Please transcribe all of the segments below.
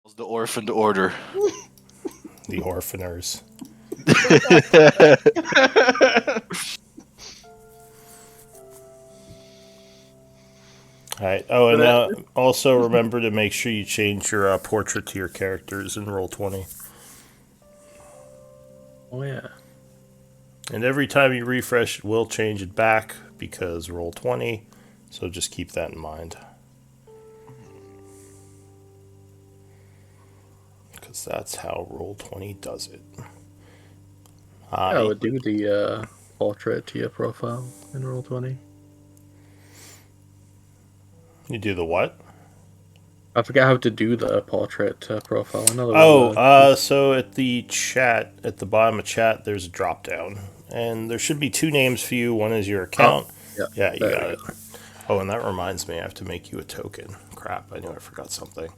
The orphaned order. The orphaners. Alright. Oh, and also remember to make sure you change your portrait to your characters in Roll20. Oh, yeah. And every time you refresh, it will change it back because Roll20. So just keep that in mind. Because that's how Roll20 does it. I would do the portrait to your profile in Roll20. You do the what? I forget how to do the portrait profile. I know there was So at the chat, at the bottom of chat, there's a drop down. And there should be two names for you. One is your account. Yeah, you got it. Oh, and that reminds me, I have to make you a token. Crap, I knew I forgot something.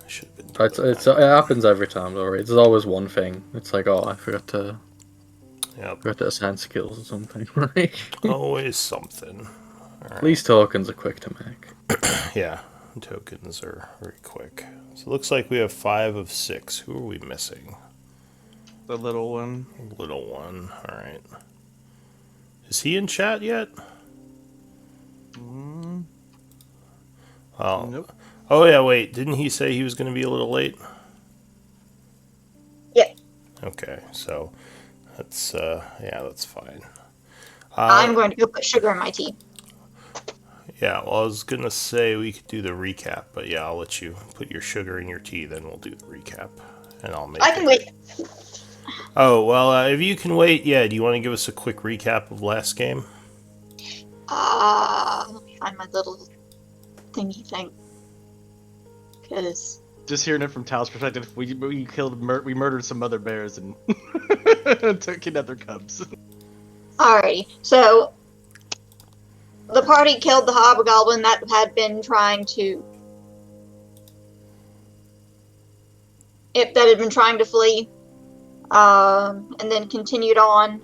I should have been doing it happens every time, though, right? There's always one thing. It's like, oh, I forgot to assign skills or something, right? Always something. Right. These tokens are quick to make. Yeah, tokens are very quick. So it looks like we have 5 of 6. Who are we missing? The little one. Little one, alright. Is he in chat yet? Oh. Nope. Oh, yeah, wait. Didn't he say he was going to be a little late? Yeah. Okay, so that's, that's fine. I'm going to go put sugar in my tea. Yeah, well, I was going to say we could do the recap, but yeah, I'll let you put your sugar in your tea, then we'll do the recap. And I'll make I can wait. Oh, well, if you can wait, yeah, do you want to give us a quick recap of last game? Let me find my little thingy thing. Because... Just hearing it from Tao's perspective, we murdered some mother bears and kidnapped their cubs. Alrighty, so... The party killed the hobgoblin that had been trying to... that had been trying to flee. And then continued on.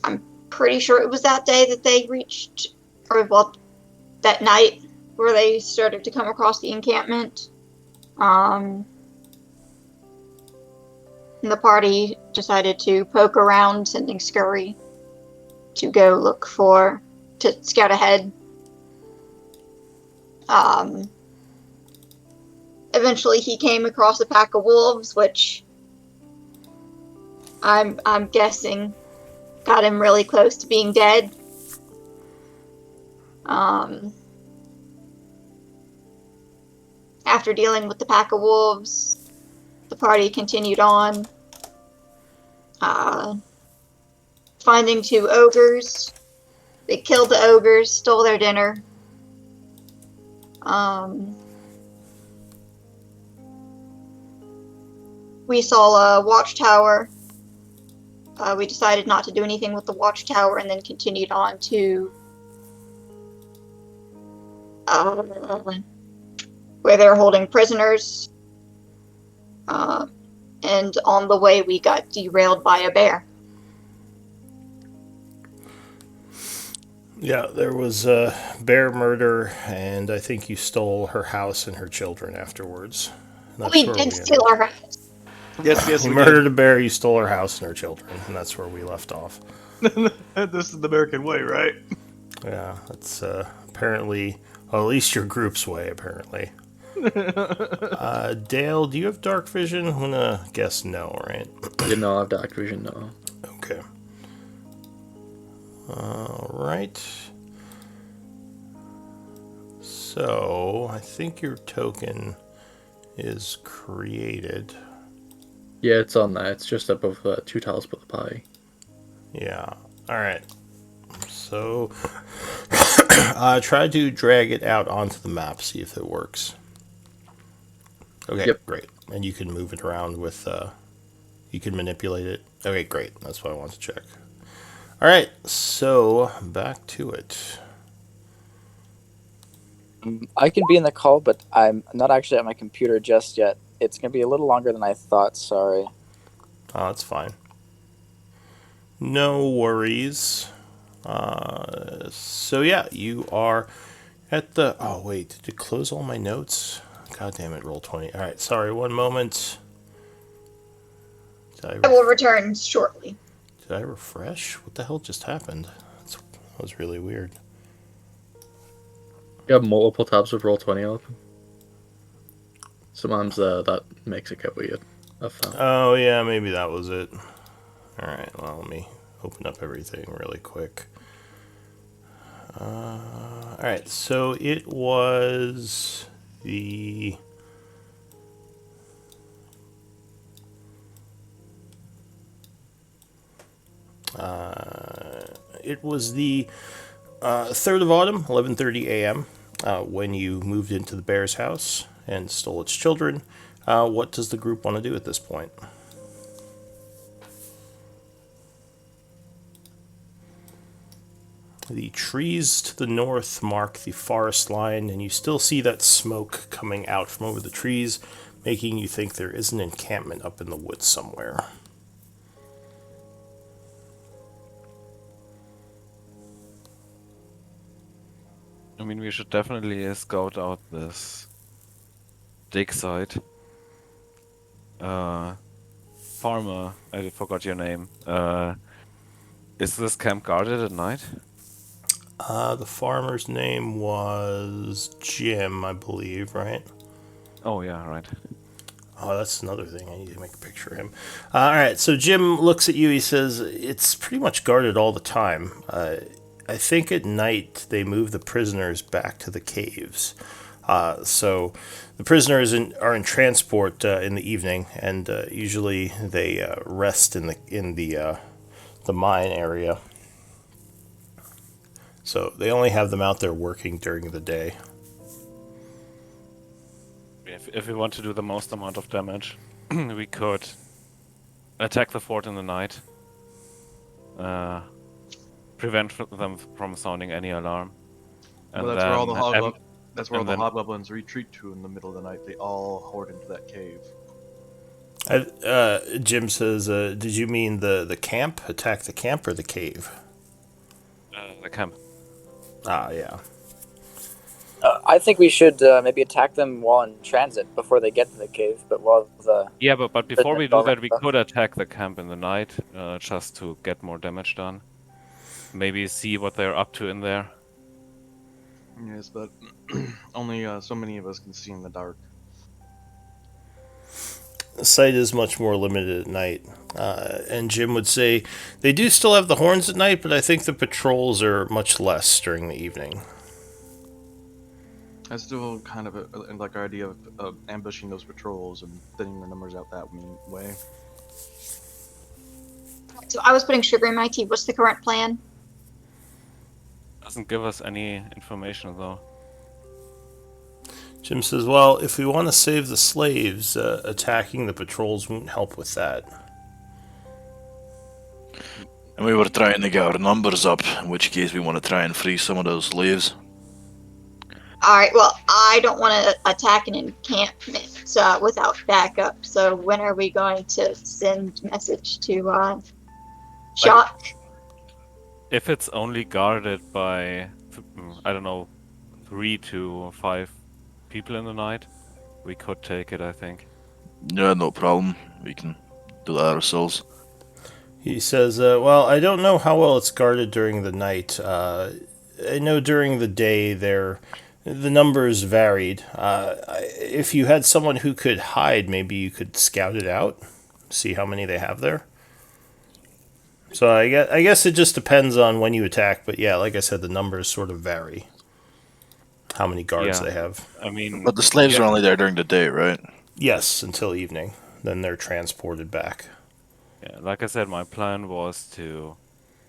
I'm pretty sure it was that day that they reached... Or, well, that night where they started to come across the encampment. And the party decided to poke around, sending Scurry to go look to scout ahead. Eventually he came across a pack of wolves, which I'm guessing got him really close to being dead. After dealing with the pack of wolves, the party continued on, finding 2 ogres. They killed the ogres, stole their dinner. We saw a watchtower. We decided not to do anything with the watchtower and then continued on to where they're holding prisoners. And on the way we got derailed by a bear. Yeah, there was a bear murder, and I think you stole her house and her children afterwards. We did steal her house. Yes, you murdered a bear, you stole her house and her children, and that's where we left off. This is the American way, right? Yeah, that's apparently, well, at least your group's way, apparently. Dale, do you have dark vision? I'm gonna guess no, right? You know I have dark vision, no. Okay. Alright. So, I think your token is created. Yeah, it's on there. It's just above 2 tiles per the pie. Yeah. Alright. So, try to drag it out onto the map, see if it works. Okay, yep. Great. And you can move it around with, you can manipulate it. Okay, great. That's what I want to check. Alright, so back to it. I can be in the call, but I'm not actually at my computer just yet. It's going to be a little longer than I thought, sorry. Oh, that's fine. No worries. So yeah, you are at the... Oh, wait, did it close all my notes? God damn it, roll 20. All right, sorry, one moment. I will return shortly. Did I refresh? What the hell just happened? That was really weird. You have multiple tabs with Roll20 open. Sometimes that makes it get weird. I've found. Oh, yeah, maybe that was it. All right, well, let me open up everything really quick. All right, so it was the... it was the 3rd of autumn, 11:30 a.m., when you moved into the bear's house and stole its children. What does the group want to do at this point? The trees to the north mark the forest line, and you still see that smoke coming out from over the trees, making you think there is an encampment up in the woods somewhere. I mean, we should definitely scout out this dig site. Farmer, I forgot your name. Is this camp guarded at night? The farmer's name was Jim, I believe, right? Oh yeah, right. Oh, that's another thing. I need to make a picture of him. All right, so Jim looks at you. He says, it's pretty much guarded all the time. I think at night they move the prisoners back to the caves. So the prisoners are in transport in the evening, and usually they rest in the mine area. So they only have them out there working during the day. If we want to do the most amount of damage, we could attack the fort in the night. Prevent them from sounding any alarm. And Well, that's where all the then- hobgoblins retreat to in the middle of the night. They all hoard into that cave. Jim says, did you mean the camp? Attack the camp or the cave? the camp. Ah, yeah. I think we should maybe attack them while in transit before they get to the cave. But while the Yeah, but before we do that, we stuff. could attack the camp in the night, just to get more damage done. Maybe see what they're up to in there. Yes, but only so many of us can see in the dark. Sight is much more limited at night. And Jim would say they do still have the horns at night, but I think the patrols are much less during the evening. I still kind of like our idea of ambushing those patrols and thinning the numbers out that way. So I was putting sugar in my tea. What's the current plan? Doesn't give us any information though. Jim says, well, if we want to save the slaves, attacking the patrols won't help with that. And we were trying to get our numbers up, in which case we want to try and free some of those slaves. Alright, well, I don't want to attack an encampment without backup, so when are we going to send message to Shock? If it's only guarded by, I don't know, 3 to 5 people in the night, we could take it, I think. Yeah, no problem. We can do that ourselves. He says, well, I don't know how well it's guarded during the night. I know during the day the numbers varied. If you had someone who could hide, maybe you could scout it out, see how many they have there. So I guess it just depends on when you attack, but yeah, like I said, the numbers sort of vary. How many guards they have. I mean, But the slaves are only there during the day, right? Yes, until evening. Then they're transported back. yeah, like I said, my plan was to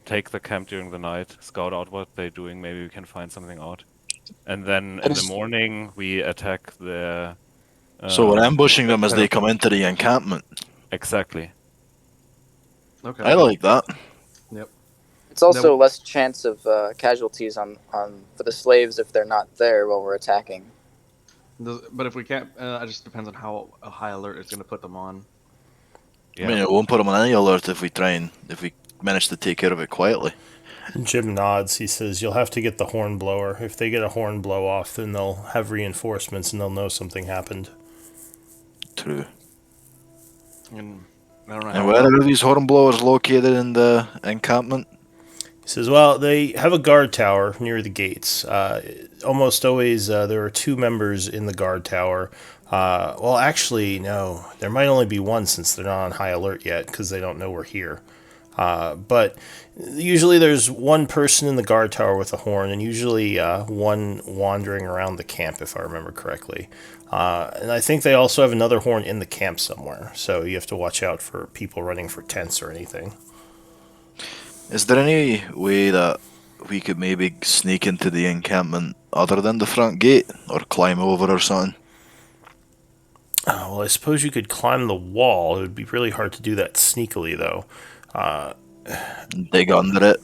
take the camp during the night, scout out what they're doing, maybe we can find something out. And then in the morning, we attack the... So we're ambushing them as they come into the encampment. Exactly. Okay. I like that. Yep. it's also less chance of casualties on for the slaves if they're not there while we're attacking. But if we can't, it just depends on how high alert it's going to put them on. Yeah. I mean, it won't put them on any alert if we manage to take care of it quietly. Jim nods. He says, "You'll have to get the horn blower. If they get a horn blow off, then they'll have reinforcements and they'll know something happened." True. And I don't know And how. where are these hornblowers located in the encampment? He says, "Well, they have a guard tower near the gates. Almost always there are two members in the guard tower. Well, actually, no. There might only be one since they're not on high alert yet because they don't know we're here. But usually there's one person in the guard tower with a horn, and usually one wandering around the camp, if I remember correctly. And I think they also have another horn in the camp somewhere, so you have to watch out for people running for tents or anything." Is there any way that we could maybe sneak into the encampment other than the front gate, or climb over or something? Well, I suppose you could climb the wall. It would be really hard to do that sneakily, though. Dig under it.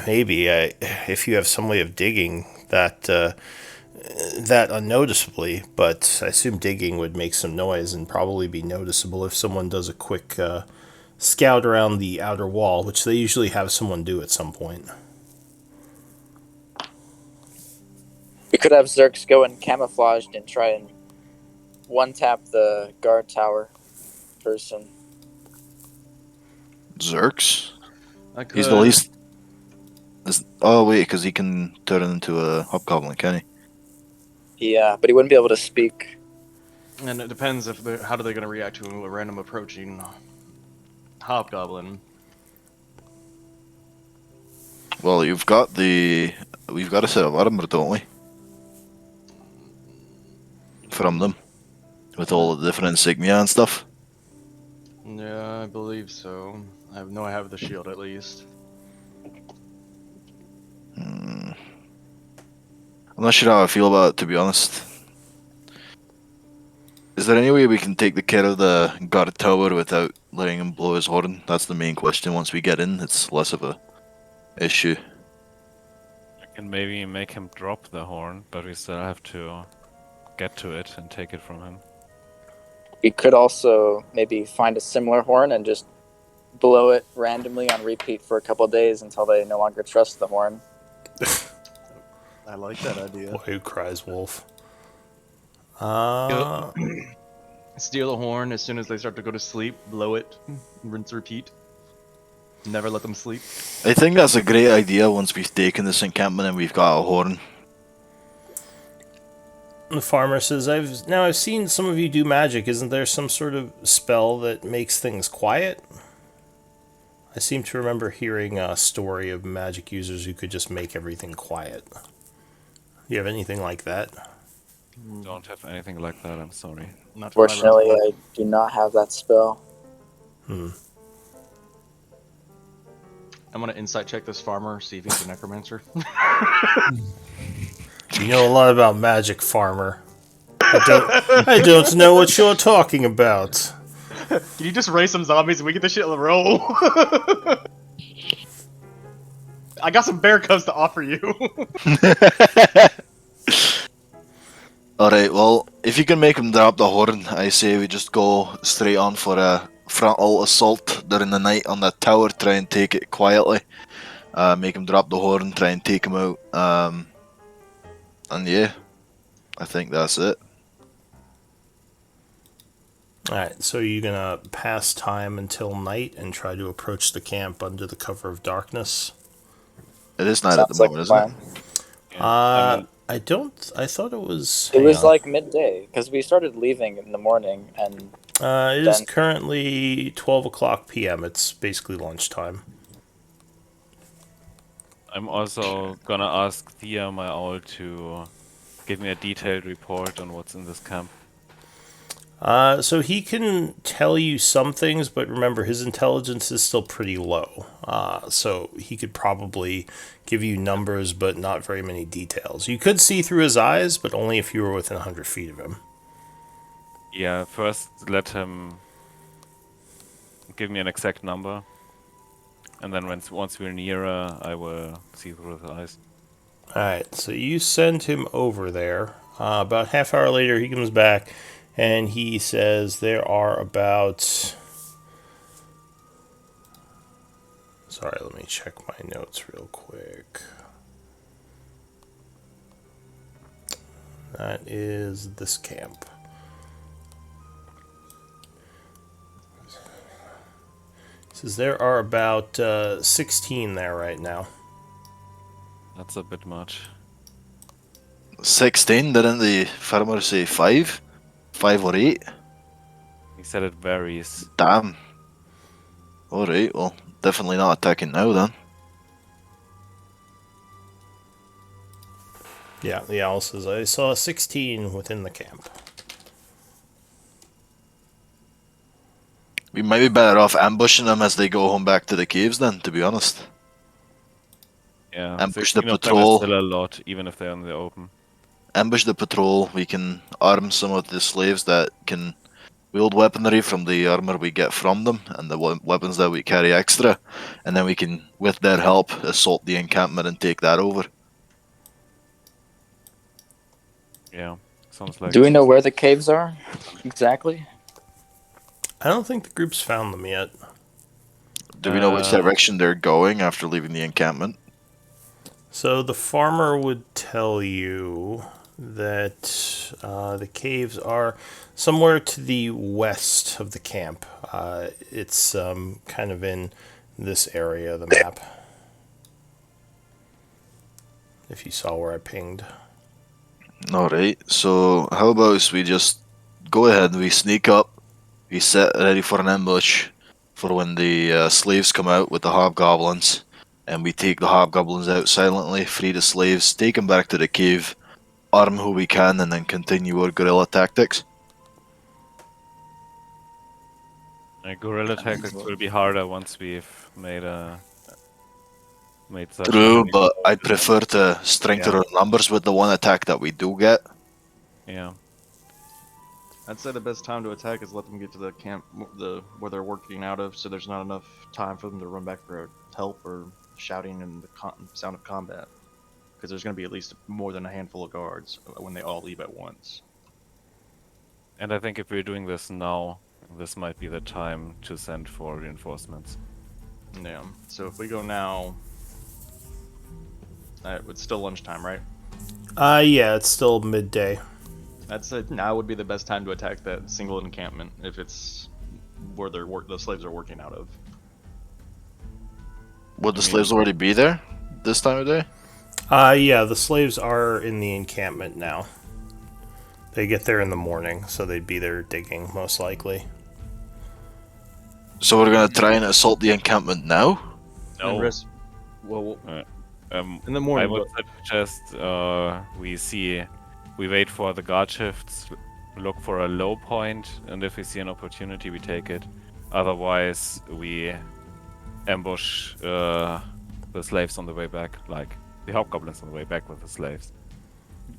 Maybe if you have some way of digging that unnoticeably, but I assume digging would make some noise and probably be noticeable if someone does a quick scout around the outer wall, which they usually have someone do at some point. We could have Zerks go in camouflaged and try and one-tap the guard tower person. Zerks? I could. He's the least. Oh wait, because he can turn into a hobgoblin, can he? Yeah, but he wouldn't be able to speak. And it depends if how are they going to react to a random approaching hobgoblin. Well, we've got a set of armor, don't we? From them, with all the different insignia and stuff. Yeah, I believe so. I have the shield at least. I'm not sure how I feel about it, to be honest. Is there any way we can take the care of the guard tower without letting him blow his horn? That's the main question. Once we get in, it's less of a issue. I can maybe make him drop the horn, but we still have to get to it and take it from him. We could also maybe find a similar horn and just blow it randomly on repeat for a couple of days until they no longer trust the horn. I like that idea. Boy who cries wolf. Steal the horn as soon as they start to go to sleep, blow it, rinse, repeat. Never let them sleep. I think that's a great idea once we've taken this encampment and we've got a horn. The farmer says, I've seen some of you do magic. Isn't there some sort of spell that makes things quiet? I seem to remember hearing a story of magic users who could just make everything quiet. Do you have anything like that? Don't have anything like that, I'm sorry. Fortunately, I do not have that spell. I'm gonna insight check this farmer, see if he's a necromancer. You know a lot about magic, farmer. I don't know what you're talking about. Can you just raise some zombies and we get this shit on the roll? I got some bear cubs to offer you. Alright, well, if you can make him drop the horn, I say we just go straight on for a frontal assault during the night on that tower, try and take it quietly. Make him drop the horn, try and take him out. And yeah, I think that's it. Alright, so you're gonna pass time until night and try to approach the camp under the cover of darkness? It is night at the moment, isn't it? I thought it was... It was like midday, because we started leaving in the morning, and... it is currently 12 o'clock p.m. It's basically lunchtime. I'm also gonna ask Thea, my owl, to give me a detailed report on what's in this camp. So he can tell you some things, but remember, his intelligence is still pretty low. So he could probably give you numbers, but not very many details. You could see through his eyes, but only if you were within 100 feet of him. Yeah, first let him give me an exact number. And then once we're nearer, I will see through his eyes. Alright, so you send him over there. About half hour later, he comes back, and he says there are about... Sorry, let me check my notes real quick. That is this camp. It says there are about 16 there right now. That's a bit much. 16? Didn't the farmer say 5? 5 or 8? He said it varies. Damn. Alright, well, definitely not attacking now then. Yeah, the owl says, I saw 16 within the camp. We might be better off ambushing them as they go home back to the caves then, to be honest. Yeah, Ambush the 16 of them is patrol. still a lot, even if they're in the open. Ambush the patrol, we can arm some of the slaves that can wield weaponry from the armor we get from them and the weapons that we carry extra, and then we can, with their help, assault the encampment and take that over. Yeah, sounds like. Do we know where the caves are exactly? I don't think the group's found them yet. Do we know which direction they're going after leaving the encampment? So the farmer would tell you that the caves are somewhere to the west of the camp. It's kind of in this area of the map. If you saw where I pinged. Alright, so how about we just go ahead and we sneak up, we set ready for an ambush for when the slaves come out with the hobgoblins, and we take the hobgoblins out silently, free the slaves, take them back to the cave, arm who we can, and then continue our guerrilla tactics. Guerrilla tactics will be harder once we've made such. True, but I'd prefer to strengthen our numbers with the one attack that we do get. Yeah. I'd say the best time to attack is let them get to the camp, where they're working out of, so there's not enough time for them to run back for help or shouting and the sound of combat. Because there's going to be at least more than a handful of guards when they all leave at once. And I think if we're doing this now, this might be the time to send for reinforcements. Yeah. So if we go now, it's still lunchtime, right? Yeah, it's still midday. That's it. Now would be the best time to attack that single encampment if it's where the slaves are working out of. Would the slaves already be there this time of day? Yeah, the slaves are in the encampment now. They get there in the morning, so they'd be there digging, most likely. So we're gonna try and assault the encampment now? No. Well, in the morning. I would suggest we wait for the guard shifts, look for a low point, and if we see an opportunity, we take it. Otherwise, we ambush the slaves on the way back, like the hobgoblins on the way back with the slaves.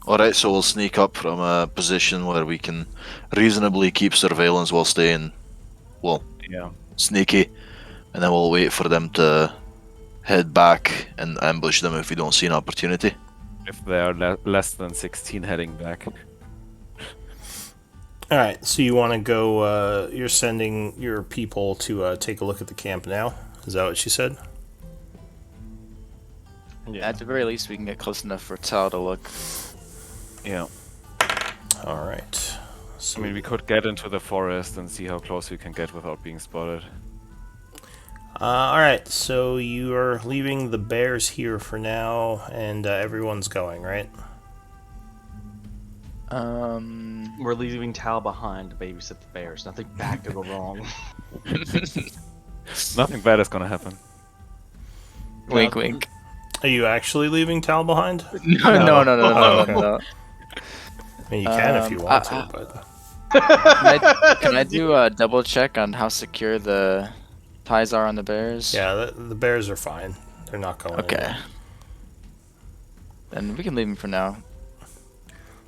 Alright, so we'll sneak up from a position where we can reasonably keep surveillance while staying, well, sneaky, and then we'll wait for them to head back and ambush them if we don't see an opportunity. If they are less than 16 heading back. Alright, so you want to go, you're sending your people to take a look at the camp now? Is that what she said? Yeah. At the very least, we can get close enough for Tal to look. Yeah. Alright. So, I mean, we could get into the forest and see how close we can get without being spotted. Alright, so you are leaving the bears here for now, and everyone's going, right? We're leaving Tal behind to babysit the bears. Nothing bad to go wrong. Nothing bad is gonna happen. Wink, wink. Are you actually leaving Tal behind? No. I mean, you can if you want to, but... Can I do a double check on how secure the ties are on the bears? Yeah, the bears are fine. They're not going anywhere. Then we can leave them for now.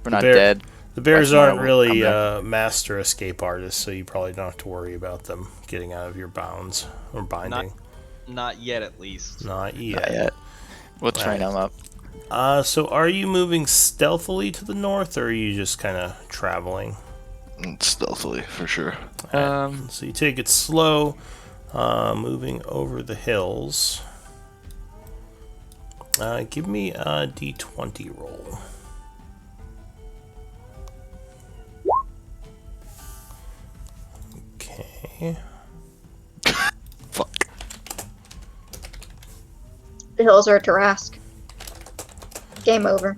We're not dead. The bears aren't really master escape artists, so you probably don't have to worry about them getting out of your bounds or binding. Not yet, at least. Not yet. Not yet. We'll train them up. So are you moving stealthily to the north, or are you just kind of traveling? Stealthily, for sure. So you take it slow. Moving over the hills. Give me a d20 roll. Okay. Fuck. The hills are to Rask. Game over.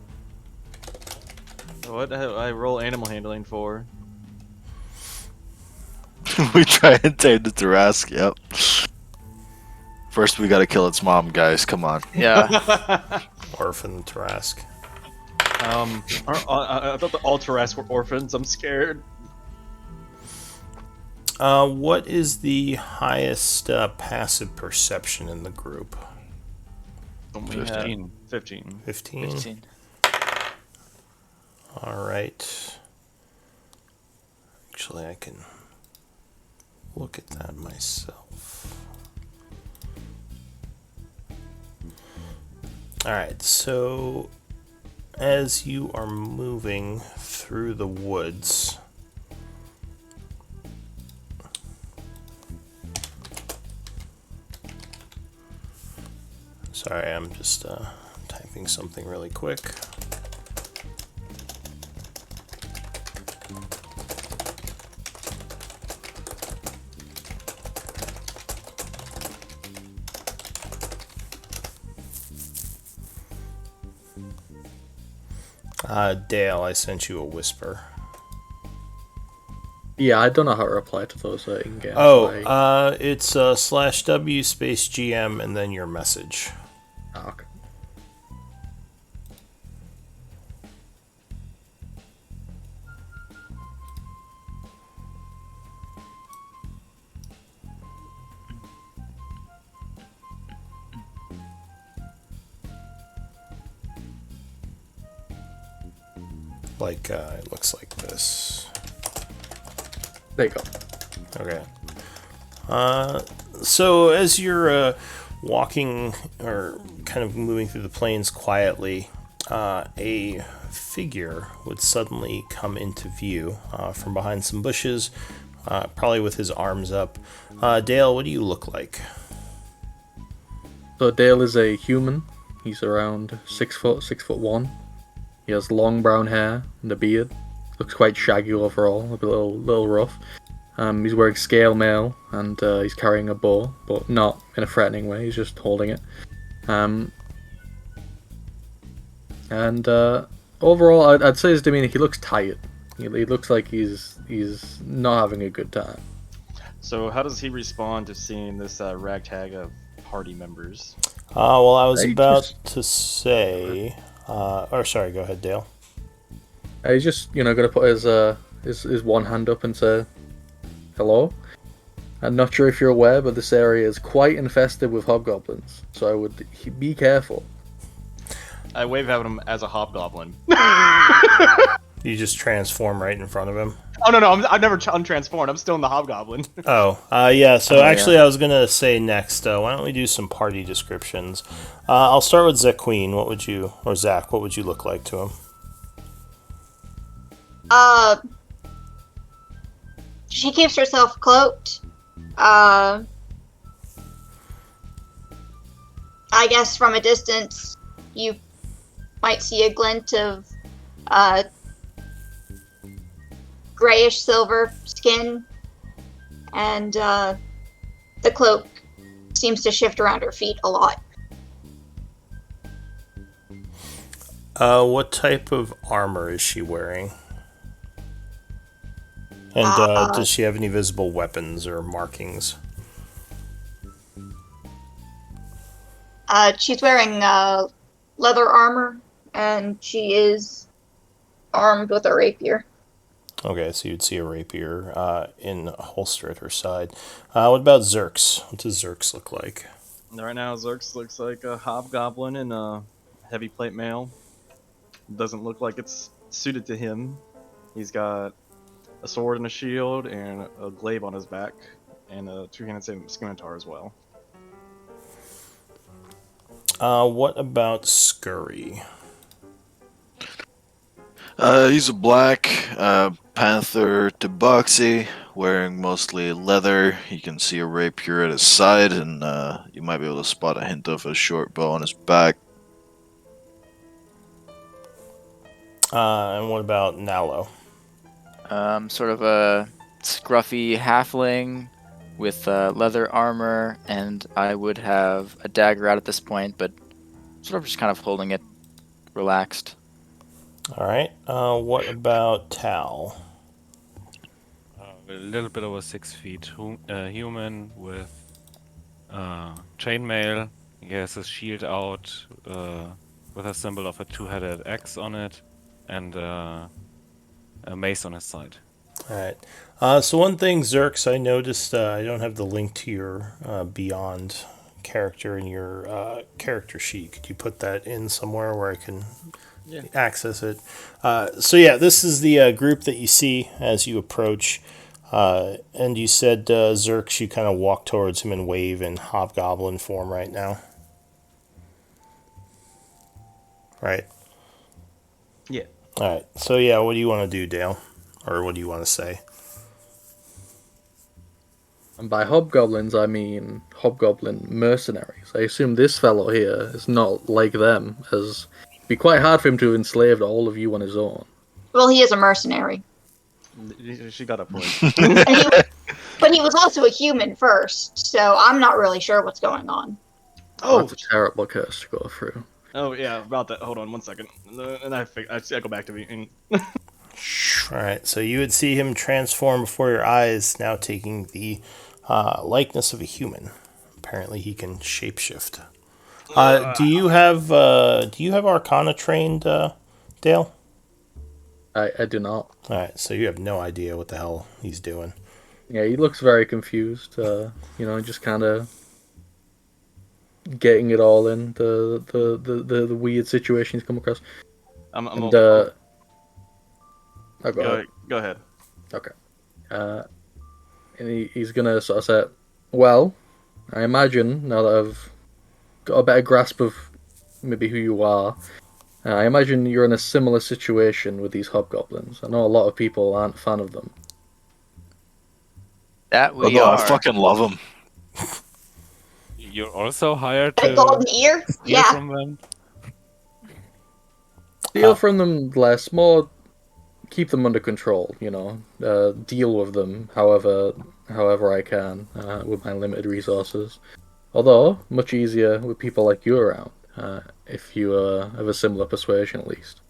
What I roll animal handling for? We try and tame the Tarask, yep. First we gotta kill its mom, guys, come on. Yeah. Orphan Tarask. I thought the all Tarrasque were orphans. I'm scared. What is the highest passive perception in the group? We had 15. 15. 15? 15. Alright. Actually, I can look at that myself. Alright, so as you are moving through the woods, sorry, I'm just typing something really quick. Dale, I sent you a whisper. Yeah, I don't know how to reply to those in game. It's /W space GM and then your message. Okay. It looks like this. There you go. Okay. So as you're walking or kind of moving through the plains quietly, a figure would suddenly come into view from behind some bushes, probably with his arms up. Dale, what do you look like? So Dale is a human. He's around 6 foot, 6'1". He has long brown hair and a beard. Looks quite shaggy overall, a little rough. He's wearing scale mail and he's carrying a bow, but not in a threatening way. He's just holding it. Overall, I'd say his demeanor. He looks tired. He looks like he's not having a good time. So how does he respond to seeing this ragtag of party members? Well, I was about to say... sorry, go ahead, Dale. He's just, going to put his one hand up and say, "Hello. I'm not sure if you're aware, but this area is quite infested with hobgoblins, so I would be careful." I wave at him as a hobgoblin. You just transform right in front of him? Oh, no, I've never untransformed. I'm still in the hobgoblin. Yeah, so actually I was going to say next, why don't we do some party descriptions? I'll start with Zequeen. What would you, or Zach, what would you look like to him? She keeps herself cloaked. I guess from a distance, you might see a glint of grayish silver skin, and the cloak seems to shift around her feet a lot. What type of armor is she wearing? And does she have any visible weapons or markings? She's wearing leather armor, and she is armed with a rapier. Okay, so you'd see a rapier in a holster at her side. What about Zerx? What does Zerx look like? Right now, Zerx looks like a hobgoblin in a heavy plate mail. Doesn't look like it's suited to him. He's got a sword and a shield and a glaive on his back, and a two-handed scimitar as well. What about Scurry? He's a black panther tabaxi wearing mostly leather. You can see a rapier at his side, and you might be able to spot a hint of a short bow on his back. And what about Nalo? Sort of a scruffy halfling with leather armor, and I would have a dagger out at this point, but sort of just kind of holding it relaxed. All right. What about Tal? A little bit over 6 feet, human with chainmail. He has his shield out with a symbol of a two-headed axe on it, and a mace on his side. All right. So one thing, Zerx, I noticed I don't have the link to your Beyond character in your character sheet. Could you put that in somewhere where I can access it? So yeah, this is the group that you see as you approach. And you said, Zerx, you kind of walk towards him and wave in hobgoblin form right now. Right. Yeah. All right. So yeah, what do you want to do, Dale? Or what do you want to say? And by hobgoblins, I mean hobgoblin mercenaries. I assume this fellow here is not like them, as it'd be quite hard for him to have enslaved all of you on his own. Well, he is a mercenary. She got a point. But he was also a human first, so I'm not really sure what's going on. Oh, that's a terrible curse to go through. Oh yeah, about that. Hold on 1 second. And I go back to being. Alright, so you would see him transform before your eyes, now taking the likeness of a human. Apparently he can shapeshift. Do you have Arcana trained, Dale? I do not. Alright, so you have no idea what the hell he's doing. Yeah, he looks very confused. Just kind of getting it all in the weird situation he's come across. Go ahead. Okay. And he's gonna sort of say, "Well, I imagine now that I've got a better grasp of maybe who you are, I imagine you're in a similar situation with these hobgoblins. I know a lot of people aren't a fan of them. That we I are. fucking love him. You're also hired A to golden ear? steal Yeah. from them? Steal from them less, more keep them under control. Deal with them however I can with my limited resources. Although much easier with people like you around, if you have a similar persuasion at least."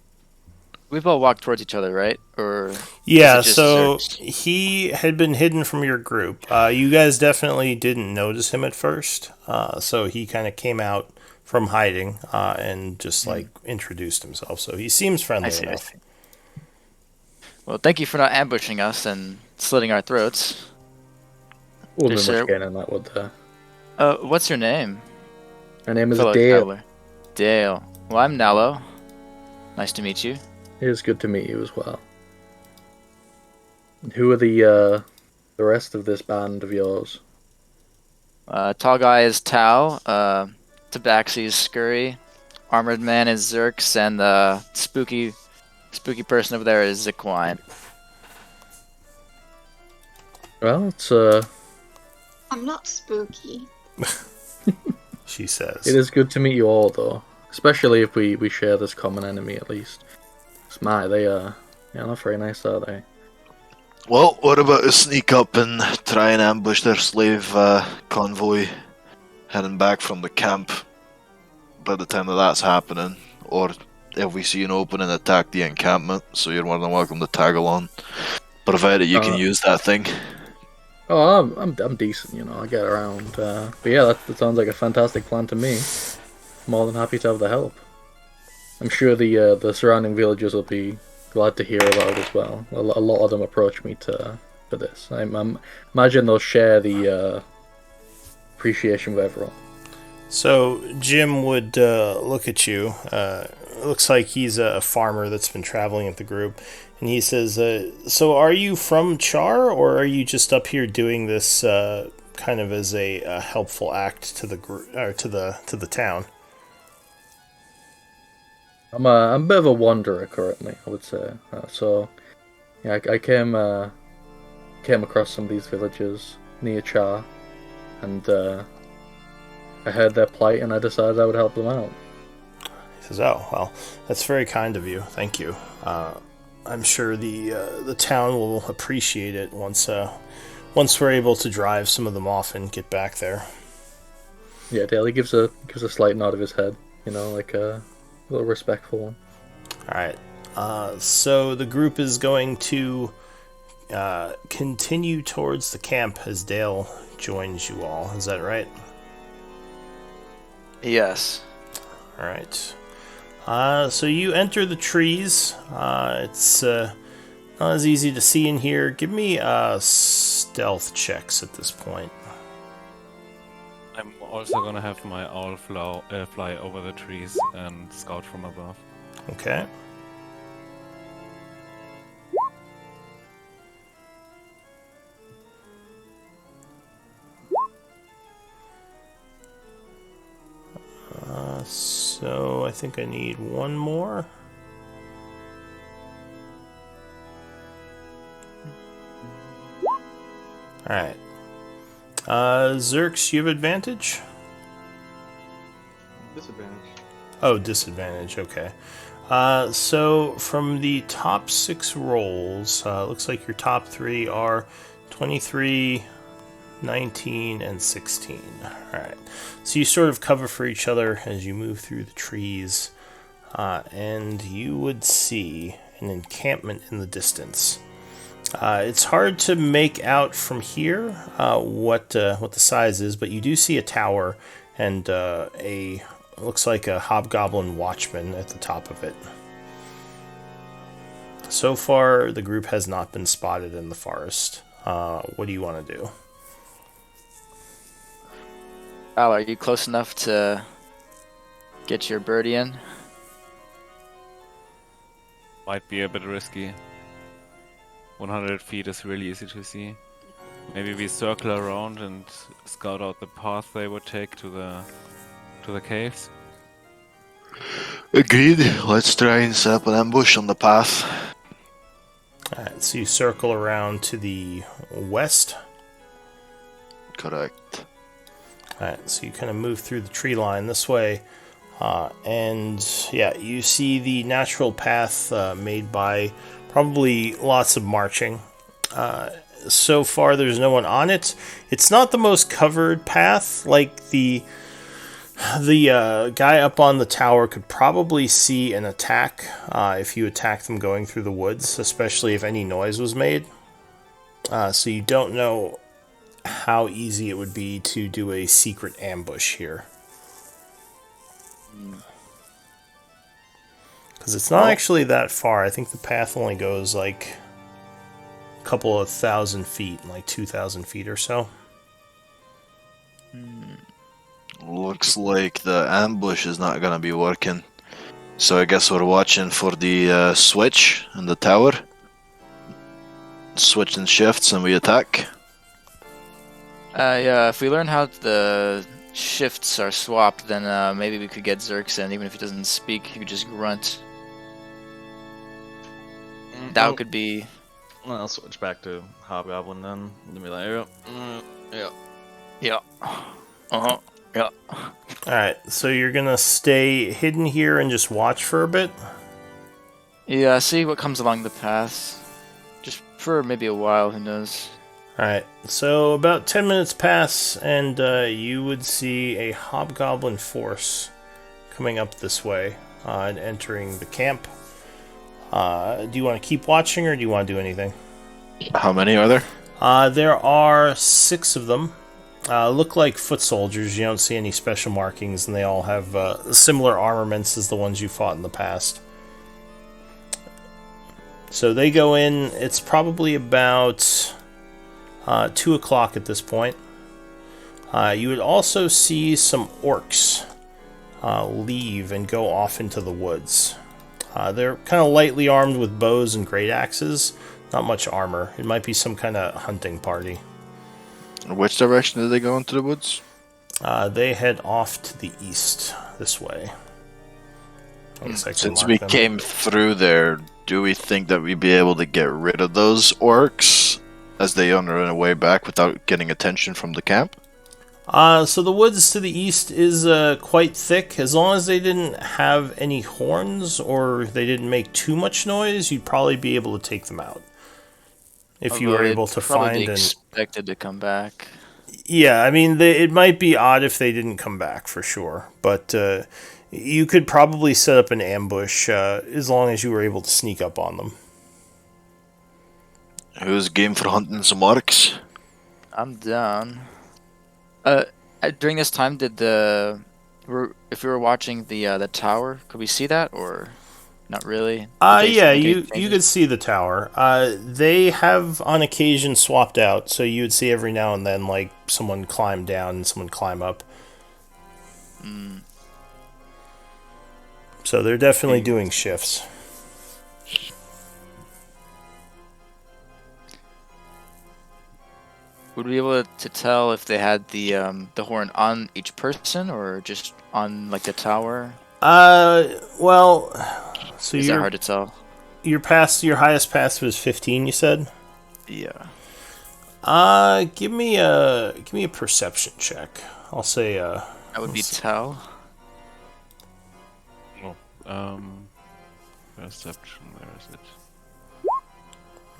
We've all walked towards each other, right? Or Yeah, is it just so Zerx? he had been hidden from your group. You guys definitely didn't notice him at first, so he kind of came out from hiding and just introduced himself. So he seems friendly I enough. see. Well, thank you for not ambushing us and slitting our throats. Wouldn't Yes, be sir. much gain in that, would there? What's your name? Her name is fellow Dale. traveler? Dale. Well, I'm Nalo. Nice to meet you. It is good to meet you as well. And who are the rest of this band of yours? Tall guy is Tau. Tabaxi is Scurry. Armored man is Zerx, and the spooky person over there is Ziquine. Well, it's I'm not spooky. She says. it is good to meet you all, though. Especially if we share this common enemy, at least. They not very nice, are they? Well, what about a sneak up and try and ambush their slave convoy heading back from the camp by the time that's happening? Or if we see an opening, attack the encampment, so you're more than welcome to tag along, provided you can use that thing. Oh, I'm decent, I get around. But yeah, that sounds like a fantastic plan to me. More than happy to have the help. I'm sure the surrounding villagers will be glad to hear about it as well. A lot of them approach me for this. I imagine they'll share the appreciation with everyone. So Jim would look at you. It looks like he's a farmer that's been traveling with the group, and he says, "So are you from Chaur, or are you just up here doing this kind of as a helpful act to the or to the town?" I'm a bit of a wanderer currently, I would say. So yeah, I came came across some of these villagers near Chaur, and I heard their plight, and I decided I would help them out. He says, "Oh, well, that's very kind of you. Thank you. I'm sure the town will appreciate it once we're able to drive some of them off and get back there." Yeah, Daly gives a slight nod of his head, like a little respectful one. All right. So the group is going to continue towards the camp as Dale joins you all. Is that right? Yes. All right. So you enter the trees. It's not as easy to see in here. Give me stealth checks at this point. I'm also gonna have my owl fly over the trees and scout from above. Okay. So I think I need one more. Alright. Zerx, you have advantage? Disadvantage. Oh, disadvantage, okay. So from the top 6 rolls, looks like your top 3 are 23, 19, and 16. Alright. So you sort of cover for each other as you move through the trees, and you would see an encampment in the distance. It's hard to make out from here what the size is, but you do see a tower and looks like a hobgoblin watchman at the top of it. So far, the group has not been spotted in the forest. What do you want to do? Al, are you close enough to get your birdie in? Might be a bit risky. 100 feet is really easy to see. Maybe we circle around and scout out the path they would take to the caves. Agreed. Let's try and set up an ambush on the path. Alright, so you circle around to the west. Correct. Alright, so you kind of move through the tree line this way. And yeah, you see the natural path made by probably lots of marching. So far, there's no one on it. It's not the most covered path. Like the guy up on the tower could probably see an attack if you attack them going through the woods, especially if any noise was made. So you don't know how easy it would be to do a secret ambush here. Because it's not actually that far. I think the path only goes like a couple of 1,000 feet, like 2,000 feet or so. Looks like the ambush is not gonna be working. So I guess we're watching for the switch in the tower. Switch and shifts and we attack. Yeah, if we learn how the shifts are swapped, then maybe we could get Zerx in. Even if he doesn't speak, he could just grunt. That could be... Well, I'll switch back to Hobgoblin then. And be like, Yeah. Uh-huh. Yeah. Alright, so you're gonna stay hidden here and just watch for a bit? Yeah, see what comes along the path. Just for maybe a while, who knows. Alright, so about 10 minutes pass, and you would see a hobgoblin force coming up this way and entering the camp. Do you want to keep watching, or do you want to do anything? How many are there? There are 6 of them. Look like foot soldiers. You don't see any special markings, and they all have similar armaments as the ones you fought in the past. So they go in. It's probably about 2 o'clock at this point. You would also see some orcs leave and go off into the woods. They're kind of lightly armed with bows and great axes. Not much armor. It might be some kind of hunting party. Which direction did they go into the woods? They head off to the east, this way. Since we came through there, do we think that we'd be able to get rid of those orcs as they on their way back without getting attention from the camp? So the woods to the east is quite thick. As long as they didn't have any horns or they didn't make too much noise, you'd probably be able to take them out. If you were Although able they'd to probably find an... expected to come back. Yeah, I mean, it might be odd if they didn't come back, for sure. But you could probably set up an ambush as long as you were able to sneak up on them. Who's game for hunting some orcs? I'm down. During this time, if we were watching the tower, could we see that or not really? Yeah, you could see the tower. They have on occasion swapped out, so you would see every now and then like someone climb down and someone climb up. So they're definitely doing shifts. Would we be able to tell if they had the horn on each person or just on like the tower? Well, so Is that hard to tell? Your highest pass was 15, you said? Yeah. Give me a perception check. I'll say That would be tell. Perception, where is it?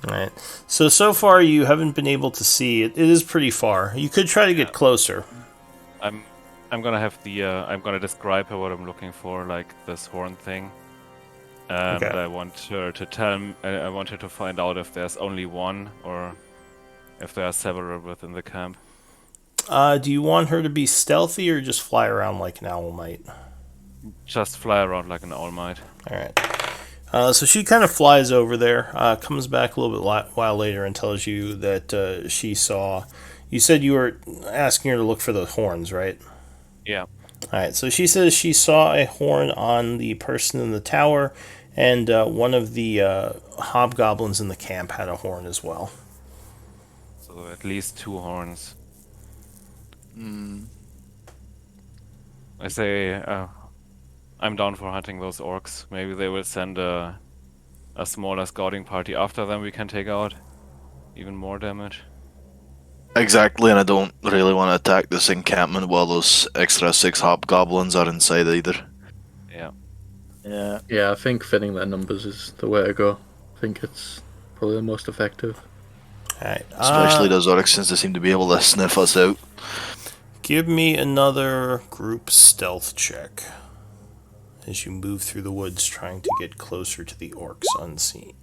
Alright. So far you haven't been able to see it. It is pretty far. You could try to get closer. I'm gonna have I'm gonna describe her what I'm looking for, like this horn thing. And Okay. I want her to I want her to find out if there's only one or if there are several within the camp. Do you want her to be stealthy or just fly around like an owl might? Just fly around like an all might. Alright. So she kind of flies over there, comes back a little bit while later and tells you that she saw... You said you were asking her to look for the horns, right? Yeah. Alright, so she says she saw a horn on the person in the tower, and one of the hobgoblins in the camp had a horn as well. So at least 2 horns. I say, I'm down for hunting those orcs. Maybe they will send a smaller scouting party after them we can take out. Even more damage. Exactly, and I don't really want to attack this encampment while those extra 6 hobgoblins are inside either. Yeah. Yeah. Yeah, I think fitting their numbers is the way to go. I think it's probably the most effective. Alright, Especially those orcs, since they seem to be able to sniff us out. give me another group stealth check as you move through the woods trying to get closer to the orcs unseen.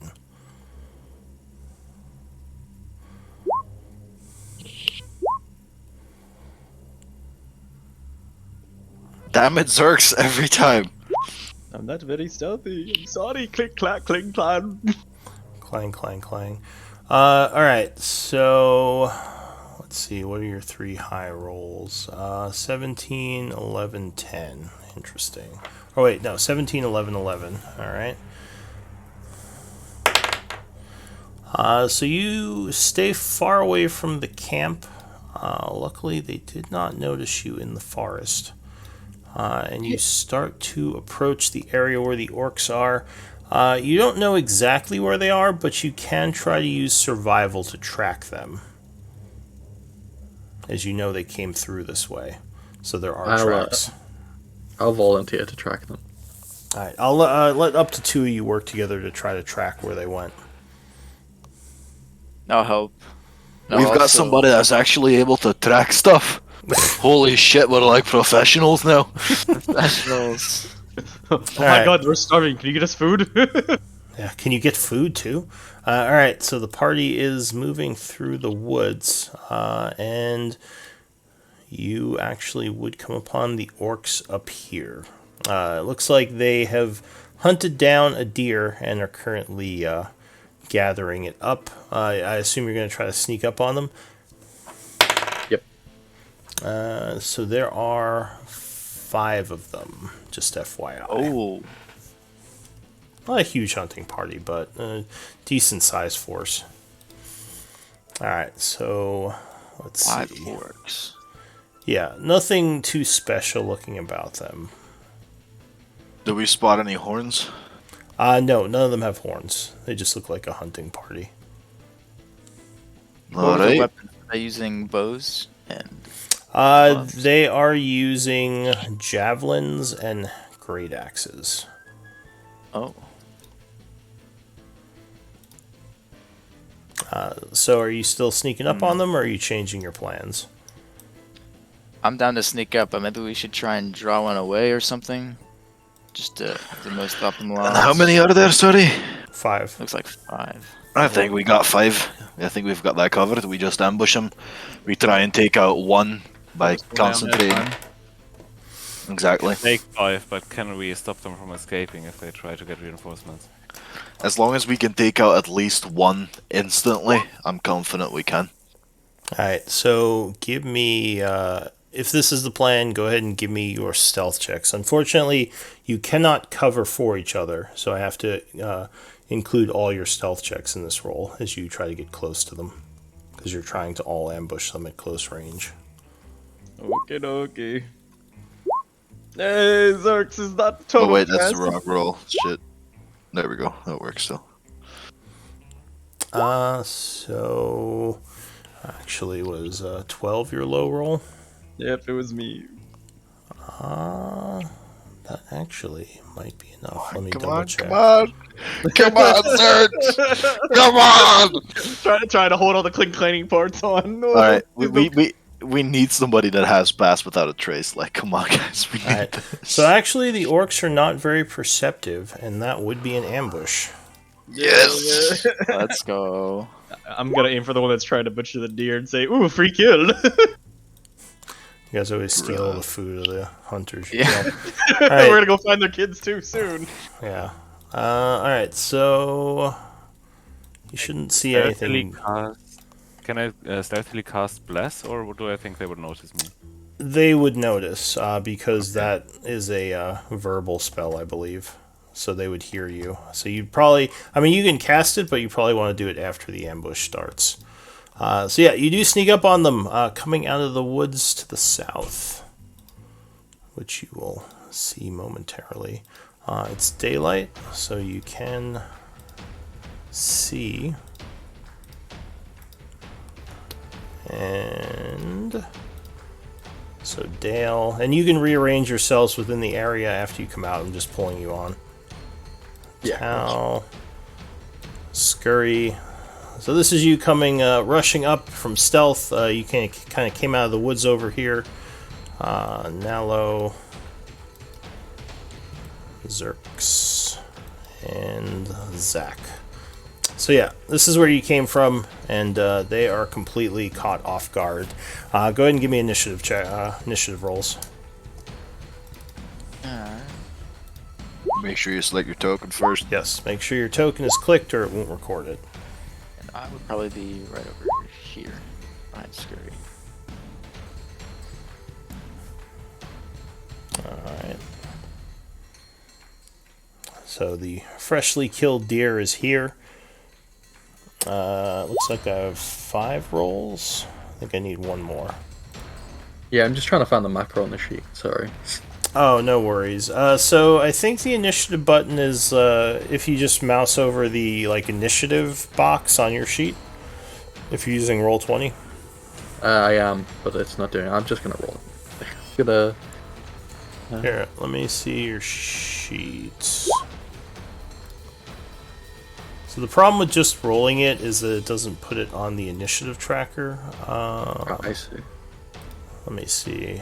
Damn it, Zerks, every time. I'm not very stealthy. I'm sorry. Click, clack, cling, clang. Clang, clang, clang. Alright, so... Let's see, what are your 3 high rolls? 17, 11, 10. Interesting. Oh wait, no, 17, 11, 11. Alright. So you stay far away from the camp. Luckily, they did not notice you in the forest. And you start to approach the area where the orcs are. You don't know exactly where they are, but you can try to use survival to track them. As you know, they came through this way. So there are tracks. I'll volunteer to track them. Alright, I'll let up to 2 of you work together to try to track where they went. I'll help. We've got somebody that's actually able to track stuff. Holy shit, we're like professionals now. Professionals. Oh my god, we're starving. Can you get us food? Yeah, can you get food too? Alright, so the party is moving through the woods, and you actually would come upon the orcs up here. It looks like they have hunted down a deer and are currently gathering it up. I assume you're going to try to sneak up on them. Yep. So there are 5 of them, just FYI. Oh. Not a huge hunting party, but a decent sized force. Alright, so let's 5 see. orcs. Yeah, nothing too special looking about them. Do we spot any horns? No, none of them have horns. They just look like a hunting party. What were the Alright. weapons? Are they using bows and gloves? They are using javelins and great axes. Oh. So are you still sneaking up on them, or are you changing your plans? I'm down to sneak up, but maybe we should try and draw one away or something. Just to have the most optimal And odds. how many are there, sorry? 5. Looks like 5. I think we got 5. I think we've got that covered. We just ambush them. We try and take out one by Just go down there, concentrating. fine. Exactly. Take 5, but can we stop them from escaping if they try to get reinforcements? As long as we can take out at least one instantly, I'm confident we can. Alright, so give me, if this is the plan, go ahead and give me your stealth checks. Unfortunately, you cannot cover for each other, so I have to include all your stealth checks in this roll as you try to get close to them, because you're trying to all ambush them at close range. Okay, okay. Hey, Zerx is not total. Oh wait, that's the passive. wrong roll. Shit. There we go. That works still. So actually was 12 your low roll. Yep, it was me. That actually might be enough. Let me Come double on, check. come on! Come on, Serge! Come on! Trying to hold all the clanking parts on. No, Alright, please we need somebody that has pass without a trace. Like, come on, guys, we need Alright, this. so actually the orcs are not very perceptive, and that would be an ambush. Yes! Let's go. I'm gonna aim for the one that's trying to butcher the deer and say, "Ooh, free kill." You guys always steal all Bruh. the food of the hunters. you Yeah. kill. We're Alright, gonna go find their kids too soon. yeah. Alright, so you shouldn't see anything. Can I stealthily cast Bless, or do I think they would notice me? They would notice, because that is a verbal spell, I believe. So they would hear you. So you'd probably, I mean, you can cast it, but you probably want to do it after the ambush starts. So yeah, you do sneak up on them, coming out of the woods to the south, which you will see momentarily. It's daylight, so you can see. And so Dale, and you can rearrange yourselves within the area after you come out. I'm just pulling you on. Tal, Scurry. So this is you coming, rushing up from stealth. You kind of came out of the woods over here. Nalo, Zerx, and Zach. So yeah, this is where you came from, and they are completely caught off guard. Go ahead and give me initiative rolls. Make sure you select your token first. Yes, make sure your token is clicked or it won't record it. And I would probably be right over here. Behind Scurry. Alright. So the freshly killed deer is here. Looks like I have 5 rolls. I think I need one more. Yeah, I'm just trying to find the macro on the sheet. Sorry. Oh, no worries. So I think the initiative button is if you just mouse over the initiative box on your sheet. If you're using Roll20. I am, but it's not doing it. I'm just gonna roll it. Gonna. Here, let me see your sheets. So the problem with just rolling it is that it doesn't put it on the initiative tracker. I see. Let me see.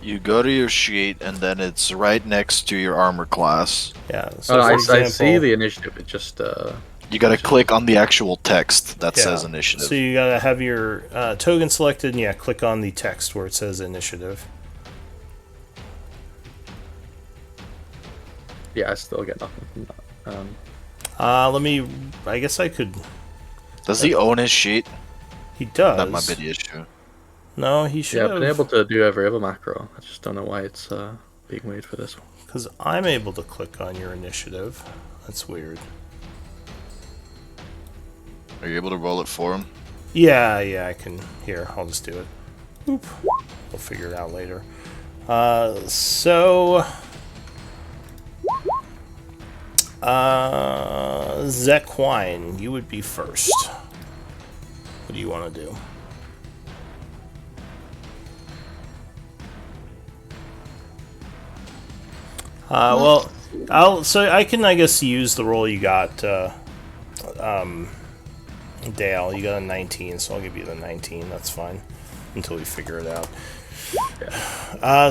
You go to your sheet, and then it's right next to your armor class. Yeah. So Oh, for I example, see the initiative. It just. You gotta click on the actual text that yeah. says initiative. So you gotta have your token selected, and yeah, click on the text where it says initiative. Yeah, I still get nothing from that. Let me. I guess I could. Does he own his sheet? He does. That might be the issue. No, he should Yeah, I've have. been able to do every other macro. I just don't know why it's being weird for this one. Because I'm able to click on your initiative. That's weird. Are you able to roll it for him? Yeah, I can. Here, I'll just do it. Oop. We'll figure it out later. So... Zequine, you would be first. What do you want to do? Well, I can, I guess, use the roll you got, Dale. You got a 19, so I'll give you the 19. That's fine until we figure it out.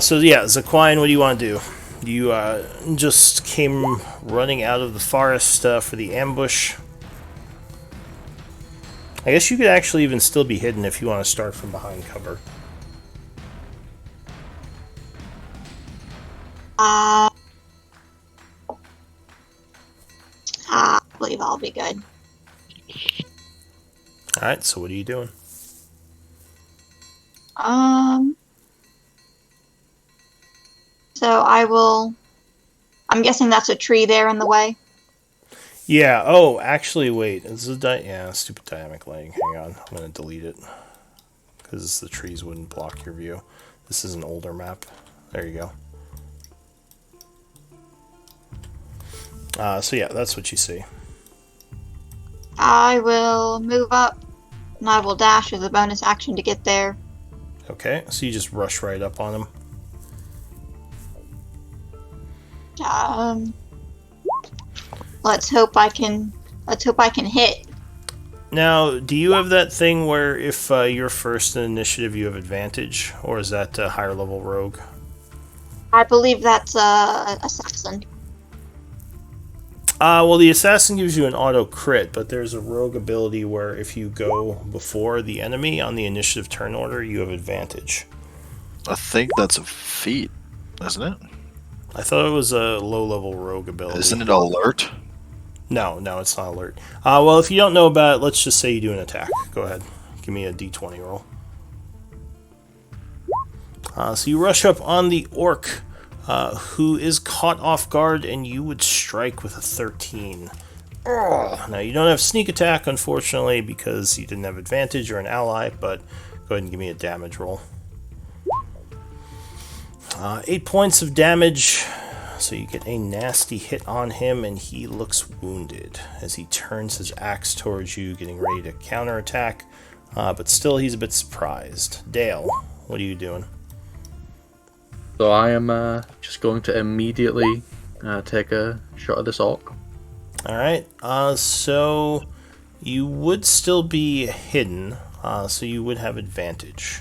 So yeah, Zaquine, what do you want to do? You just came running out of the forest for the ambush. I guess you could actually even still be hidden if you want to start from behind cover. I believe I'll be good. Alright, so what are you doing? So I will. I'm guessing that's a tree there in the way. Yeah, oh, actually, wait. This is stupid dynamic lighting. Hang on, I'm going to delete it. Because the trees wouldn't block your view. This is an older map. There you go. So yeah, that's what you see. I will move up, and I will dash as a bonus action to get there. Okay, so you just rush right up on him. Let's hope I can hit. Now, do you have that thing where if you're first in initiative, you have advantage, or is that a higher level rogue? I believe that's assassin. Well, the assassin gives you an auto crit, but there's a rogue ability where if you go before the enemy on the initiative turn order, you have advantage. I think that's a feat, isn't it? I thought it was a low-level rogue ability. Isn't it alert? No, it's not alert. Well, if you don't know about it, let's just say you do an attack. Go ahead. Give me a d20 roll. So you rush up on the orc, who is caught off guard, and you would strike with a 13. Now, you don't have sneak attack, unfortunately, because you didn't have advantage or an ally, but go ahead and give me a damage roll. 8 points of damage, so you get a nasty hit on him, and he looks wounded as he turns his axe towards you, getting ready to counterattack, but still he's a bit surprised. Dale, what are you doing? So I am just going to immediately take a shot at this orc. Alright, so you would still be hidden, so you would have advantage.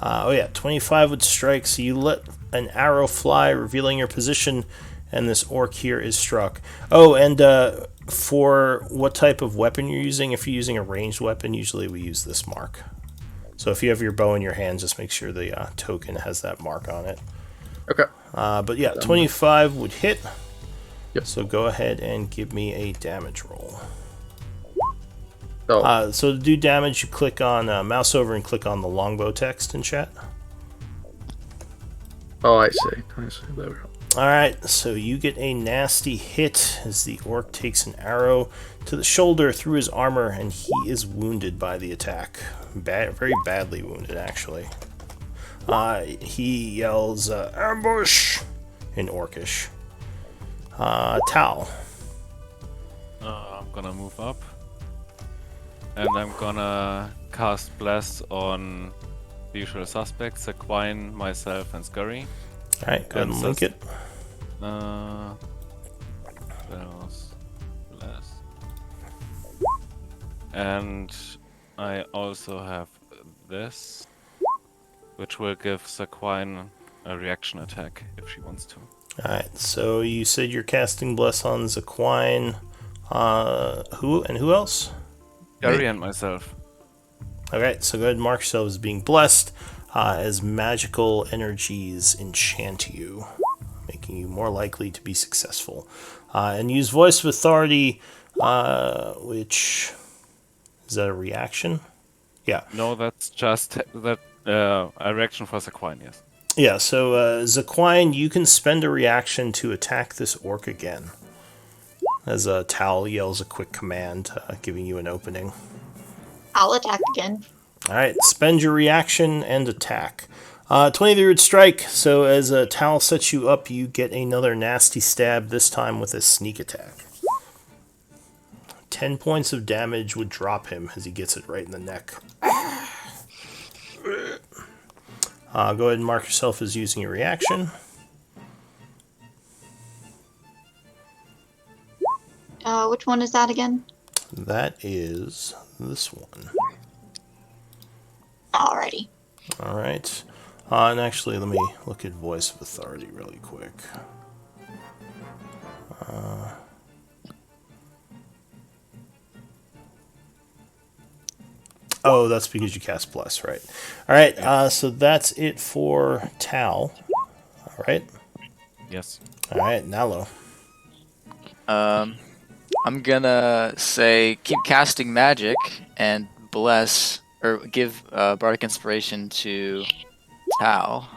Oh yeah, 25 would strike, so you let an arrow fly, revealing your position, and this orc here is struck. Oh, and for what type of weapon you're using, if you're using a ranged weapon, usually we use this mark. So if you have your bow in your hand, just make sure the token has that mark on it. Okay. But yeah, 25 would hit. Yep. So go ahead and give me a damage roll. Oh. So to do damage, you click on mouse over and click on the longbow text in chat. Oh, I see. There we go. Alright, so you get a nasty hit as the orc takes an arrow to the shoulder through his armor, and he is wounded by the attack. Very badly wounded, actually. He yells, ambush! In Orcish. Tal. I'm gonna move up. And I'm gonna cast Blast on the usual suspects, Aquine, myself, and Scurry. Alright, go ahead and link it. Blast. And I also have this, which will give Zaquine a reaction attack if she wants to. Alright, so you said you're casting Bless on Zaquine. Who else? Gary and myself. Alright, so go ahead and mark yourself as being blessed as magical energies enchant you, making you more likely to be successful. And use Voice of Authority, which... Is that a reaction? Yeah. No, that's just that a reaction for Zaquine, yes. Yeah, so Zaquine, you can spend a reaction to attack this orc again. As Tal yells a quick command, giving you an opening. I'll attack again. Alright, spend your reaction and attack. 23 would strike, so as Tal sets you up, you get another nasty stab, this time with a sneak attack. 10 points of damage would drop him as he gets it right in the neck. Go ahead and mark yourself as using your reaction. Which one is that again? That is this one. Alrighty. Alright. And actually, let me look at Voice of Authority really quick. Oh, that's because you cast Bless, right? Alright, so that's it for Tal. Alright. Yes. Alright, Nalo. I'm gonna say keep casting magic and bless, or give bardic inspiration to Tal.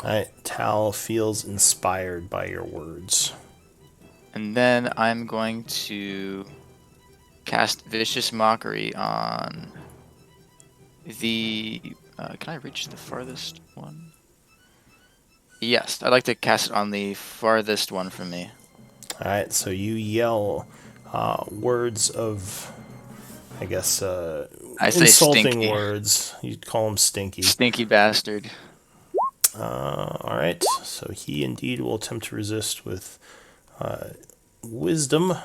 Alright, Tal feels inspired by your words. And then I'm going to cast Vicious Mockery on the... can I reach the farthest one? Yes, I'd like to cast it on the farthest one from me. Alright, so you yell words of, I guess, I say insulting stinky. words. You'd call him stinky. Stinky bastard. Alright, so he indeed will attempt to resist with wisdom.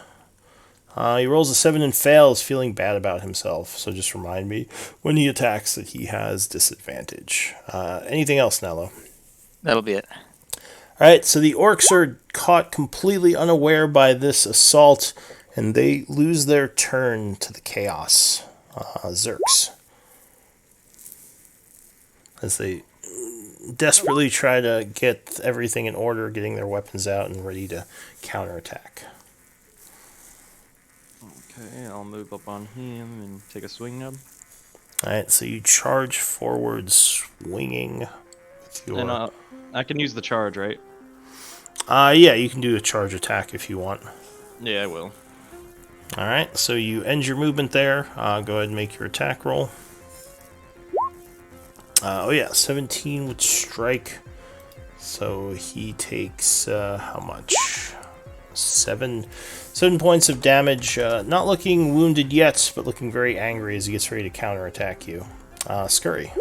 He rolls a 7 and fails, feeling bad about himself. So just remind me when he attacks that he has disadvantage. Anything else, Nello? That'll be it. Alright, so the orcs are caught completely unaware by this assault, and they lose their turn to the chaos. Zerks. As they desperately try to get everything in order, getting their weapons out and ready to counterattack. Okay, I'll move up on him and take a swing nub. Alright, so you charge forward, swinging with your... And I can use the charge, right? Yeah, you can do a charge attack if you want. Yeah, I will. Alright, so you end your movement there. Go ahead and make your attack roll. Oh yeah, 17 would strike. So he takes, how much? 7 points of damage. Not looking wounded yet, but looking very angry as he gets ready to counterattack you. Scurry.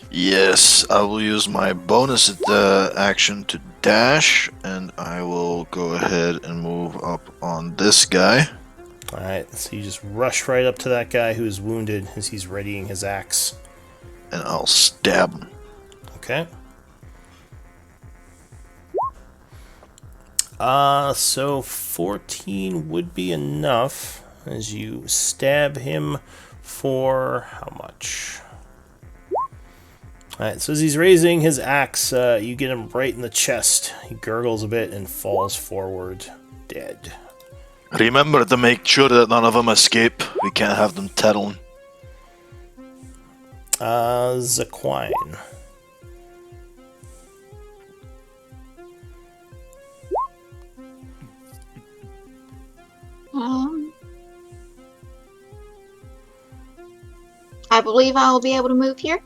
Yes, I will use my bonus action to dash, and I will go ahead and move up on this guy. Alright, so you just rush right up to that guy who is wounded as he's readying his axe. And I'll stab him. Okay. So 14 would be enough as you stab him for how much? Alright, so as he's raising his axe, you get him right in the chest. He gurgles a bit and falls forward, dead. Remember to make sure that none of them escape. We can't have them tattling. Zaquine. I believe I will be able to move here.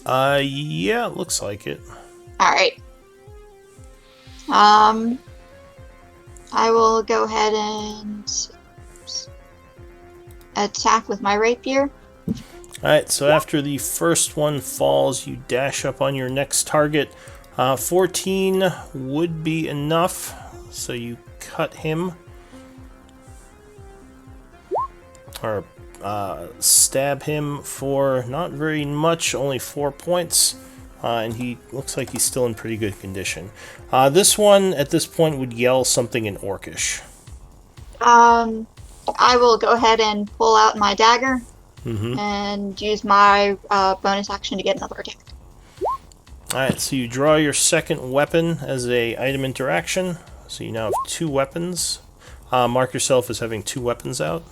Yeah, it looks like it. Alright. I will go ahead and attack with my rapier. Alright, so after the first one falls, you dash up on your next target. 14 would be enough, so you cut him. Or stab him for not very much, only 4 points. And he looks like he's still in pretty good condition. This one, at this point, would yell something in Orcish. I will go ahead and pull out my dagger Mm-hmm. and use my bonus action to get another attack. Alright, so you draw your second weapon as a item interaction. So you now have 2 weapons. Mark yourself as having 2 weapons out.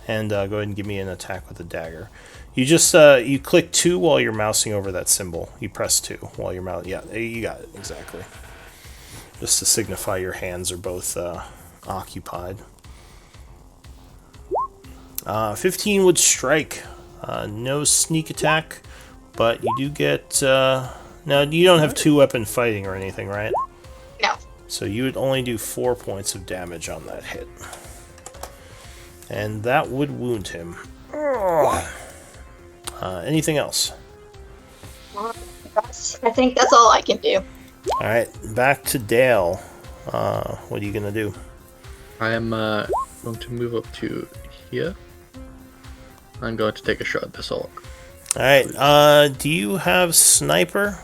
And go ahead and give me an attack with the dagger. You just, you click 2 while you're mousing over that symbol. You press 2 while you're mousing. Yeah, you got it, exactly. Just to signify your hands are both occupied. 15 would strike. No sneak attack, but you do get... now, you don't have 2-weapon fighting or anything, right? So you would only do 4 points of damage on that hit. And that would wound him. Anything else? I think that's all I can do. Alright, back to Dale. What are you going to do? I am going to move up to here. I'm going to take a shot at this orc. Alright, do you have Sniper?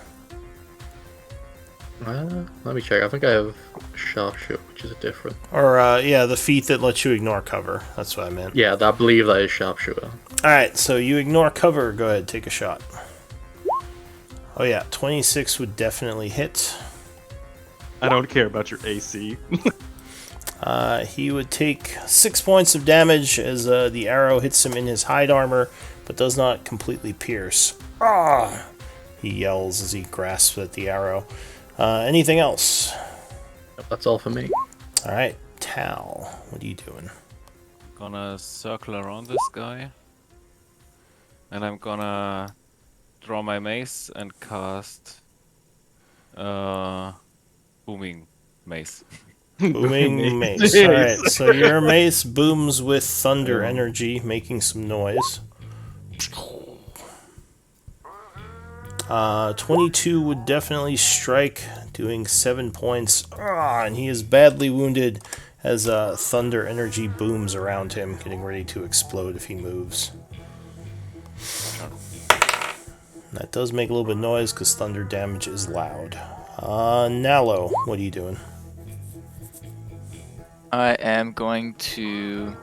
Let me check. I think I have Sharpshooter, which is a different. Or, yeah, the feat that lets you ignore cover. That's what I meant. Yeah, I believe that is Sharpshooter. Alright, so you ignore cover. Go ahead, take a shot. Oh yeah, 26 would definitely hit. I don't care about your AC. He would take 6 points of damage as the arrow hits him in his hide armor, but does not completely pierce. Ah! He yells as he grasps at the arrow. Anything else? That's all for me. Alright, Tal, what are you doing? Gonna circle around this guy. And I'm gonna draw my mace and cast booming mace. Booming mace. Alright, so your mace booms with thunder energy, making some noise. 22 would definitely strike, doing 7 points. And he is badly wounded as thunder energy booms around him, getting ready to explode if he moves. That does make a little bit of noise because thunder damage is loud. Nalo, what are you doing? I am going to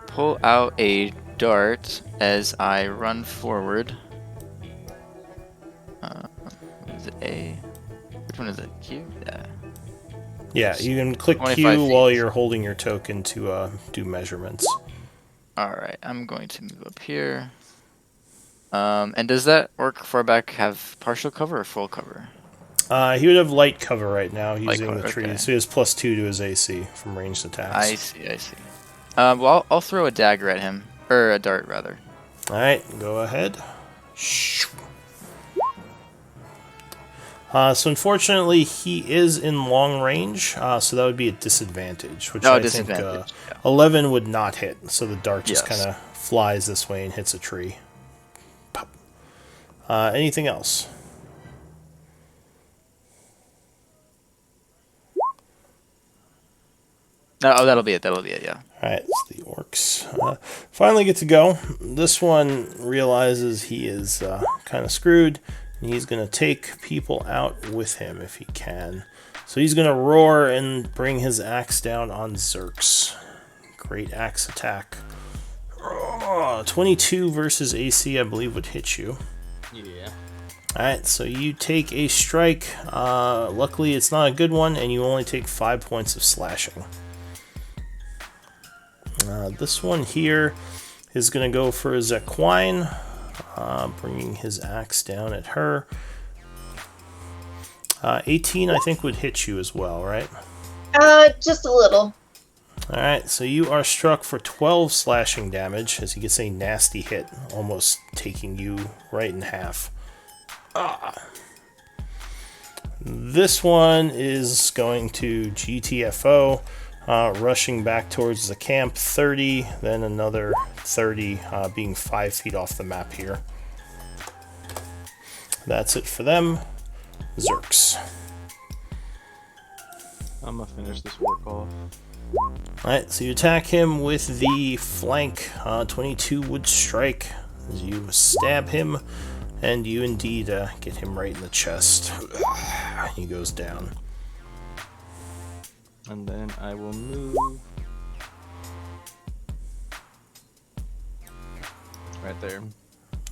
pull out a dart as I run forward. Is it A? Which one is it? Q? Yeah. Yeah, you can click 25 Q while feet. you're holding your token to do measurements. Alright, I'm going to move up here. And does that orc far back have partial cover or full cover? He would have light cover right now Light using cover, the trees. okay. So he has +2 to his AC from ranged attacks. I see. Well, I'll throw a dagger at him. Or a dart, rather. Alright, go ahead. So unfortunately, he is in long range, so that would be a disadvantage. Which I think 11 would not hit, so the dart just kind of flies this way and hits a tree. Pop. Anything else? No, that'll be it, yeah. Alright, so the orcs finally get to go. This one realizes he is kind of screwed, and he's going to take people out with him if he can. So he's going to roar and bring his axe down on Zerx. Great axe attack. 22 versus AC, I believe, would hit you. Yeah. Alright, so you take a strike. Luckily, it's not a good one, and you only take 5 points of slashing. This one here is going to go for Zequine, bringing his axe down at her. 18, I think, would hit you as well, right? Just a little. Alright, so you are struck for 12 slashing damage as he gets a nasty hit, almost taking you right in half. This one is going to GTFO. Rushing back towards the camp, 30, then another 30, being 5 feet off the map here. That's it for them. Zerx. I'm gonna finish this work off. Alright, so you attack him with the flank. 22 would strike as you stab him, and you indeed get him right in the chest. He goes down. And then I will move right there.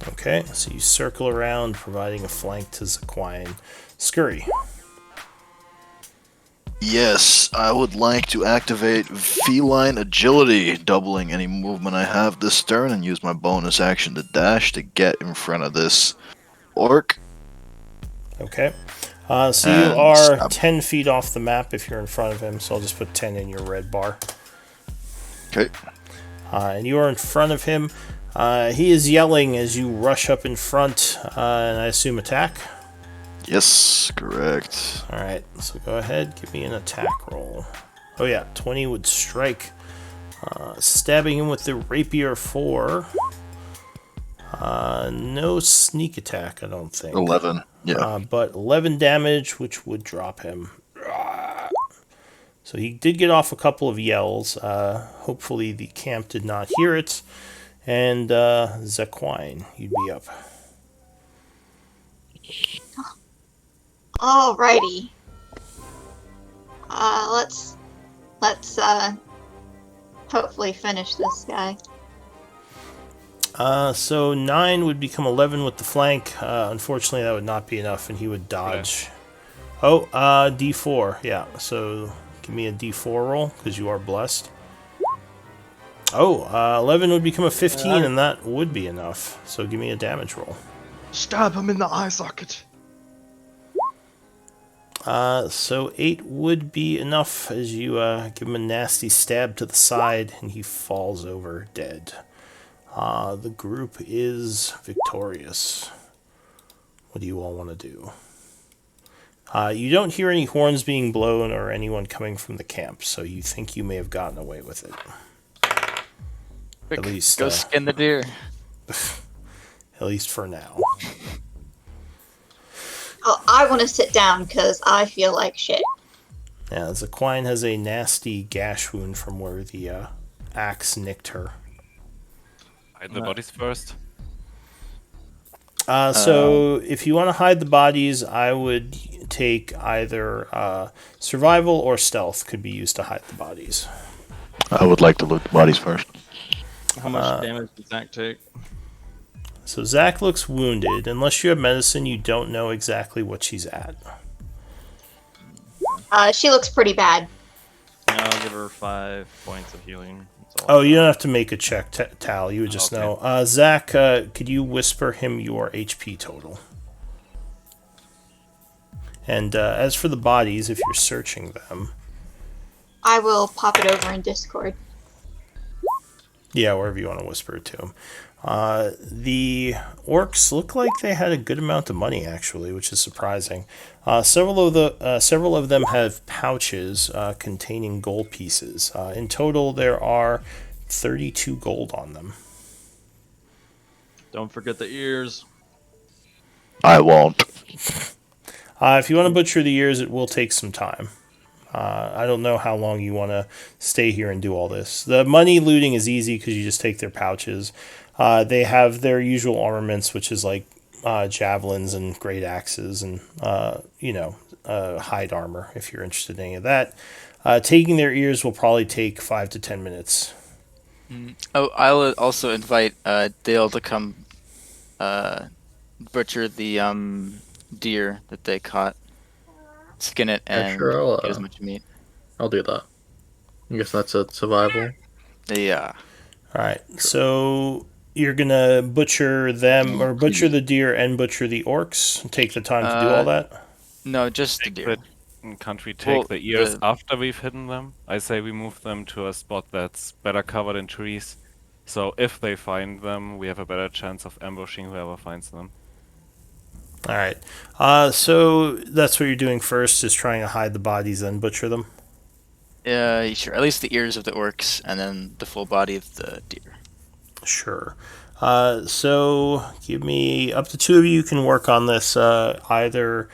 Okay, so you circle around, providing a flank to Zequine. Scurry. Yes, I would like to activate Feline Agility, doubling any movement I have this turn, and use my bonus action to dash to get in front of this orc. Okay. So you are 10 feet off the map if you're in front of him, so I'll just put 10 in your red bar. Okay. And you are in front of him. He is yelling as you rush up in front, and I assume attack. Yes, correct. All right, so go ahead, give me an attack roll. Oh yeah, 20 would strike. Stabbing him with the rapier 4. No sneak attack, I don't think. 11. Yeah. But 11 damage, which would drop him. So he did get off a couple of yells. Hopefully the camp did not hear it. And Zequine, you'd be up. Alrighty. Let's hopefully finish this guy. So 9 would become 11 with the flank. Unfortunately, that would not be enough, and he would dodge. Oh, D4. Yeah, so give me a D4 roll, because you are blessed. Oh, 11 would become a 15, and that would be enough. So give me a damage roll. Stab him in the eye socket. So 8 would be enough as you give him a nasty stab to the side, and he falls over dead. The group is victorious. What do you all want to do? You don't hear any horns being blown or anyone coming from the camp, so you think you may have gotten away with it. Quick, At least, go skin the deer. At least for now. Oh, I want to sit down because I feel like shit. Yeah, Zequine has a nasty gash wound from where the axe nicked her. Hide the bodies first. So if you want to hide the bodies, I would take either survival or stealth could be used to hide the bodies. I would like to loot the bodies first. How much damage does Zach take? So Zach looks wounded. Unless you have medicine, you don't know exactly what she's at. She looks pretty bad. I'll give her 5 points of healing. That's all. Oh, you don't have to make a check, Tal. You would just Okay. know. Zach, could you whisper him your HP total? And as for the bodies, if you're searching them... I will pop it over in Discord. Yeah, wherever you want to whisper it to him. The orcs look like they had a good amount of money, actually, which is surprising. Several of them have pouches containing gold pieces. In total, there are 32 gold on them. Don't forget the ears. I won't. If you want to butcher the ears, it will take some time. I don't know how long you want to stay here and do all this. The money looting is easy because you just take their pouches. They have their usual armaments, which is like javelins and great axes and, hide armor, if you're interested in any of that. Taking their ears will probably take 5 to 10 minutes. Oh, I'll also invite Dale to come butcher the deer that they caught. Skin it and sure, I'll, get as much meat. I'll do that. I guess that's a survival. Yeah. All right, so you're going to butcher them, or butcher the deer and butcher the orcs? Take the time to do all that? No, just the deer. Can't we take Well, the ears the- after we've hidden them? I say we move them to a spot that's better covered in trees. So if they find them, we have a better chance of ambushing whoever finds them. All right. So that's what you're doing first, is trying to hide the bodies and butcher them? Sure. At least the ears of the orcs, and then the full body of the deer. Sure. So give me, up to 2 of you can work on this, either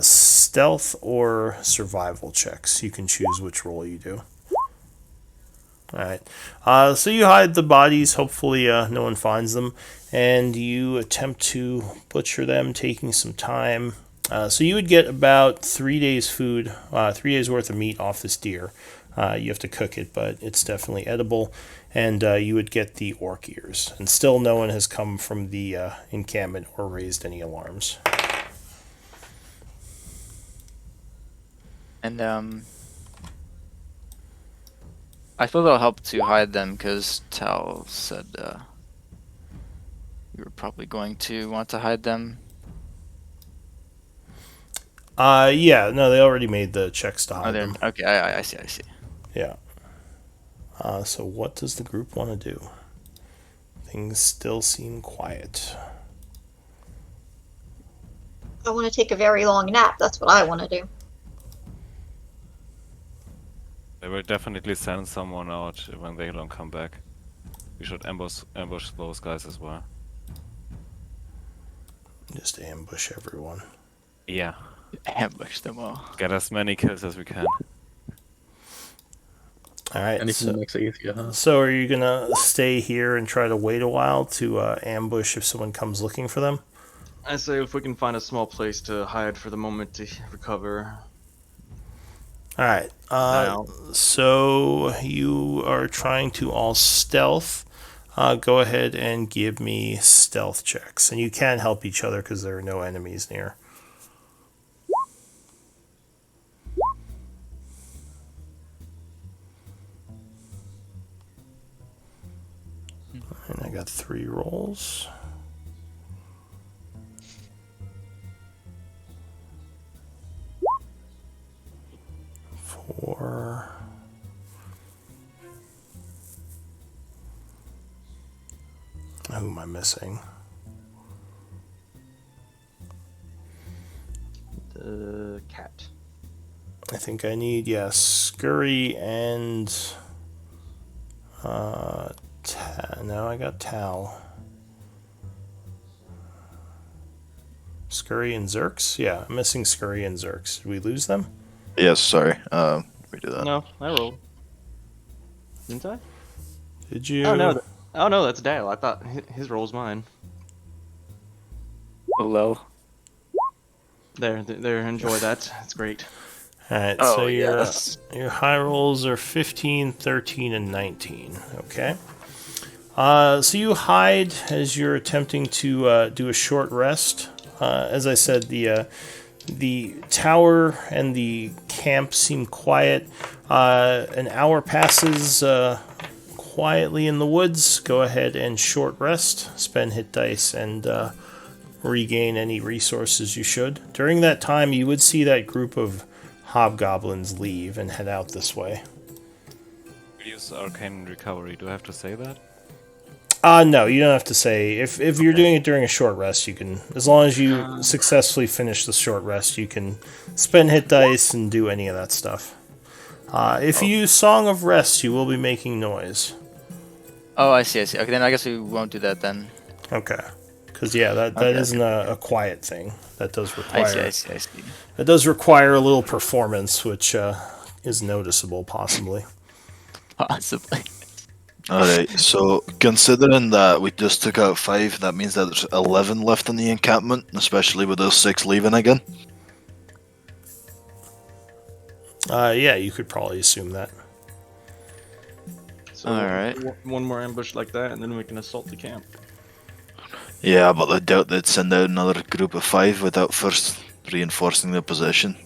stealth or survival checks. You can choose which role you do. All right. So you hide the bodies. Hopefully no one finds them. And you attempt to butcher them, taking some time. So you would get about 3 days food, 3 days worth of meat off this deer. You have to cook it, but it's definitely edible. And you would get the orc ears. And still no one has come from the encampment or raised any alarms. And I feel that'll help to hide them because Tal said you were probably going to want to hide them. Yeah, no, they already made the checks to Oh, hide they're them. okay. I see. Yeah. So what does the group want to do? Things still seem quiet. I want to take a very long nap. That's what I want to do. They will definitely send someone out when they don't come back. We should ambush those guys as well. Just ambush everyone. Yeah. Ambush them all. Get as many kills as we can. All right. Anything So, that makes it easier, huh? so are you gonna stay here and try to wait a while to ambush if someone comes looking for them? I say if we can find a small place to hide for the moment to recover. All right. Now. So you are trying to all stealth. Go ahead and give me stealth checks, and you can help each other because there are no enemies near. And I got 3 rolls. Four. Who am I missing? The cat. I think I need, Scurry and no, I got Tal. Scurry and Zerks? Yeah, I'm missing Scurry and Zerks. Did we lose them? Yes, sorry. We do that. No, I rolled. Didn't I? Did you? Oh no, oh no, that's Dale. I thought his roll's mine. Oh, lol. There, enjoy that. That's great. Alright, Oh, so yes. your high rolls are 15, 13, and 19. Okay. So you hide as you're attempting to do a short rest. As I said, the tower and the camp seem quiet. An hour passes quietly in the woods. Go ahead and short rest. Spend hit dice and regain any resources you should. During that time, you would see that group of hobgoblins leave and head out this way. We use arcane recovery. Do I have to say that? No, you don't have to say. If you're doing it during a short rest, you can, as long as you successfully finish the short rest, you can spend hit dice and do any of that stuff. If you use Song of Rest, you will be making noise. Oh, I see. Okay, then I guess we won't do that then. Okay. Because, that isn't a quiet thing. That does require... I see. It does require a little performance, which is noticeable, possibly. Possibly. Alright, so considering that we just took out 5, that means that there's 11 left in the encampment, especially with those 6 leaving again. Yeah, you could probably assume that. So Alright. one more ambush like that, and then we can assault the camp. Yeah, but I doubt they'd send out another group of 5 without first reinforcing the position.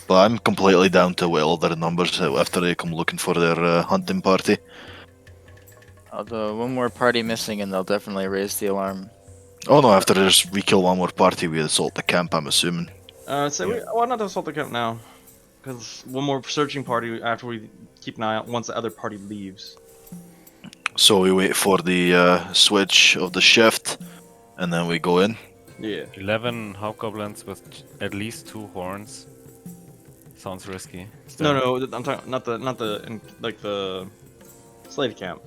But I'm completely down to whittle their numbers after they come looking for their hunting party. Although one more party missing and they'll definitely raise the alarm. Oh no, after we kill one more party, we assault the camp, I'm assuming. Why not assault the camp now? Because one more searching party after we keep an eye out once the other party leaves. So we wait for the switch of the shift, and then we go in. Yeah. 11 hobgoblins with at least 2 horns. Sounds risky. No, I'm talking not the slave camp.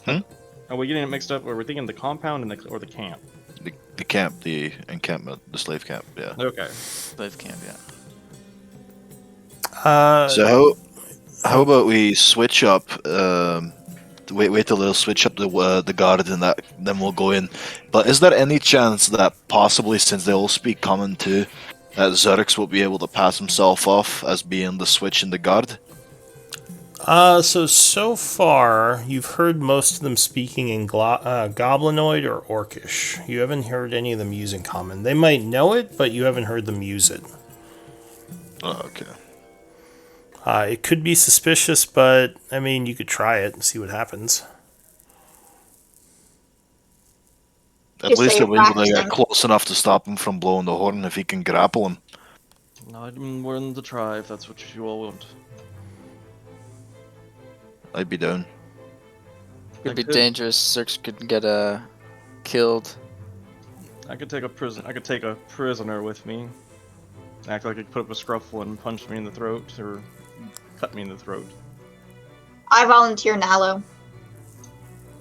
Are we getting it mixed up? Or we're thinking the compound and or the camp? The camp, the encampment, the slave camp, yeah. Okay. Slave camp, yeah. So how about we switch up? Wait till they'll switch up the guard, and then we'll go in. But is there any chance that possibly, since they all speak common too, that Zerix will be able to pass himself off as being the switch in the guard? So far, you've heard most of them speaking in Goblinoid or Orcish. You haven't heard any of them using Common. They might know it, but you haven't heard them use it. Oh, okay. It could be suspicious, but, I mean, you could try it and see what happens. At Just least say they'll be able to practice get him. close enough to stop him from blowing the horn if he can grapple him. I'd be willing to try if that's what you all want. I'd be down. It'd be Like, dangerous. Cirx could get a killed. I could take a prisoner with me. Act like I could put up a scruffle and punch me in the throat or cut me in the throat. I volunteer Nalo.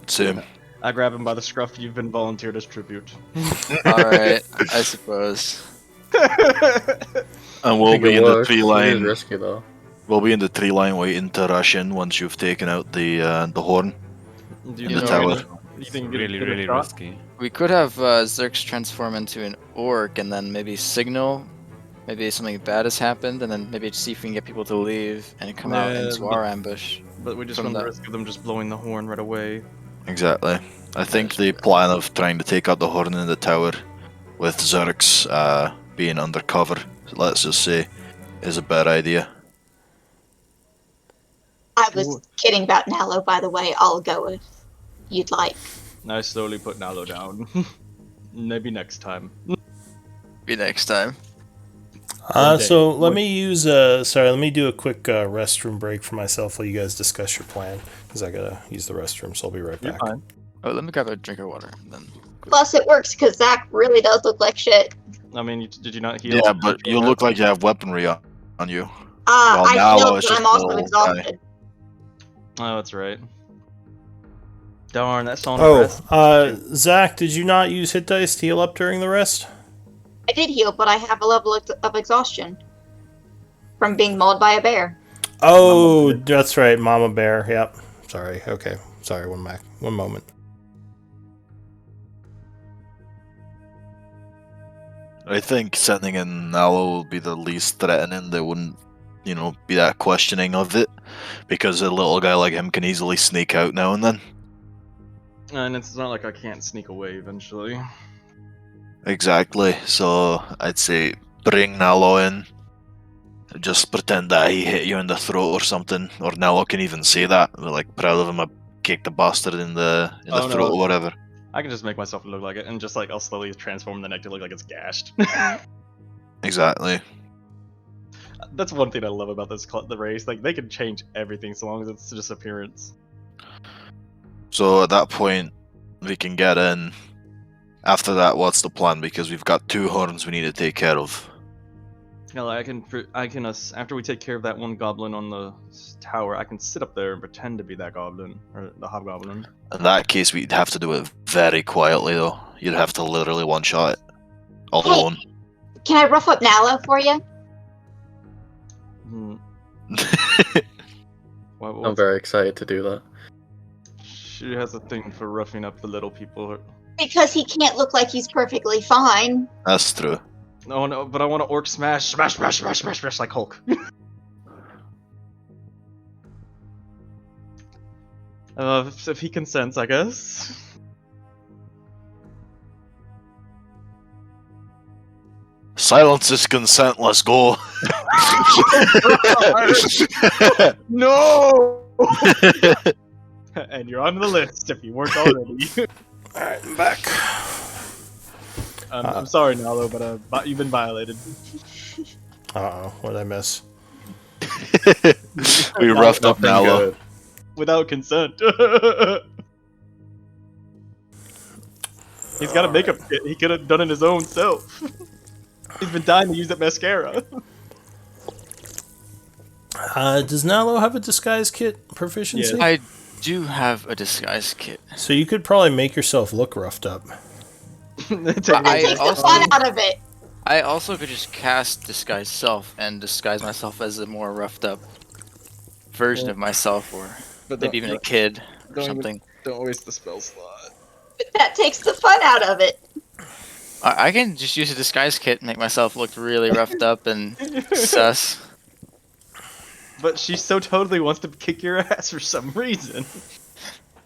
Same. I grab him by the scruff. You've been volunteered as tribute. Alright, I suppose. And we'll think be it in the works. tree It is line. risky though. We'll be in the tree line waiting to rush in once you've taken out the horn. Do You in the know, tower. You think Really, really risky. We could have Zerx transform into an orc and then maybe signal. Maybe something bad has happened, and then maybe see if we can get people to leave and come out into but- our ambush. But we just From run the the- risk of them just blowing the horn right away. Exactly. I think the plan of trying to take out the horn in the tower with Zerx being undercover, let's just say, is a bad idea. I was kidding about Nalo, by the way. I'll go if you'd like. I slowly put Nalo down. Maybe next time. Maybe next time. So let me use let me do a quick restroom break for myself while you guys discuss your plan, because I gotta use the restroom, so I'll be right You're back. fine. Oh, let me grab a drink of water. Then. Plus, it works because Zach really does look like shit. I mean, did you not heal? Yeah, but you look like you have weaponry on you. I Nalo healed, is but just I'm also a little exhausted. Oh, that's right. Darn, that's on Oh, Zach, did you not use hit dice to heal up during the rest? I did heal, but I have a level of exhaustion from being mauled by a bear. Oh, that's right, Mama Bear. Yep. Sorry. Okay. Sorry. One moment. I think sending in Nalo will be the least threatening. They wouldn't, be that questioning of it, because a little guy like him can easily sneak out now and then. And it's not like I can't sneak away eventually. Exactly. So I'd say bring Nalo in. Just pretend that he hit you in the throat or something, or Nalo can even say that. We're like proud of him. I kicked the bastard in the Oh, no. throat or whatever. I can just make myself look like it, and just like I'll slowly transform the neck to look like it's gashed. Exactly. That's one thing I love about the race. Like they can change everything so long as it's just appearance. So at that point, we can get in. After that, what's the plan? Because we've got 2 horns we need to take care of. I can after we take care of that one goblin on the tower, I can sit up there and pretend to be that goblin or the hobgoblin. In that case, we'd have to do it very quietly, though. You'd have to literally one-shot it. All Hey. alone. Can I rough up Nalo for you? Hmm. I'm very excited to do that. She has a thing for roughing up the little people. Because he can't look like he's perfectly fine. That's true. Oh no, but I want to orc smash like Hulk. If he consents, I guess. Silence is consent, let's go. No! And you're on the list if you weren't already. Alright, I'm back. I'm sorry, Nalo, but you've been violated. Uh-oh, what did I miss? We roughed up Nothing Nalo. good. Without consent. He's got a makeup kit. He could have done it his own self. He's been dying to use that mascara. Does Nalo have a disguise kit proficiency? Yeah. I do have a disguise kit. So you could probably make yourself look roughed up. That I takes the also- fun out of it. I also could just cast Disguise Self and disguise myself as a more roughed up version of myself, or But maybe even a kid or don't even- something. Don't waste the spell slot. But that takes the fun out of it. I can just use a disguise kit and make myself look really roughed up and sus. But she so totally wants to kick your ass for some reason.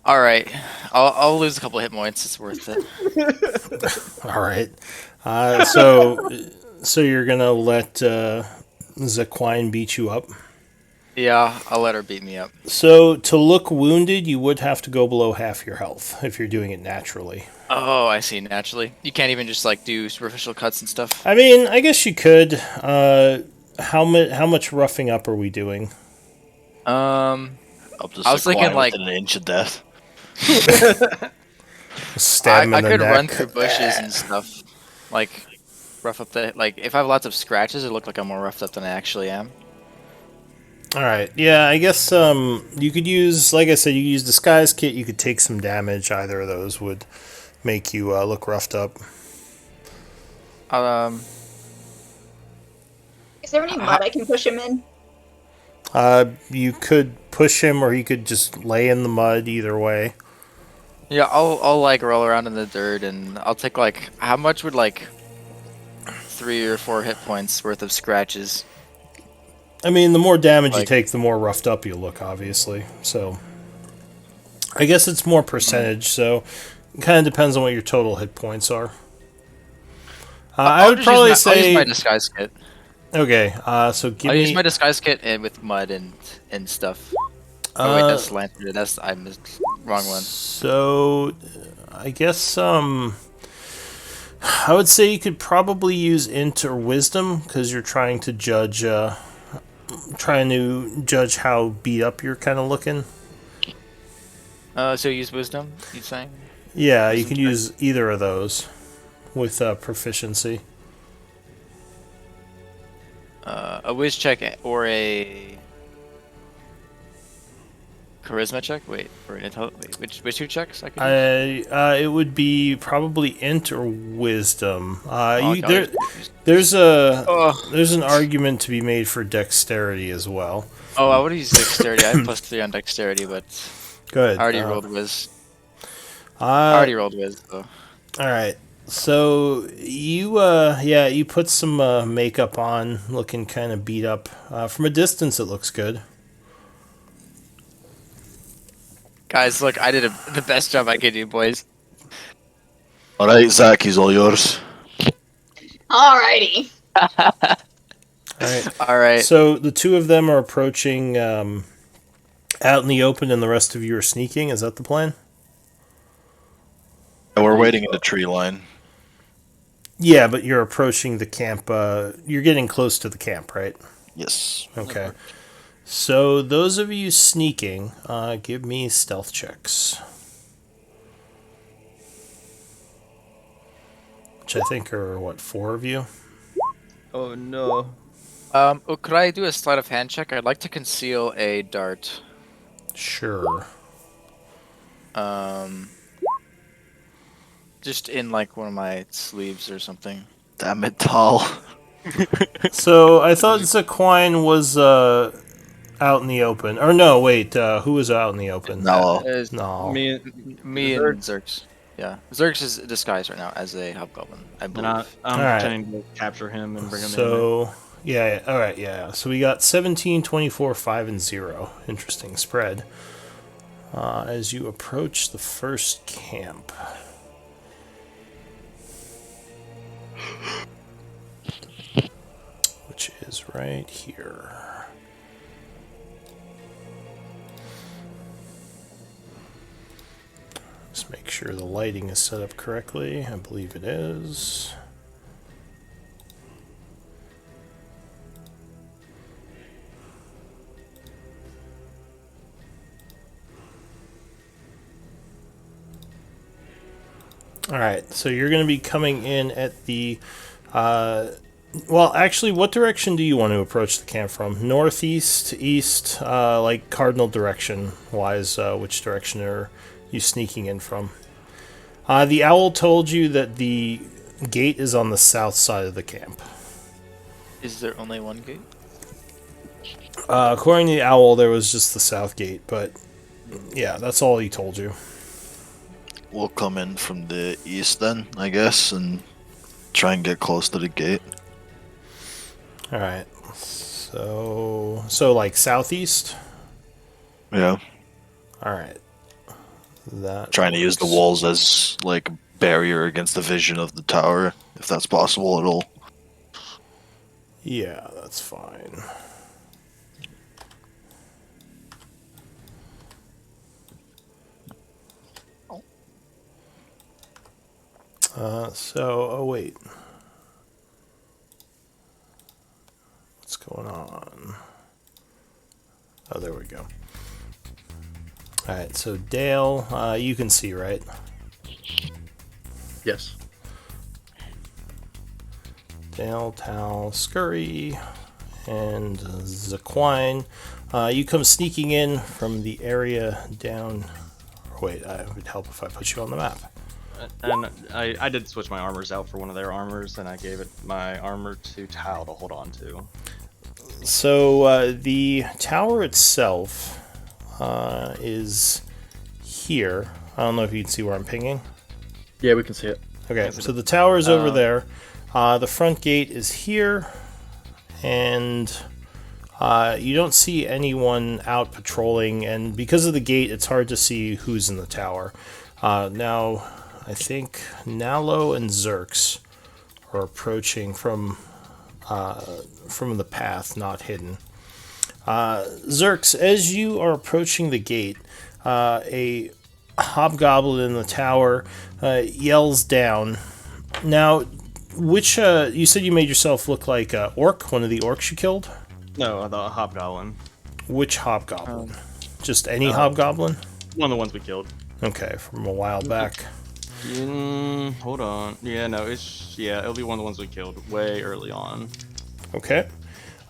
Alright, I'll lose a couple hit points, it's worth it. Alright. So you're gonna let Zaquine beat you up? Yeah, I'll let her beat me up. So to look wounded, you would have to go below half your health if you're doing it naturally. Oh, I see, naturally. You can't even just like do superficial cuts and stuff? I mean, I guess you could. How much roughing up are we doing? Up to I was thinking, Sequoia like- within an inch of death. Stab him I in the could neck. run through bushes and stuff, like rough up the like. If I have lots of scratches, it look like I'm more roughed up than I actually am. All right. Yeah, I guess you could use, like I said, you could use disguise kit. You could take some damage. Either of those would make you look roughed up. Is there any mud I can push him in? You could push him, or he could just lay in the mud. Either way. Yeah, I'll like roll around in the dirt, and I'll take like how much would like 3 or 4 hit points worth of scratches. I mean, the more damage you Like- take, the more roughed up you look, obviously. So, I guess it's more percentage. So, it kind of depends on what your total hit points are. I would probably I'll use my say disguise kit. okay. So give I'll me. use my disguise kit and with mud and stuff. Oh wait, that's lantern. That's I missed wrong one. So, I guess I would say you could probably use int or wisdom because you're trying to judge how beat up you're kind of looking. So use wisdom. You saying? Yeah, you Wisdom can check. use either of those with proficiency. A whiz check or a charisma check. Wait, which 2 checks I could use? It would be probably int or wisdom. Okay, There's Oh. an argument to be made for dexterity as well. Oh, I would use dexterity. I have +3 on dexterity, but Go ahead. I already rolled whiz. I Uh, already rolled whiz. So. all right. So you you put some makeup on, looking kind of beat up. From a distance, it looks good. Guys, look, I did the best job I could do, boys. Alright, Zach, he's all yours. Alrighty. All right. All right. So the two of them are approaching out in the open, and the rest of you are sneaking. Is that the plan? And we're waiting in the tree line. Yeah, but you're approaching the camp. You're getting close to the camp, right? Yes. Okay. So those of you sneaking, give me stealth checks. Which I think are, what, 4 of you? Oh no. Could I do a sleight of hand check? I'd like to conceal a dart. Sure. Just in like one of my sleeves or something. Damn it, Tal. So I thought Zaquine was out in the open. Or no, wait, who was out in the open? No. No. Me And Zerx. Yeah, Zerx is disguised right now as a hobgoblin, I believe. and I'm Alright. pretending to capture him and bring him in. So, yeah, all right, yeah. So we got 17, 24, 5, and 0. Interesting spread. As you approach the first camp. Which is right here. Let's make sure the lighting is set up correctly. I believe it is. Alright, so you're going to be coming in at the... well, actually, what direction do you want to approach the camp from? Northeast, east, like cardinal direction-wise, which direction are you sneaking in from? The owl told you that the gate is on the south side of the camp. Is there only one gate? According to the owl, there was just the south gate, but yeah, that's all he told you. We'll come in from the east then, I guess, and try and get close to the gate. Alright, so like southeast? Yeah. Alright. That Trying to use the works. walls as like a barrier against the vision of the tower, if that's possible at all. Yeah, that's fine. Oh wait. What's going on? Oh, there we go. Alright, so Dale, you can see, right? Yes. Dale, Tal, Scurry, and Zaquine. You come sneaking in from the area down. Wait, it would help if I put you on the map. And I did switch my armors out for one of their armors, and I gave it my armor to Tal to hold on to. So the tower itself is here. I don't know if you can see where I'm pinging. Yeah, we can see it. Okay, so the tower is over there. The front gate is here, and you don't see anyone out patrolling, and because of the gate, it's hard to see who's in the tower. Now, I think Nalo and Zerx are approaching from the path, not hidden. Zerx, as you are approaching the gate, a hobgoblin in the tower yells down. Now, which you said you made yourself look like orc, one of the orcs you killed? No, the hobgoblin. Which hobgoblin? Just any hobgoblin? One of the ones we killed. Okay, from a while back. Hold on. Yeah, no, it'll be one of the ones we killed way early on. Okay.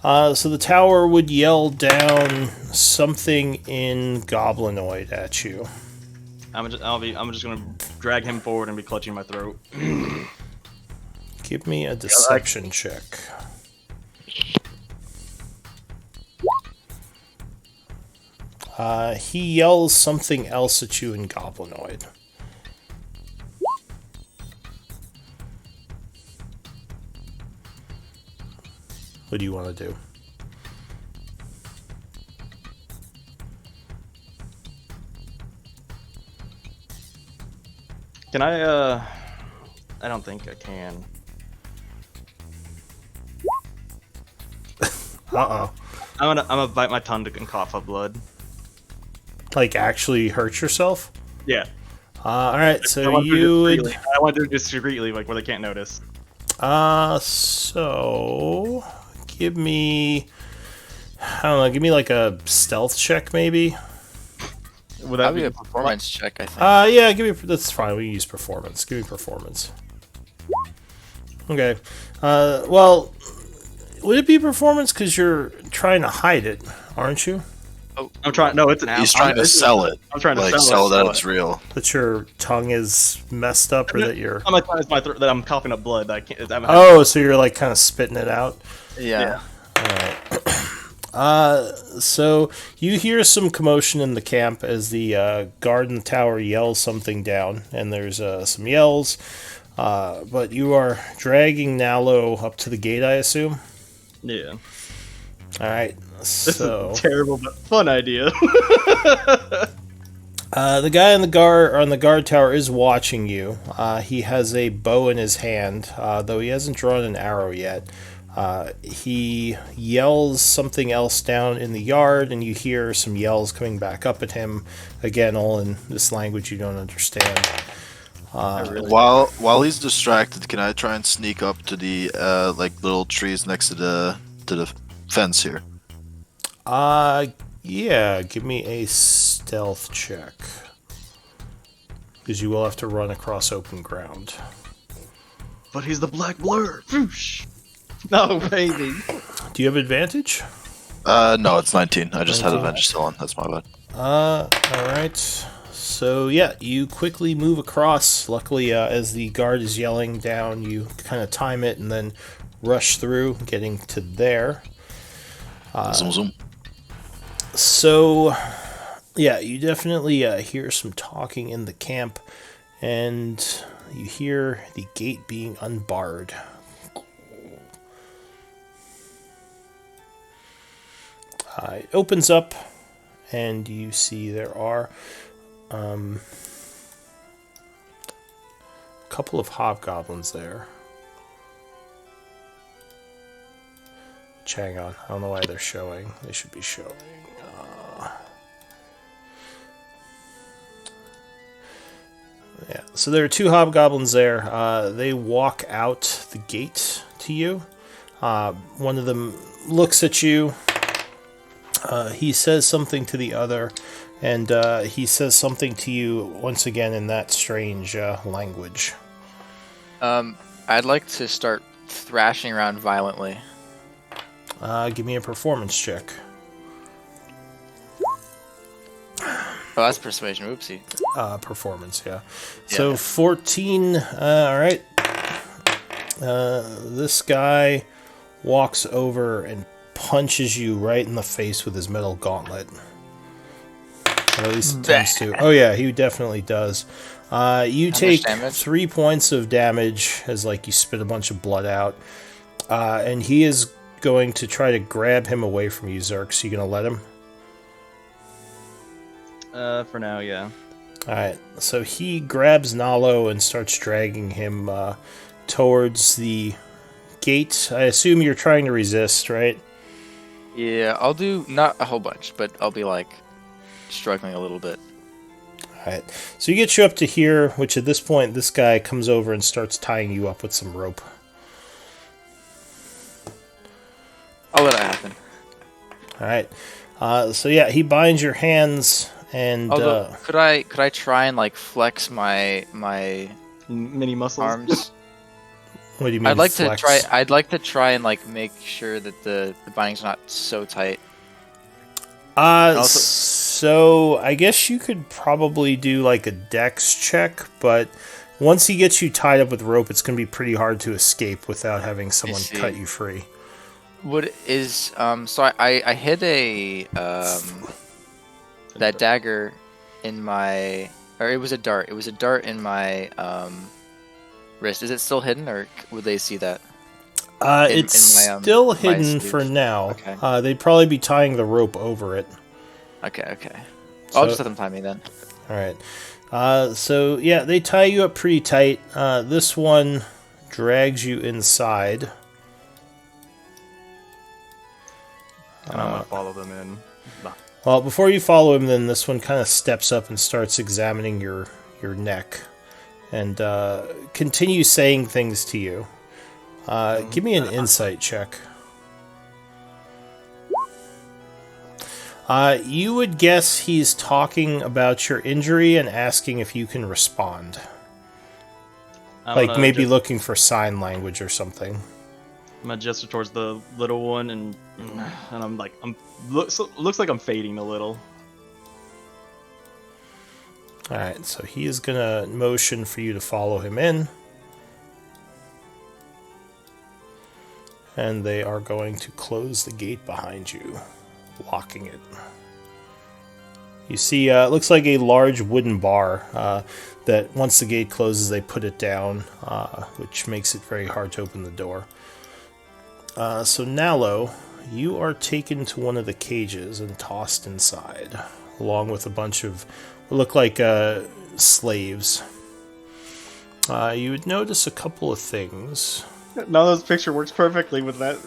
So the tower would yell down something in Goblinoid at you. I'm just gonna drag him forward and be clutching my throat. Give me a deception check. He yells something else at you in Goblinoid. What do you want to do? Can I don't think I can. Uh-oh. I'm gonna bite my tongue and cough up blood. Like, actually hurt yourself? Yeah. Alright, so I want to do it discreetly, like where they can't notice. So give me, I don't know, give me like a stealth check maybe. Would that That'd be a performance check, I think. Yeah, give me, that's fine, we can use performance. Give me performance. Okay. Well, would it be performance because you're trying to hide it, aren't you? Oh, I'm trying. No, it's an app. He's trying to sell it. I'm trying to Like, sell that it. it's real. That your tongue is messed up, or that you're... I'm like, it's my throat, that I'm coughing up blood. That I can't. Oh, so you're like kind of spitting it out? yeah. So you hear some commotion in the camp as the guard in the tower yells something down, and there's some yells. But you are dragging Nalo up to the gate, I assume? Yeah. Alright, This so... is a terrible but fun idea. The guy on the guard tower is watching you. He has a bow in his hand, though he hasn't drawn an arrow yet. He yells something else down in the yard, and you hear some yells coming back up at him. Again, all in this language you don't understand. While he's distracted, can I try and sneak up to the like little trees next to the fence here? Yeah, give me a stealth check. Because you will have to run across open ground. But he's the black blur. Whoosh. No, baby. Do you have advantage? No, it's 19. I just had advantage still on. That's my bad. Alright. So, yeah, you quickly move across. Luckily, as the guard is yelling down, you kind of time it and then rush through, getting to there. Zoom, zoom. So, yeah, you definitely hear some talking in the camp, and you hear the gate being unbarred. It opens up, and you see there are a couple of hobgoblins there. Hang on, I don't know why they're showing. They should be showing. Yeah, so there are two hobgoblins there. They walk out the gate to you. One of them looks at you. He says something to the other, and he says something to you once again in that strange language. I'd like to start thrashing around violently. Give me a performance check. Oh, that's persuasion. Oopsie. Performance, yeah. So 14. All right. This guy walks over and punches you right in the face with his metal gauntlet. Or at least attempts to. Oh yeah, he definitely does. You take 3 points of damage as like you spit a bunch of blood out, and he is going to try to grab him away from you, Zerx. You gonna let him? For now, yeah. Alright, so he grabs Nalo and starts dragging him towards the gate. I assume you're trying to resist, right? Yeah, I'll do not a whole bunch, but I'll be like struggling a little bit. Alright, so he gets you up to here, which at this point this guy comes over and starts tying you up with some rope. I'll let it happen. Alright, so yeah, he binds your hands. And although, could I try and like flex my mini muscles arms? What do you mean? I'd like flex? to try. I'd like to try and like make sure that the binding's not so tight. So I guess you could probably do like a dex check, but once he gets you tied up with rope, it's going to be pretty hard to escape without having someone cut you free. What is so I hid a that dagger in my, or it was a dart. It was a dart in my wrist. Is it still hidden, or would they see that? It's still hidden for now. Okay. They'd probably be tying the rope over it. Okay. I'll just let them tie me then. All right. So yeah, they tie you up pretty tight. This one drags you inside. And I'm gonna follow them in. Well, before you follow him, then this one kind of steps up and starts examining your neck, and continues saying things to you. Give me an insight check. You would guess he's talking about your injury and asking if you can respond. Like maybe looking for sign language or something. I'm gonna gesture towards the little one, and I'm like, looks like I'm fading a little. All right, so he is gonna motion for you to follow him in, and they are going to close the gate behind you, locking it. You see, it looks like a large wooden bar that once the gate closes, they put it down, which makes it very hard to open the door. So Nalo, you are taken to one of the cages and tossed inside, along with a bunch of what look like slaves. You would notice a couple of things. Nalo's picture works perfectly with that.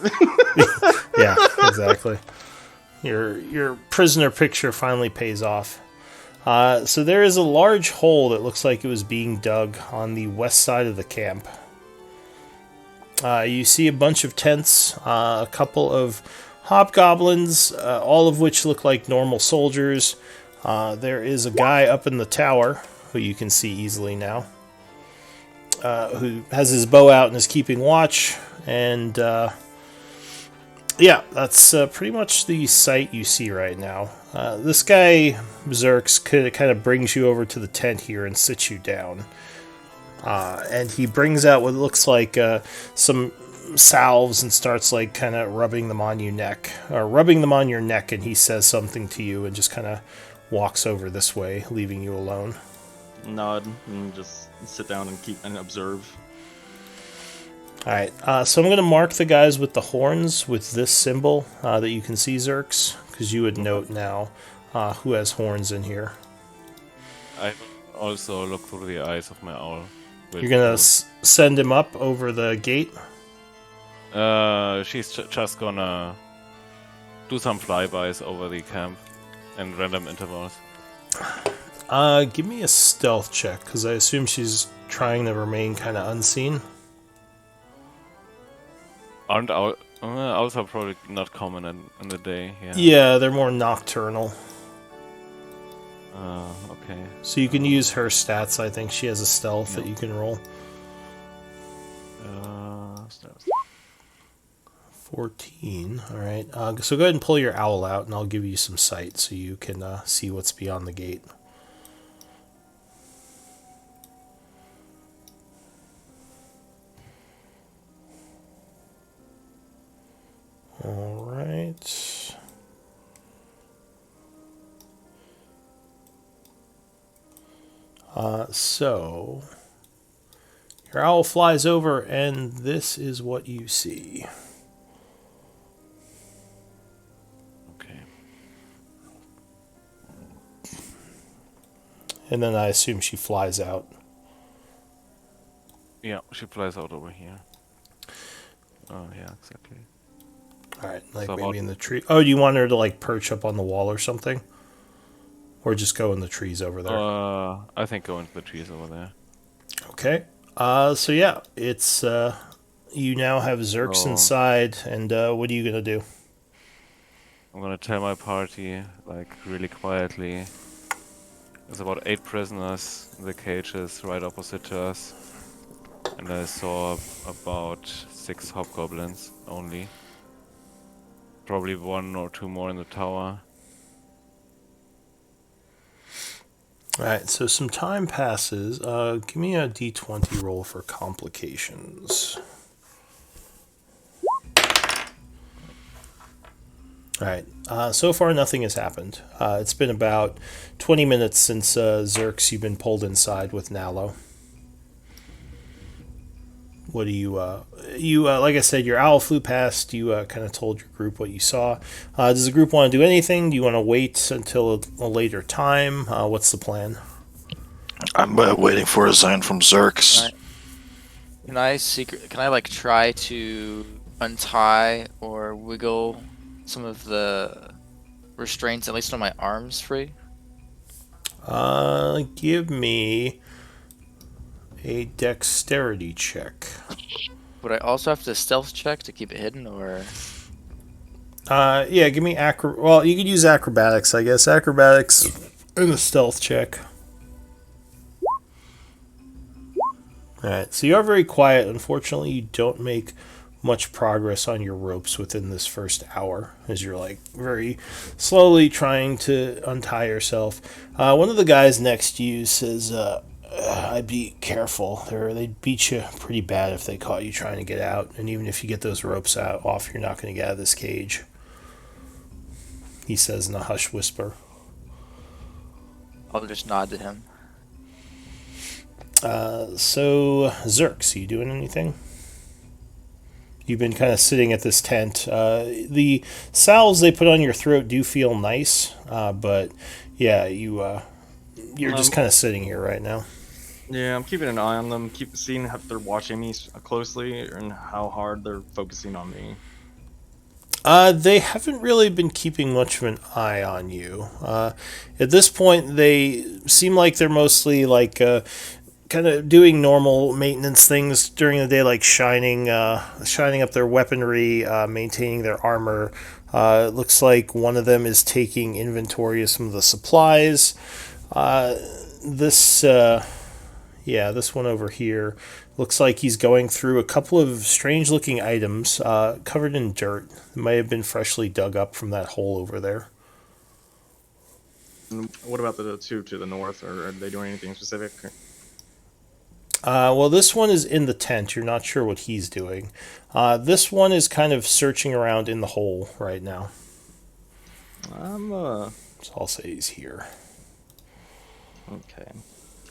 Yeah, exactly. Your prisoner picture finally pays off. So there is a large hole that looks like it was being dug on the west side of the camp. You see a bunch of tents, a couple of hobgoblins, all of which look like normal soldiers. There is a guy up in the tower, who you can see easily now, who has his bow out and is keeping watch. And yeah, that's pretty much the sight you see right now. This guy, Zerx, kind of brings you over to the tent here and sits you down. And he brings out what looks like some salves and starts like kind of rubbing them on your neck, and he says something to you and just kind of walks over this way, leaving you alone. Nod and just sit down and keep and observe. Alright, so I'm going to mark the guys with the horns with this symbol that you can see, Zerx, because you would note now who has horns in here. I also look through the eyes of my owl. You're going to send him up over the gate? She's just gonna do some flybys over the camp in random intervals. Give me a stealth check, because I assume she's trying to remain kind of unseen. Aren't owls are probably not common in the day. Yeah, they're more nocturnal. Okay. So you can use her stats. I think she has a stealth that you can roll. So 14. All right. So go ahead and pull your owl out, and I'll give you some sight so you can see what's beyond the gate. All right. So your owl flies over, and this is what you see. okay. And then I assume she flies out. Yeah, she flies out over here. Oh yeah, exactly. All right, like So maybe about- in the tree. Oh, do you want her to like perch up on the wall or something? Or just go in the trees over there? I think go into the trees over there. Okay. So yeah, it's you now have Zerks Oh. inside, and what are you gonna do? I'm gonna tell my party, like, really quietly. There's about 8 prisoners in the cages right opposite to us. And I saw about 6 hobgoblins only. Probably 1 or 2 more in the tower. All right. So some time passes. Give me a D20 roll for complications. All right. So far, nothing has happened. It's been about 20 minutes since Zerks, you've been pulled inside with Nalo. What do you, like I said, your owl flew past. You kind of told your group what you saw. Does the group want to do anything? Do you want to wait until a later time? What's the plan? I'm waiting for a sign from Zerks. Can I like try to untie or wiggle some of the restraints, at least on my arms, free? Give me a dexterity check. Would I also have to stealth check to keep it hidden, or? Yeah, give me well, you could use acrobatics, I guess. Acrobatics and a stealth check. Alright, so you are very quiet. Unfortunately, you don't make much progress on your ropes within this first hour as you're like very slowly trying to untie yourself. One of the guys next to you says, I'd be careful. They'd beat you pretty bad if they caught you trying to get out. And even if you get those ropes off, you're not going to get out of this cage. He says in a hushed whisper. I'll just nod to him. So, Zerks, you doing anything? You've been kind of sitting at this tent. The salves they put on your throat do feel nice, but yeah, you're just kind of sitting here right now. Yeah, I'm keeping an eye on them, keep seeing if they're watching me closely and how hard they're focusing on me. They haven't really been keeping much of an eye on you. At this point, they seem like they're mostly like kind of doing normal maintenance things during the day, like shining up their weaponry, maintaining their armor. It looks like one of them is taking inventory of some of the supplies. This one over here looks like he's going through a couple of strange-looking items covered in dirt. It might have been freshly dug up from that hole over there. And what about the two to the north? Or are they doing anything specific? Well, this one is in the tent. You're not sure what he's doing. This one is kind of searching around in the hole right now. So I'll say he's here. Okay.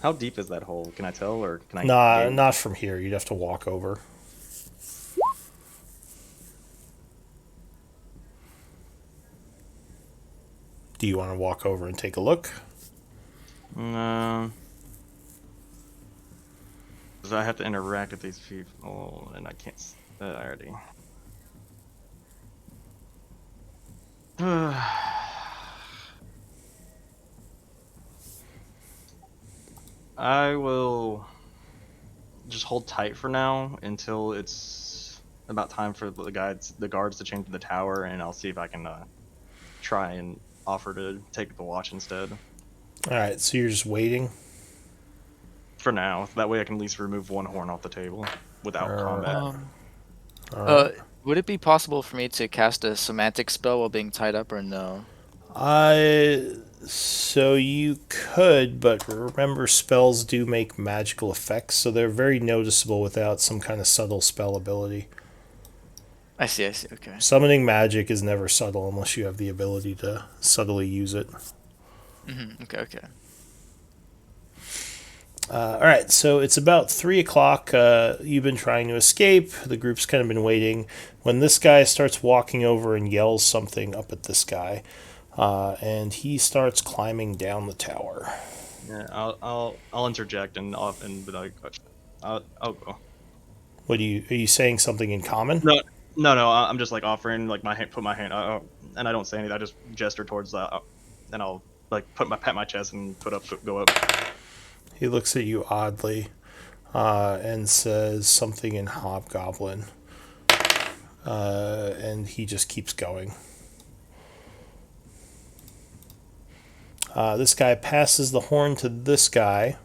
How deep is that hole? Can I tell, or can I? Nah, not from here. You'd have to walk over. Do you want to walk over and take a look? No. Because I have to interact with these people, and I can't. I already. I will just hold tight for now until it's about time for the guards to change to the tower, and I'll see if I can try and offer to take the watch instead. All right, so you're just waiting. For now, that way I can at least remove one horn off the table. without combat. Alright. Would it be possible for me to cast a semantic spell while being tied up, or no? So you could, but remember spells do make magical effects, so they're very noticeable without some kind of subtle spell ability. I see. Okay. Summoning magic is never subtle unless you have the ability to subtly use it. Okay. Alright, so it's about 3 o'clock. You've been trying to escape. The group's kind of been waiting. When this guy starts walking over and yells something up at this guy, and he starts climbing down the tower. Yeah, I'll interject and be like, I'll go. Are you saying something in common? No. I'm just like offering like my hand, put my hand, and I don't say anything. I just gesture towards that, and I'll like pat my chest and go up. He looks at you oddly, and says something in Hobgoblin, and he just keeps going. This guy passes the horn to this guy,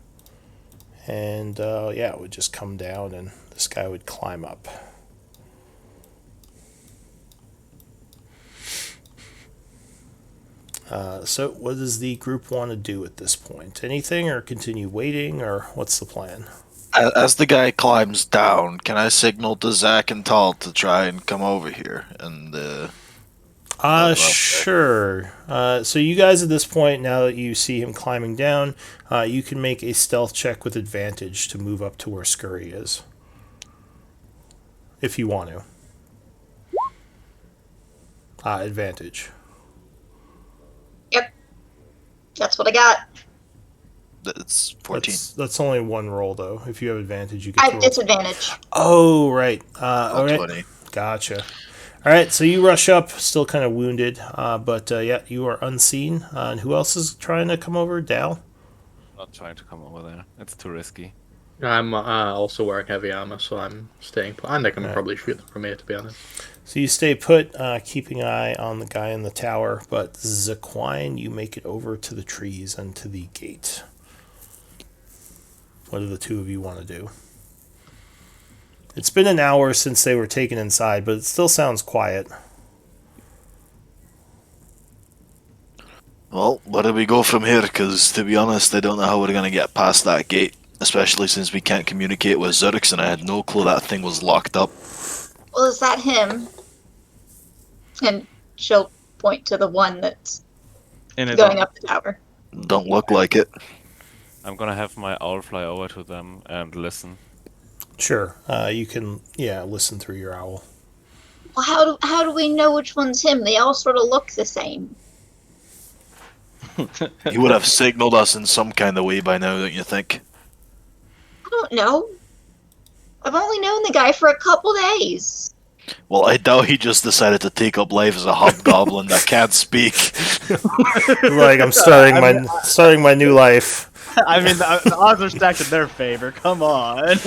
and it would just come down, and this guy would climb up. So what does the group want to do at this point? Anything, or continue waiting, or what's the plan? As the guy climbs down, can I signal to Zach and Tal to try and come over here? And sure. So you guys at this point, now that you see him climbing down, you can make a stealth check with advantage to move up to where Scurry is. If you want to. Advantage. Yep. That's what I got. it's 14. That's only one roll, though. If you have advantage, you get I to have roll. disadvantage. Oh, right. All right. 20. Gotcha. All right, so you rush up, still kind of wounded, but you are unseen. And who else is trying to come over? Dal? Not trying to come over there. It's too risky. I'm also wearing heavy armor, so I'm staying put. And I can Right. probably shoot them from here, to be honest. So you stay put, keeping an eye on the guy in the tower, but Zaquine, you make it over to the trees and to the gate. What do the two of you want to do? It's been an hour since they were taken inside, but it still sounds quiet. Well, where do we go from here? Because, to be honest, I don't know how we're going to get past that gate. Especially since we can't communicate with Zurix, and I had no clue that thing was locked up. Well, is that him? And she'll point to the one that's going up the tower. Don't look like it. I'm gonna have my owl fly over to them and listen. Sure, you can, listen through your owl. Well, how do we know which one's him? They all sort of look the same. He would have signaled us in some kind of way by now, don't you think? I don't know. I've only known the guy for a couple days. Well, I doubt he just decided to take up life as a hobgoblin that can't speak. Like, I'm starting my new life. I mean, the odds are stacked in their favor. Come on.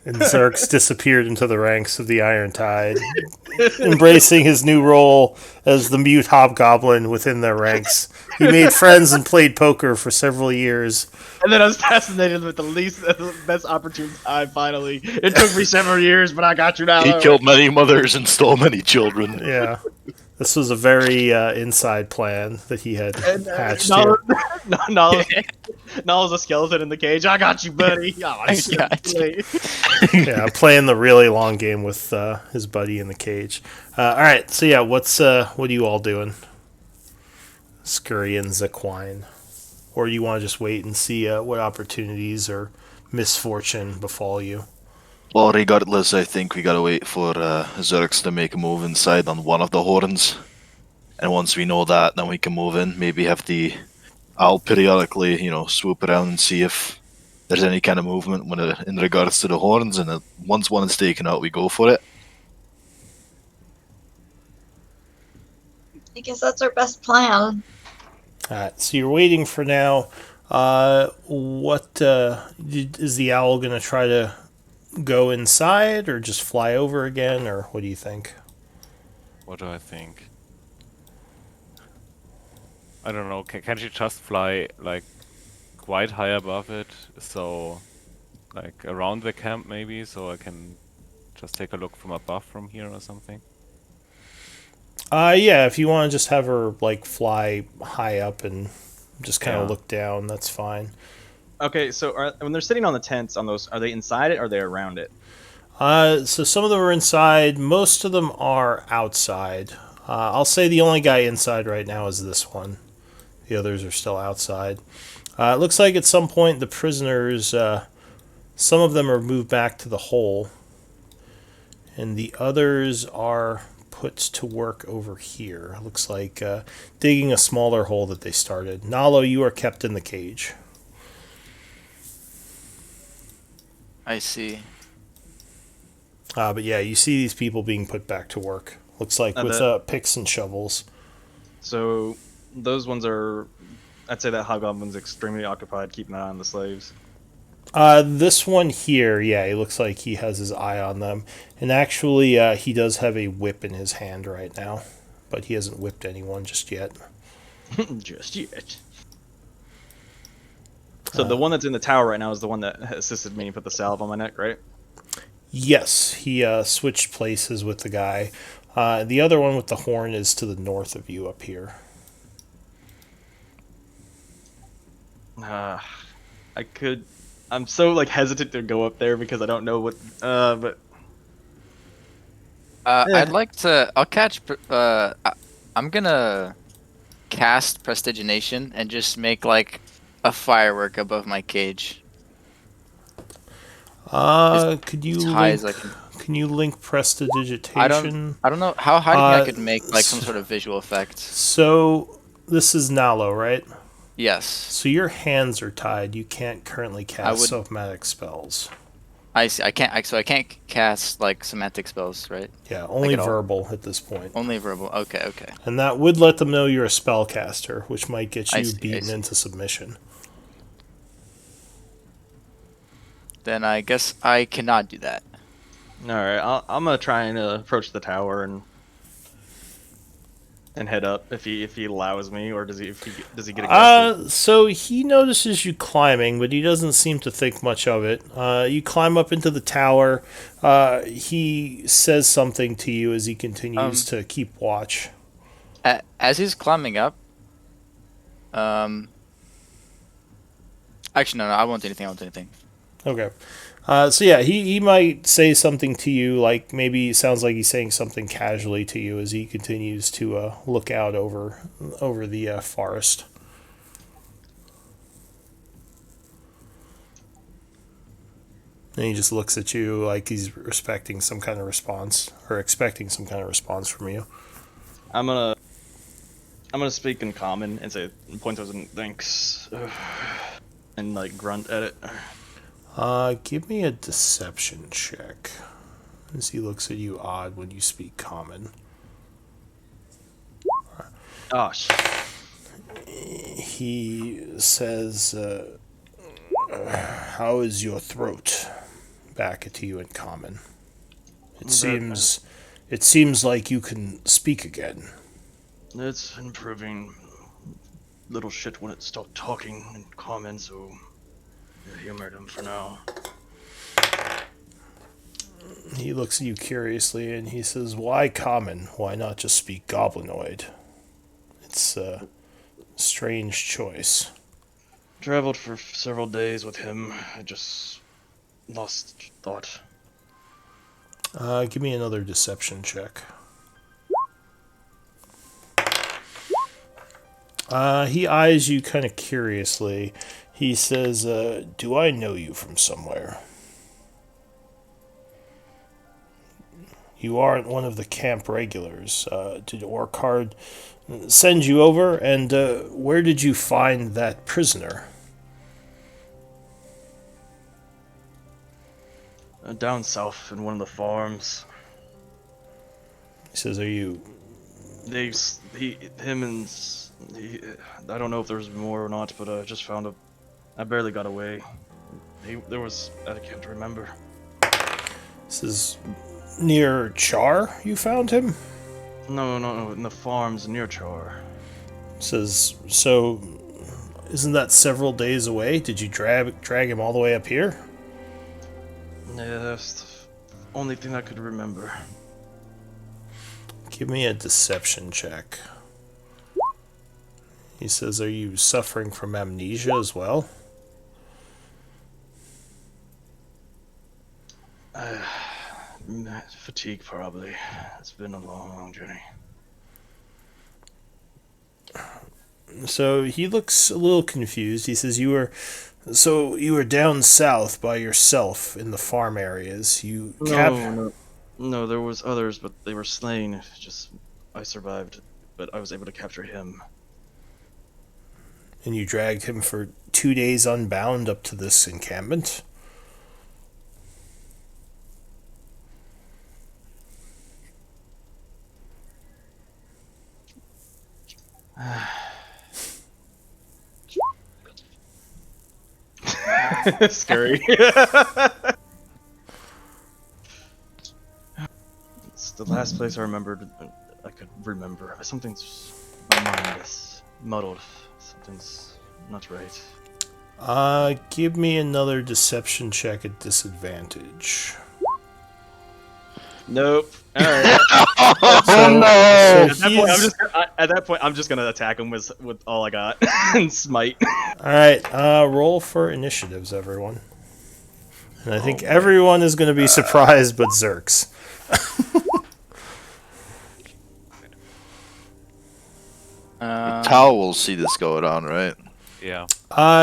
And Zerx disappeared into the ranks of the Iron Tide, embracing his new role as the mute hobgoblin within their ranks. He made friends and played poker for several years. And then I was assassinated with the best opportune time, finally. It took me several years, but I got you now. He killed many mothers and stole many children. Yeah. This was a very inside plan that he had hatched here. Null's a skeleton in the cage. I got you, buddy. Oh, I got you. Yeah, playing the really long game with his buddy in the cage. All right, so what are you all doing? Scurry and Zaquine. Or do you want to just wait and see what opportunities or misfortune befall you? Well, regardless, I think we gotta wait for Zurix to make a move inside on one of the horns. And once we know that, then we can move in. Maybe have the owl periodically, swoop around and see if there's any kind of movement in regards to the horns. And once one is taken out, we go for it. I guess that's our best plan. Alright, so you're waiting for now. Is the owl going to try to go inside or just fly over again, or what do you think? What do I think? I don't know. Can she just fly like quite high above it? So like around the camp maybe, so I can just take a look from above from here or something? Yeah, if you want to just have her like fly high up and just kind of Yeah. look down, that's fine. Okay, so when they're sitting on the tents on those, are they inside it or are they around it? So some of them are inside, most of them are outside. I'll say the only guy inside right now is this one. The others are still outside. It looks like at some point the prisoners, some of them are moved back to the hole, and the others are put to work over here. Looks like digging a smaller hole that they started. Nalo, you are kept in the cage. I see. But yeah, you see these people being put back to work. Looks like with picks and shovels. So those ones are, I'd say that hobgoblin's extremely occupied keeping an eye on the slaves. This one here, yeah, he looks like he has his eye on them. And actually, he does have a whip in his hand right now. But he hasn't whipped anyone just yet. Just yet. So the one that's in the tower right now is the one that assisted me and put the salve on my neck, right? Yes, he switched places with the guy. The other one with the horn is to the north of you up here. I'm so like hesitant to go up there because I don't know what. But I'd like to. I'll catch. I'm gonna cast Prestidigitation and just make like a firework above my cage. Could you As high link? as I can. Can you link prestidigitation? I don't know how high do you think I could make like some sort of visual effect. So this is Nalo, right? Yes. So your hands are tied. You can't currently cast somatic spells. I see. I can't. So I can't cast like semantic spells, right? Yeah, only Like verbal at this point. Only verbal. Okay. Okay. And that would let them know you're a spellcaster, which might get I you see, I beaten see. into submission. Then I guess I cannot do that. all right, I'm gonna try and approach the tower and head up if he allows me, or does he get aggressive? So he notices you climbing, but he doesn't seem to think much of it. You climb up into the tower. He says something to you as he continues to keep watch. As he's climbing up. Actually, no. I won't do anything. I won't do anything. Okay. So yeah, he might say something to you, like maybe it sounds like he's saying something casually to you as he continues to look out over the forest. And he just looks at you like he's respecting some kind of response or expecting some kind of response from you. I'm gonna speak in common and say point towards and thanks, and like grunt at it. Give me a deception check. As he looks at you odd when you speak common. Oh shit. He says, how is your throat? Back to you in common. It seems like you can speak again. It's improving. Little shit when it stopped talking in common, so I humored him for now. He looks at you curiously and he says, why common? Why not just speak goblinoid? It's a strange choice. Traveled for several days with him. I just lost thought. Give me another deception check. He eyes you kind of curiously. He says, do I know you from somewhere? You aren't one of the camp regulars. Did Orcard send you over? And where did you find that prisoner? Down south in one of the farms. He says, are you... I don't know if there was more or not, but I just found I barely got away. I can't remember. This is near Chaur you found him? No, in the farms near Chaur. Says, so isn't that several days away? Did you drag him all the way up here? Yeah, that's the only thing I could remember. Give me a deception check. He says, are you suffering from amnesia as well? Fatigue, probably. It's been a long journey. So he looks a little confused. He says, you were down south by yourself in the farm areas. No, there was others, but they were slain. I survived, but I was able to capture him. And you dragged him for 2 days unbound up to this encampment? Scary. It's the last place I remembered. I could remember. My mind is muddled. Something's not right. Give me another deception check at disadvantage. Nope. All right. At that point, I'm just gonna attack him with all I got and smite. All right. Roll for initiatives, everyone. And I think everyone is going to be surprised, but Zerks. Tal will see this going on, right? Yeah.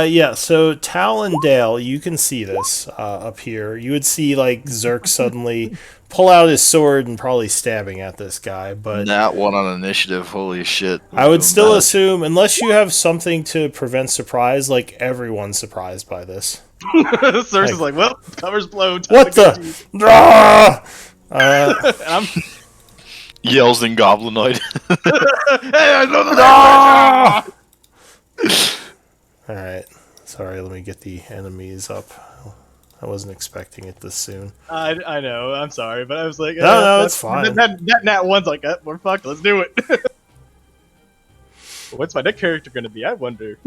Yeah, so Tal and Dale, you can see this up here. You would see, like, Zerk suddenly pull out his sword and probably stabbing at this guy, but... That one on initiative, holy shit. I would still assume, unless you have something to prevent surprise, like, everyone's surprised by this. Zerk's is like, well, cover's blown. What the? I'm... Yells in Goblinoid. Hey, I know the Alright. Sorry, let me get the enemies up. I wasn't expecting it this soon. I know, I'm sorry, but I was like... No, it's fine. That nat one's like, we're fucked, let's do it. What's my next character gonna be, I wonder?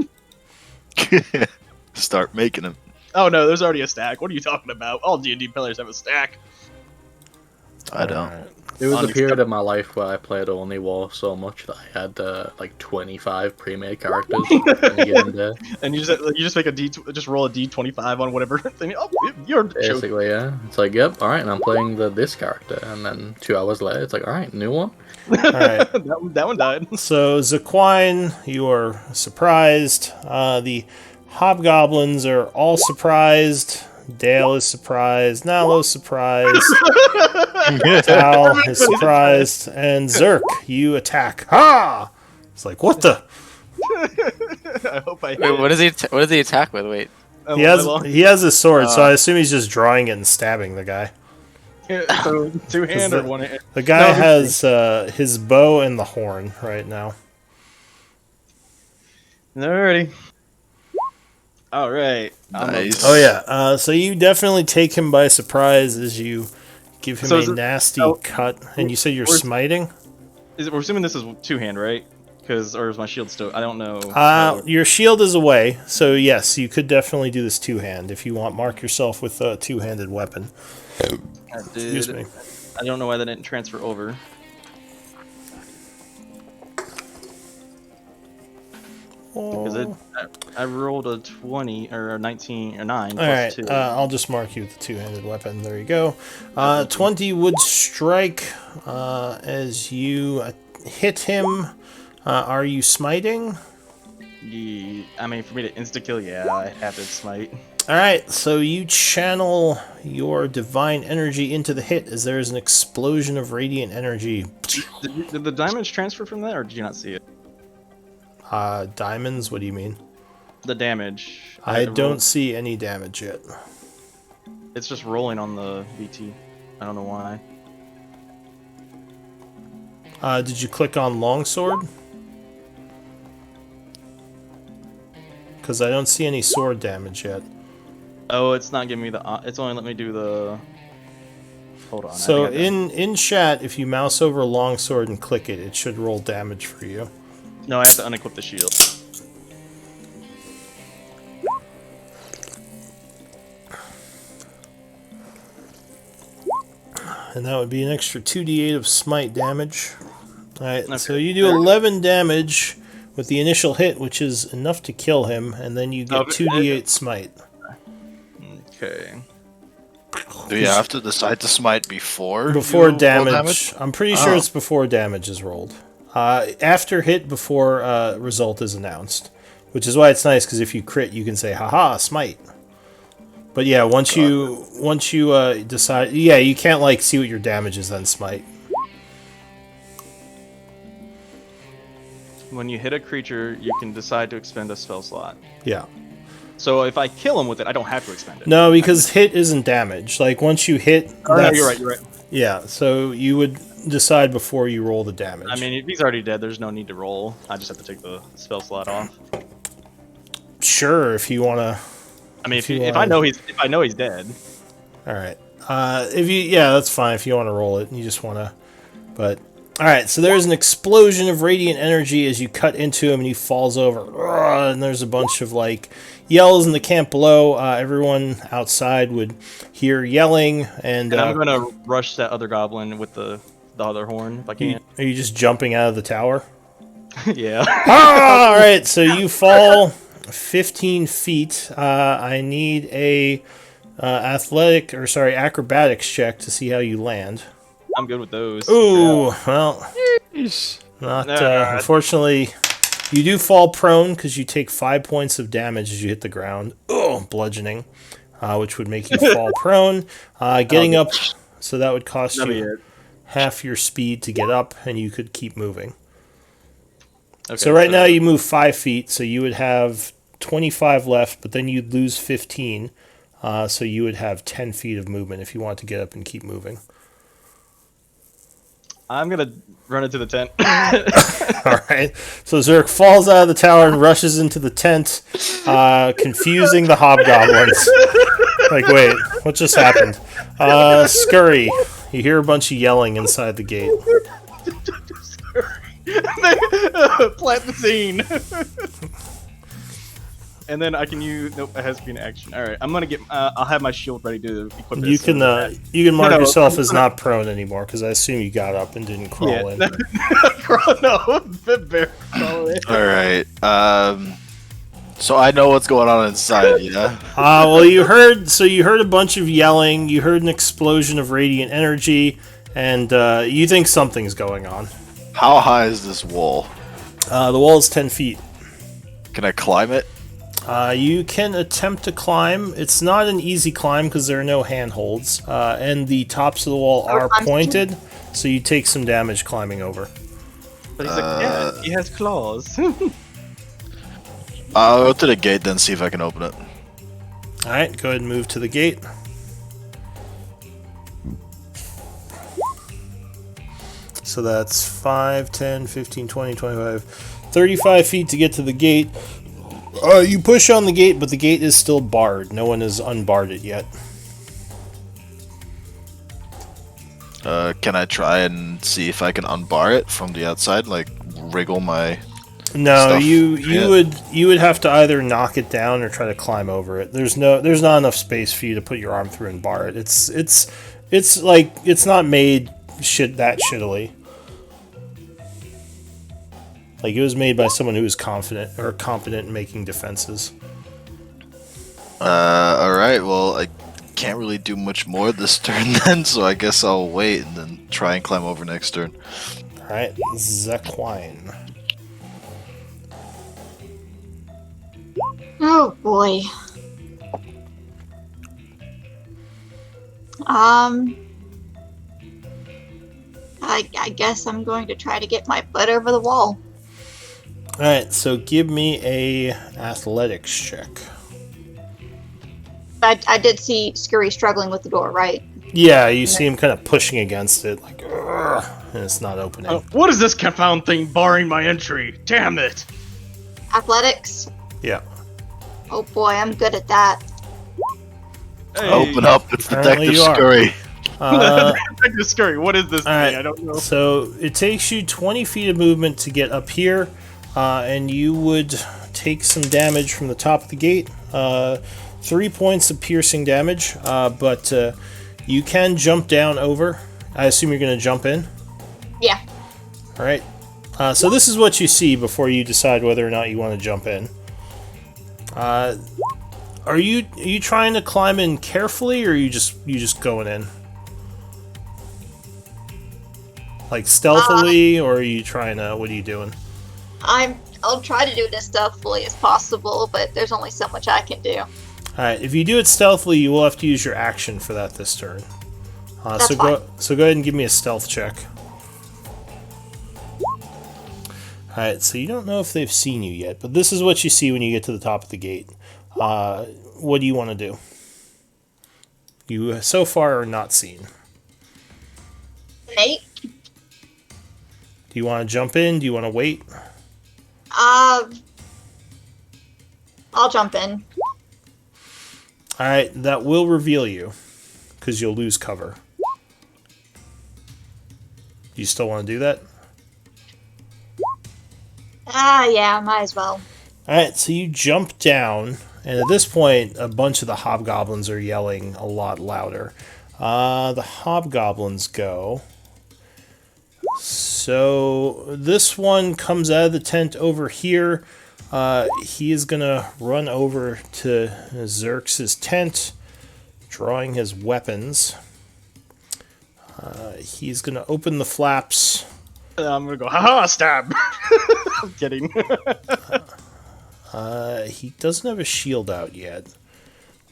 Start making them. Oh no, there's already a stack. What are you talking about? All D&D players have a stack. I don't. Alright. There was a period of my life where I played only WoW so much that I had like 25 pre-made characters. And you just make just roll a D25 on whatever thing. Oh, you're basically, yeah. It's like, yep, all right, and I'm playing this character, and then 2 hours later, it's like, all right, new one. Alright. that one died. So, Zaquine, you are surprised. The hobgoblins are all surprised. Dale is surprised. Nalo's surprised. Tal is surprised. And Zerk, you attack. Ha! It's like, what the? I hope I. Wait, what does he attack with? Wait. He has his sword, so I assume he's just drawing it and stabbing the guy. So, two-hand or one hand? The guy has his bow and the horn right now. Alrighty. Alright. Nice. Oh yeah. So you definitely take him by surprise as you give him a nasty cut. And you said you're smiting? We're assuming this is two-hand, right? Or is my shield still? I don't know. Your shield is away, so yes, you could definitely do this two-hand if you want. Mark yourself with a two-handed weapon. Excuse me. I don't know why that didn't transfer over. Because I rolled a 20 or a 19 or 9 plus 2. I'll just mark you with the two-handed weapon. There you go. 20 would strike as you hit him. Are you smiting? I mean, for me to insta-kill, yeah, I have to smite. Alright, so you channel your divine energy into the hit as there is an explosion of radiant energy. Did the diamonds transfer from that, or did you not see it? Diamonds? What do you mean? The damage. I don't see any damage yet. It's just rolling on the VT. I don't know why. Did you click on longsword? Because I don't see any sword damage yet. Oh, it's not giving me the... It's only let me do the... Hold on. So in chat, if you mouse over longsword and click it, it should roll damage for you. No, I have to unequip the shield. and that would be an extra 2d8 of smite damage. Alright, Okay. so you do 11 damage with the initial hit, which is enough to kill him, and then you get Okay. 2d8 smite. Okay. Do you have to decide to smite before? Before you roll damage. I'm pretty sure Oh. it's before damage is rolled. After hit, before result is announced. Which is why it's nice, because if you crit, you can say, haha, smite. But yeah, once you decide... Yeah, you can't, like, see what your damage is, then smite. When you hit a creature, you can decide to expend a spell slot. Yeah. So if I kill him with it, I don't have to expend it. No, because hit isn't damage. Like, once you hit... Oh, no, that's- you're right. Yeah, so you would decide before you roll the damage. I mean, if he's already dead, there's no need to roll. I just have to take the spell slot off. Sure, if you want to... I mean, If you if I know he's dead. Alright. Yeah, that's fine if you want to roll it. You just want to... But... Alright, so there's an explosion of radiant energy as you cut into him and he falls over. And there's a bunch of, like, yells in the camp below. Everyone outside would hear yelling, and I'm going to rush that other goblin with the other horn, if I can. are you just jumping out of the tower? Yeah. Alright, so you fall 15 feet. I need a acrobatics check to see how you land. I'm good with those. Ooh, well, not unfortunately. You do fall prone because you take 5 points of damage as you hit the ground. Oh, bludgeoning, which would make you fall prone. Getting up, so that would cost you half your speed to get up, and you could keep moving. Okay, so right now you move 5 feet, so you would have 25 left, but then you'd lose 15, so you would have 10 feet of movement if you want to get up and keep moving. I'm going to run into the tent. Alright, so Zerk falls out of the tower and rushes into the tent, confusing the hobgoblins. Like, wait, what just happened? Scurry. You hear a bunch of yelling inside the gate. Plant the scene. And then I can use... Nope, it has to be an action. Alright, I'm going to get... I'll have my shield ready to equip this. You can mark yourself as not prone anymore, because I assume you got up and didn't crawl in. No, bear crawl in. Alright, so I know what's going on inside, yeah? Well, you heard a bunch of yelling, you heard an explosion of radiant energy, and you think something's going on. How high is this wall? The wall is 10 feet. Can I climb it? You can attempt to climb. It's not an easy climb because there are no handholds, and the tops of the wall are pointed, so you take some damage climbing over. But he's a cat. He has claws. I'll go to the gate then, see if I can open it. Alright, go ahead and move to the gate. So that's 5, 10, 15, 20, 25, 35 feet to get to the gate. You push on the gate, but the gate is still barred. No one has unbarred it yet. Can I try and see if I can unbar it from the outside, like wriggle my... No, stuff? you would have to either knock it down or try to climb over it. There's not enough space for you to put your arm through and bar it. It's not made that shittily. Like, it was made by someone who was confident or competent in making defenses. Alright, well, I can't really do much more this turn then, so I guess I'll wait and then try and climb over next turn. Alright, Zekwine. Oh boy. I guess I'm going to try to get my butt over the wall. Alright, so give me a athletics check. I did see Scurry struggling with the door, right? Yeah, you see him kind of pushing against it, like, "Ugh," and it's not opening. What is this confound thing barring my entry? Damn it! Athletics? Yeah. Oh boy, I'm good at that. Hey. Open up, it's Apparently Detective you are. Scurry. Detective Scurry, what is this thing? Alright, I don't know. so it takes you 20 feet of movement to get up here, and you would take some damage from the top of the gate. 3 points of piercing damage, but you can jump down over I assume you're going to jump in? Yeah. All right. So this is what you see before you decide whether or not you want to jump in. Are you trying to climb in carefully, or are you just going in? Like stealthily, or are you trying to? What are you doing? I'll try to do it as stealthily as possible, but there's only so much I can do. All right. If you do it stealthily, you will have to use your action for that this turn. That's so fine. go ahead and give me a stealth check. Alright, so you don't know if they've seen you yet, but this is what you see when you get to the top of the gate. What do you want to do? You so far are not seen. Nate? Do you want to jump in? Do you want to wait? I'll jump in. Alright, that will reveal you, because you'll lose cover. Do you still want to do that? Yeah, might as well. Alright, so you jump down, and at this point, a bunch of the hobgoblins are yelling a lot louder. The hobgoblins go. So this one comes out of the tent over here. He is going to run over to Xerx's tent, drawing his weapons. He's going to open the flaps. I'm gonna go, haha, stab! I'm kidding. He doesn't have a shield out yet,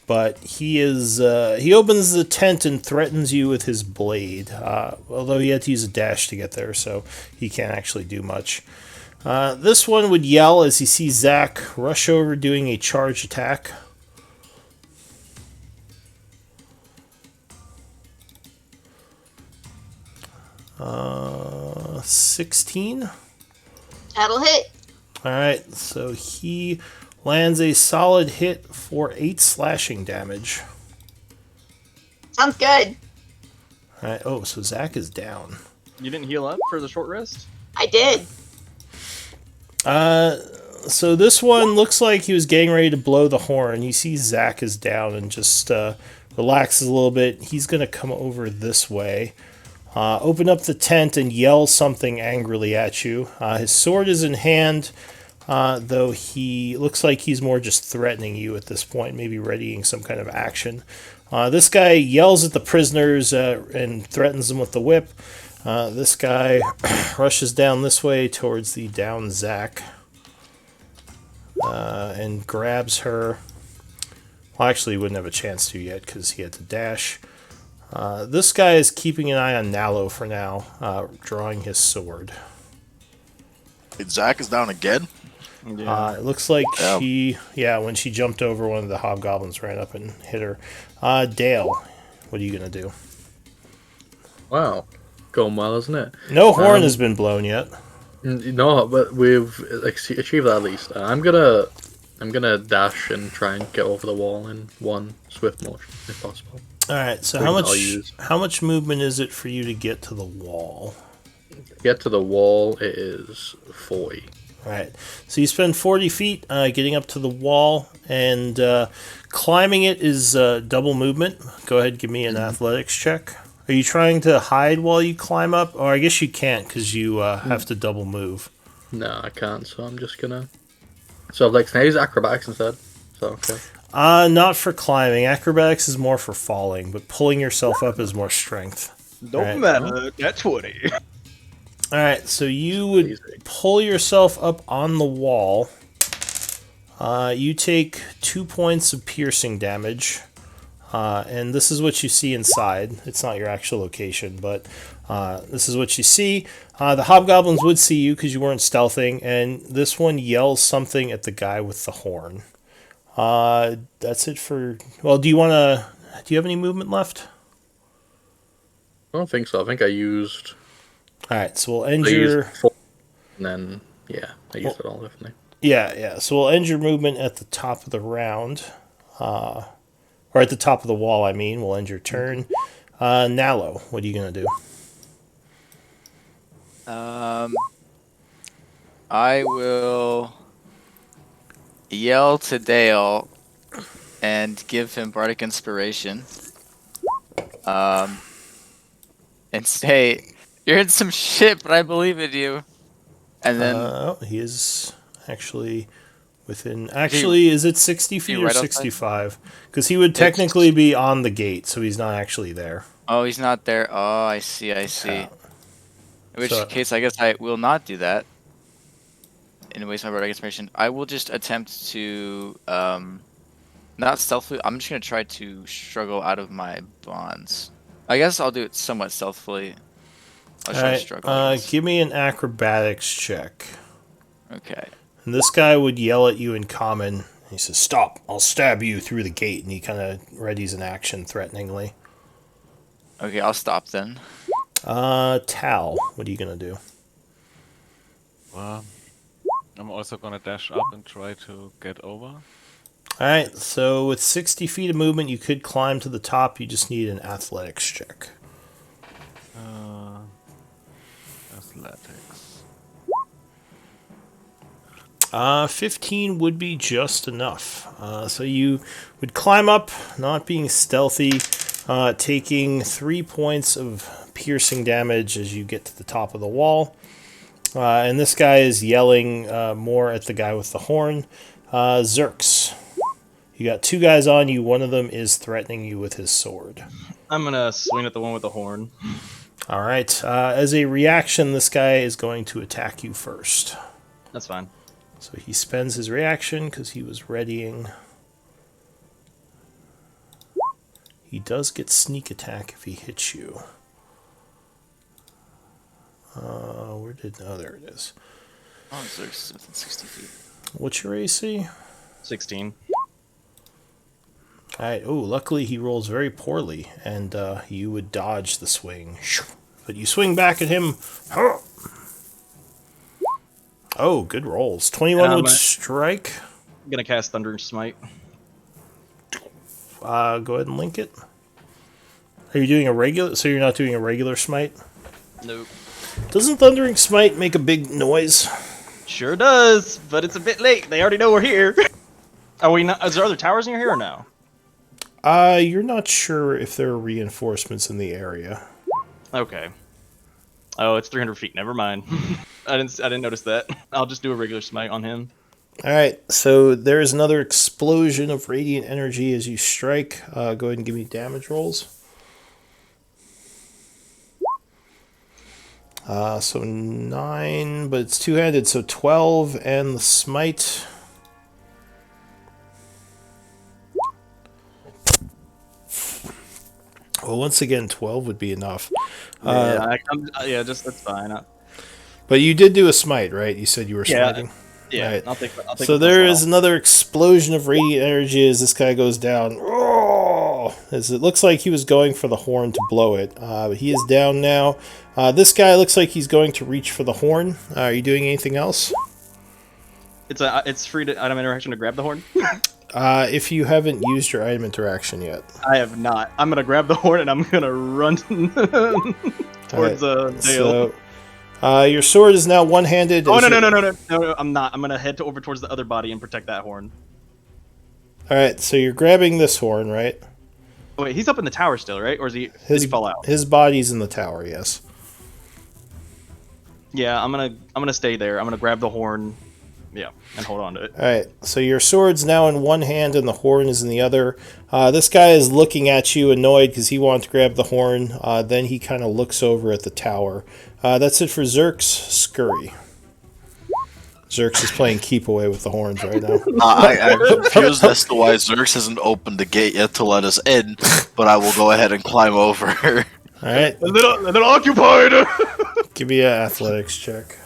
but he opens the tent and threatens you with his blade, although he had to use a dash to get there, so he can't actually do much. This one would yell as he sees Zach rush over doing a charge attack. 16. That'll hit. Alright, so he lands a solid hit for 8 slashing damage. Sounds good. Alright, oh, so Zach is down. You didn't heal up for the short rest? I did. So this one looks like he was getting ready to blow the horn. You see Zach is down and just relaxes a little bit. He's going to come over this way. Open up the tent and yell something angrily at you. His sword is in hand, though he looks like he's more just threatening you at this point, maybe readying some kind of action. This guy yells at the prisoners and threatens them with the whip. This guy rushes down this way towards the down Zach and grabs her. Well, actually, he wouldn't have a chance to yet because he had to dash. This guy is keeping an eye on Nalo for now, drawing his sword. Zach is down again? Yeah. It looks like when she jumped over, one of the hobgoblins ran up and hit her. Dale, what are you going to do? Wow. Going well, isn't it? No horn has been blown yet. No, but we've achieved that at least. I'm gonna dash and try and get over the wall in one swift motion, if possible. All right. So how much movement is it for you to get to the wall? To get to the wall, it is 40. All right. So you spend 40 feet getting up to the wall, and climbing it is double movement. Go ahead, give me an athletics check. Are you trying to hide while you climb up? Or I guess you can't because you have to double move. No, I can't, so I'm just gonna... So, can I use acrobatics instead? So, okay. Not for climbing. Acrobatics is more for falling, but pulling yourself up is more strength. Don't matter, that's 20. Alright, so you would pull yourself up on the wall. You take 2 points of piercing damage. And this is what you see inside. It's not your actual location, but this is what you see. The hobgoblins would see you because you weren't stealthing, and this one yells something at the guy with the horn. That's it for... Well, do you have any movement left? I don't think so. I think I used... Alright, so we'll end your... And then, I used it all, definitely. Yeah, so we'll end your movement at the top of the round. Or at the top of the wall, I mean. We'll end your turn. Nalo, what are you going to do? I will yell to Dale and give him bardic inspiration. and say, "You're in some shit, but I believe in you." And then He is actually within. Actually, is it 60 feet or right outside? 65? Because he would technically be on the gate, so he's not actually there. Oh, he's not there. Oh, I see. I see. Yeah. In which So- case, I guess I will not do that. And waste my word information. I will just attempt to not stealthily. I'm just gonna try to struggle out of my bonds. I guess I'll do it somewhat stealthily. I'll try to struggle. I guess. Give me an acrobatics check. Okay. And this guy would yell at you in common. He says, "Stop! I'll stab you through the gate." And he kind of readies an action threateningly. Okay, I'll stop then. Tal, what are you gonna do? I'm also gonna dash up and try to get over. Alright, so with 60 feet of movement, you could climb to the top. You just need an athletics check. Athletics. 15 would be just enough. So you would climb up, not being stealthy, taking 3 points of piercing damage as you get to the top of the wall. And this guy is yelling more at the guy with the horn. Zerks. You got 2 guys on you. One of them is threatening you with his sword. I'm gonna swing at the one with the horn. Alright. As a reaction, this guy is going to attack you first. That's fine. So he spends his reaction because he was readying. He does get sneak attack if he hits you. Where did... Oh, there it is. Oh, there's within 60 feet. What's your AC? 16. Alright, oh, luckily he rolls very poorly, and you would dodge the swing. But you swing back at him. Oh, good rolls. 21 would strike. I'm gonna cast Thunder Smite. Go ahead and link it. Are you doing a regular... So you're not doing a regular smite? Nope. Doesn't Thundering Smite make a big noise? Sure does, but it's a bit late. They already know we're here. Are we not? Is there other towers near here or no? You're not sure if there are reinforcements in the area. Okay. Oh, it's 300 feet. Never mind. I didn't notice that. I'll just do a regular smite on him. Alright, so there is another explosion of radiant energy as you strike. Go ahead and give me damage rolls. So 9, but it's two-handed, so 12, and the smite. Well, once again, 12 would be enough. Yeah, just that's fine. But you did do a smite, right? You said you were smiting? Yeah, right. I'll take so there is another explosion of radiant energy as this guy goes down. As it looks like he was going for the horn to blow it. But he is down now. This guy looks like he's going to reach for the horn. Are you doing anything else? It's free to item interaction to grab the horn. If you haven't used your item interaction yet. I have not. I'm gonna grab the horn and I'm gonna run towards Dale. So, your sword is now one-handed. Oh no! I'm not. I'm gonna head over towards the other body and protect that horn. All right, so you're grabbing this horn, right? Oh, wait, he's up in the tower still, right? Or did he fall out? His body's in the tower, yes. Yeah, I'm gonna stay there. I'm gonna grab the horn. Yeah, and hold on to it. Alright, so your sword's now in one hand and the horn is in the other. This guy is looking at you, annoyed because he wanted to grab the horn. Then he kind of looks over at the tower. That's it for Zerks. Scurry. Zerks is playing keep away with the horns right now. I'm confused as to why Zerks hasn't opened the gate yet to let us in, but I will go ahead and climb over. Alright. A little occupied! Give me an athletics check.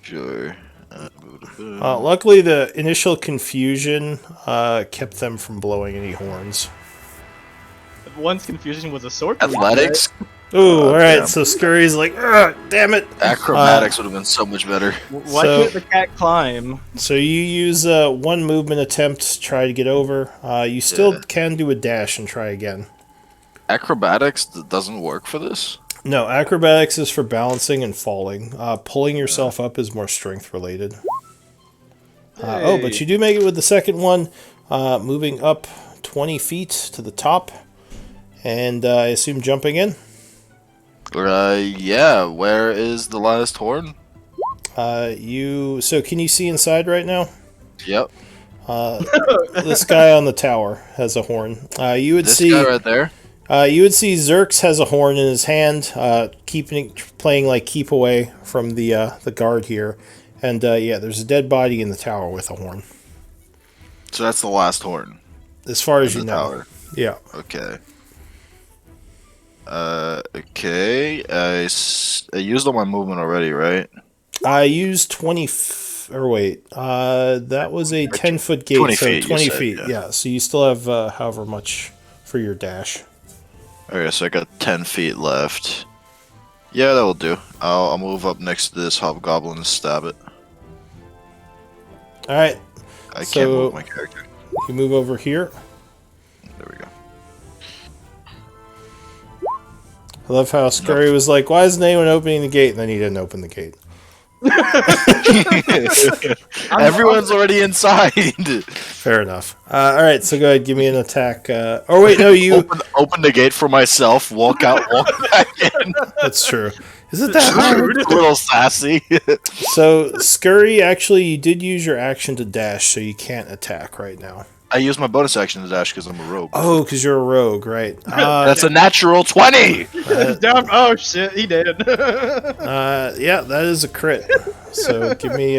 Sure. Luckily, the initial confusion kept them from blowing any horns. One's confusion was a sword. Athletics? Ooh, alright, so Scurry's like, damn it! Acrobatics would have been so much better. Why can't the cat climb? So you use one movement attempt to try to get over. You still can do a dash and try again. Acrobatics doesn't work for this? No, acrobatics is for balancing and falling. Pulling yourself up is more strength related. Oh, but you do make it with the second one, moving up 20 feet to the top, and I assume jumping in? Yeah, where is the last horn? So can you see inside right now? Yep. This guy on the tower has a horn. You would This see. guy right there? You would see Zerx has a horn in his hand, playing like keep away from the guard here, and yeah, there's a dead body in the tower with a horn. So that's the last horn. As far as in you the know, tower. yeah. Okay. Okay. I used all my movement already, right? I used 20. Or wait, that was a 10-foot gate, 20 so feet, you 20 said, feet. yeah. Yeah, so you still have however much for your dash. Okay, so I got 10 feet left. Yeah, that will do. I'll move up next to this hobgoblin and stab it. All right, I So- can't move my character. you move over here. There we go. I love how Scurry was like, "Why isn't anyone opening the gate?" And then he didn't open the gate. Everyone's already inside. Fair enough. All right, so go ahead, give me an attack. Oh wait, no, you. Open the gate for myself. Walk out. Walk back in. That's true. Is it that hard? A little sassy. So Scurry, actually, you did use your action to dash, so you can't attack right now. I used my bonus action to dash because I'm a rogue. Oh, because you're a rogue, right? That's a natural 20. Down. Oh shit, he did. Yeah, that is a crit. So give me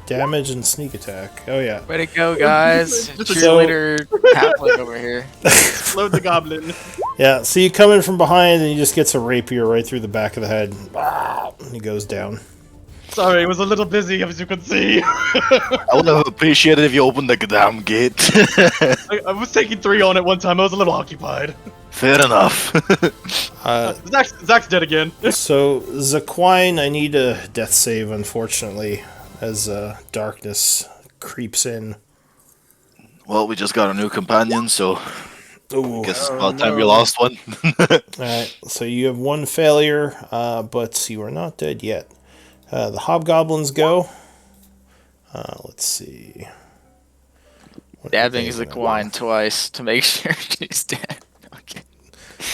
damage and sneak attack. Oh yeah. Way to go, guys! Just a Cheerleader halfling over here. Load the goblin. Yeah, so you come in from behind and he just gets a rapier right through the back of the head. And he goes down. Sorry, it was a little busy, as you can see. I would have appreciated if you opened the damn gate. I was taking 3 on at one time. I was a little occupied. Fair enough. Zach's dead again. So Zaquine, I need a death save, unfortunately, as darkness creeps in. Well, we just got a new companion, so Ooh. guess it's about time we lost one. Alright, so you have one failure, but you are not dead yet. The hobgoblins go. Let's see. What are Dabbing they the gonna Quine twice to make sure she's dead. Okay.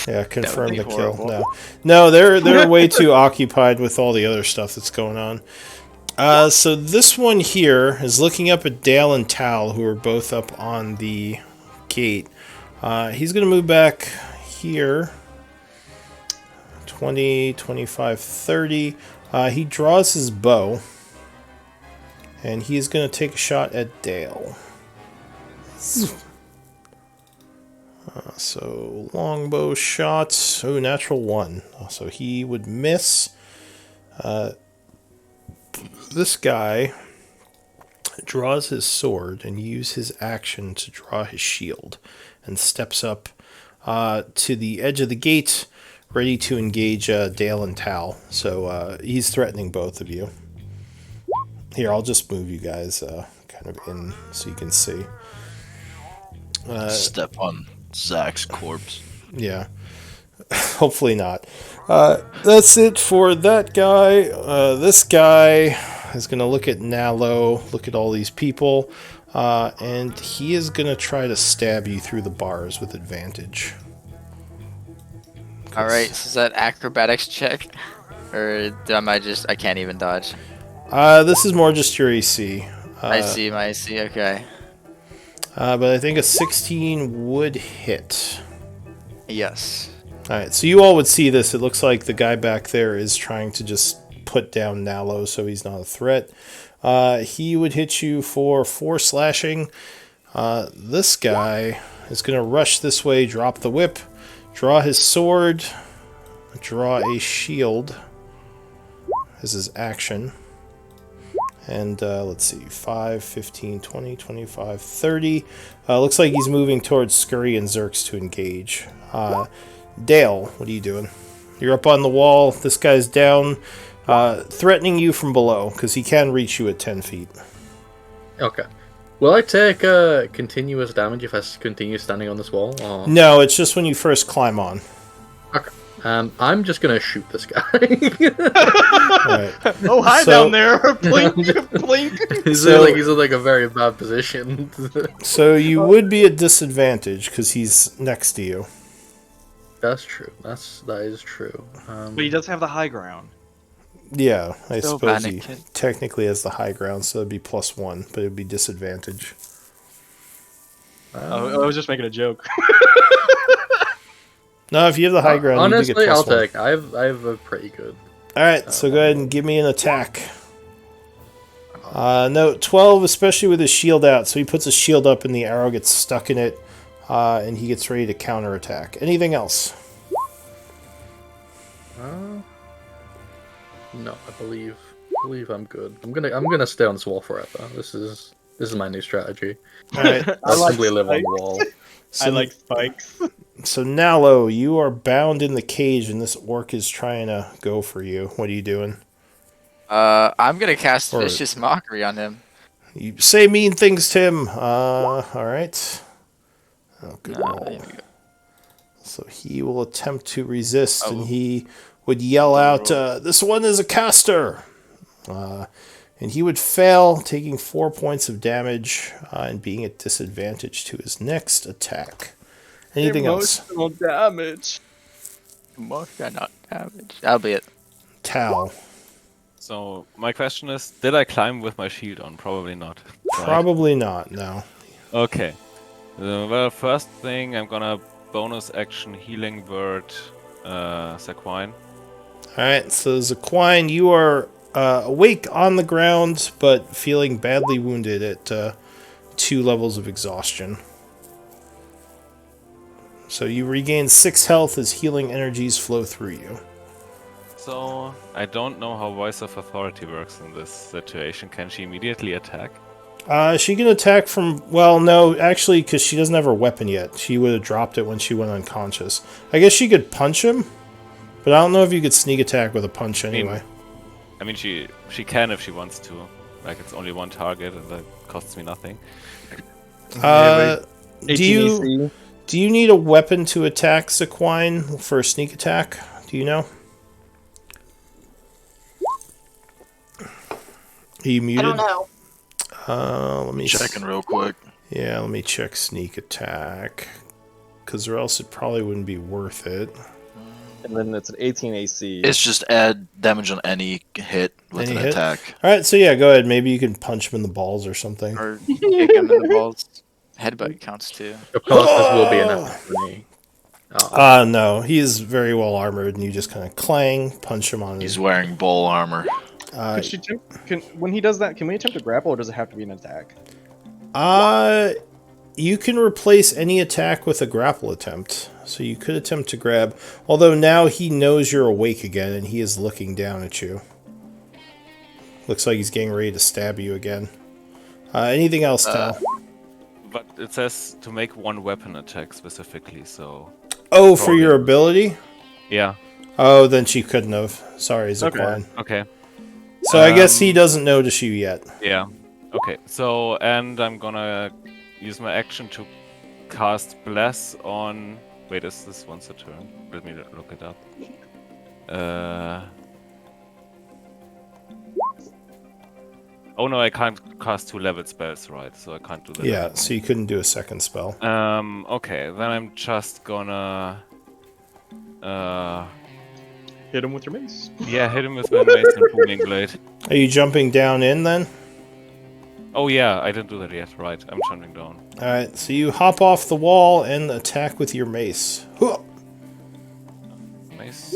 do? Yeah, confirm be the kill. horrible. No, they're way too occupied with all the other stuff that's going on. So this one here is looking up at Dale and Tal, who are both up on the gate. He's going to move back here. 20, 25, 30. He draws his bow. And he's going to take a shot at Dale. So longbow shot. Oh, natural 1. So he would miss. This guy draws his sword and uses his action to draw his shield and steps up to the edge of the gate, ready to engage Dale and Tal. So he's threatening both of you. Here, I'll just move you guys kind of in so you can see. Step on Zach's corpse. Yeah. Hopefully not. That's it for that guy. This guy is going to look at Nalo, look at all these people, and he is going to try to stab you through the bars with advantage. Alright, so is that acrobatics check? Or I can't even dodge. This is more just your AC. I see my AC, okay. But I think a 16 would hit. Yes. Alright, so you all would see this. It looks like the guy back there is trying to just put down Nalo so he's not a threat. He would hit you for 4 slashing. This guy is going to rush this way, drop the whip, draw his sword, draw a shield as his action. And let's see, 5, 15, 20, 25, 30. Looks like he's moving towards Scurry and Zerx to engage. Dale, what are you doing? You're up on the wall. This guy's down, threatening you from below, because he can reach you at 10 feet. Okay. Will I take continuous damage if I continue standing on this wall? Or... No, it's just when you first climb on. Okay. I'm just gonna shoot this guy. Right. Oh, hi So- down there. Blink, blink. he's So- in like a very bad position. So you would be at disadvantage, because he's next to you. That's true. That is true. But he does have the high ground. Yeah, I Still suppose he Anakin. technically has the high ground, so it'd be +1, but it'd be disadvantage. I was just making a joke. No, if you have the high ground, you do honestly, get I'll +1. take. I have a pretty good. Alright, so go ahead and give me an attack. No, 12, especially with his shield out. So he puts his shield up and the arrow gets stuck in it, and he gets ready to counterattack. Anything else? No, I believe I'm good. I'm gonna stay on this wall forever. This is my new strategy. Alright, I'll like simply live on the spikes. wall. so, I like spikes. so Nalo, you are bound in the cage and this orc is trying to go for you. What are you doing? I'm gonna cast Or- Vicious Mockery on him. You say mean things, Tim. Alright. Oh, good roll. Here we go. So he will attempt to resist, Oh. and he would yell out, "This one is a caster!" And he would fail, taking 4 points of damage and being at disadvantage to his next attack. Anything else? Emotional damage. Mockery, not damage. That'll be it. Tal. So my question is, did I climb with my shield on? Probably not. Right? Probably not, no. Okay. Well, first thing, I'm gonna bonus action healing word Sequine. Alright, so Zaquine, you are awake on the ground, but feeling badly wounded at 2 levels of exhaustion. So you regain 6 health as healing energies flow through you. So I don't know how Voice of Authority works in this situation. Can she immediately attack? She can attack from... Well, no, actually, because she doesn't have her weapon yet. She would have dropped it when she went unconscious. I guess she could punch him, but I don't know if you could sneak attack with a punch anyway. I mean, she can if she wants to. Like, it's only one target and that costs me nothing. Do 18 you... AC. Do you need a weapon to attack Sequine for a sneak attack? Do you know? Are you I muted? don't know. Let me Checking real quick. Yeah, let me check sneak attack. Because or else it probably wouldn't be worth it. And then it's an 18 AC. It's just add damage on any hit with Any an hit? attack. Alright, so yeah, go ahead. Maybe you can punch him in the balls or something. Or kick him in the balls. Headbutt counts too. Of course, this will be enough for me. No, he is very well armored, and you just kind of clang, punch him on He's his... wearing ball armor. Could she when he does that, can we attempt to grapple, or does it have to be an attack? You can replace any attack with a grapple attempt. So you could attempt to grab, although now he knows you're awake again, and he is looking down at you. Looks like he's getting ready to stab you again. Anything else, Tal? But it says to make one weapon attack specifically, so... Oh, for your ability? Yeah. Oh, then she couldn't have. Sorry, Zaquine. Okay. So I guess he doesn't notice you yet. Yeah. Okay, so, and I'm gonna use my action to cast Bless on... Wait, is this once a turn? Let me look it up. Oh no, I can't cast 2-level spells, right? So I can't do that. Yeah, so you couldn't do a second spell. Okay, then I'm just gonna... Hit him with your mace. Yeah, hit him with my mace and booming blade. Are you jumping down in then? Oh yeah, I didn't do that yet. Right, I'm jumping down. Alright, so you hop off the wall and attack with your mace. Hooah! Mace.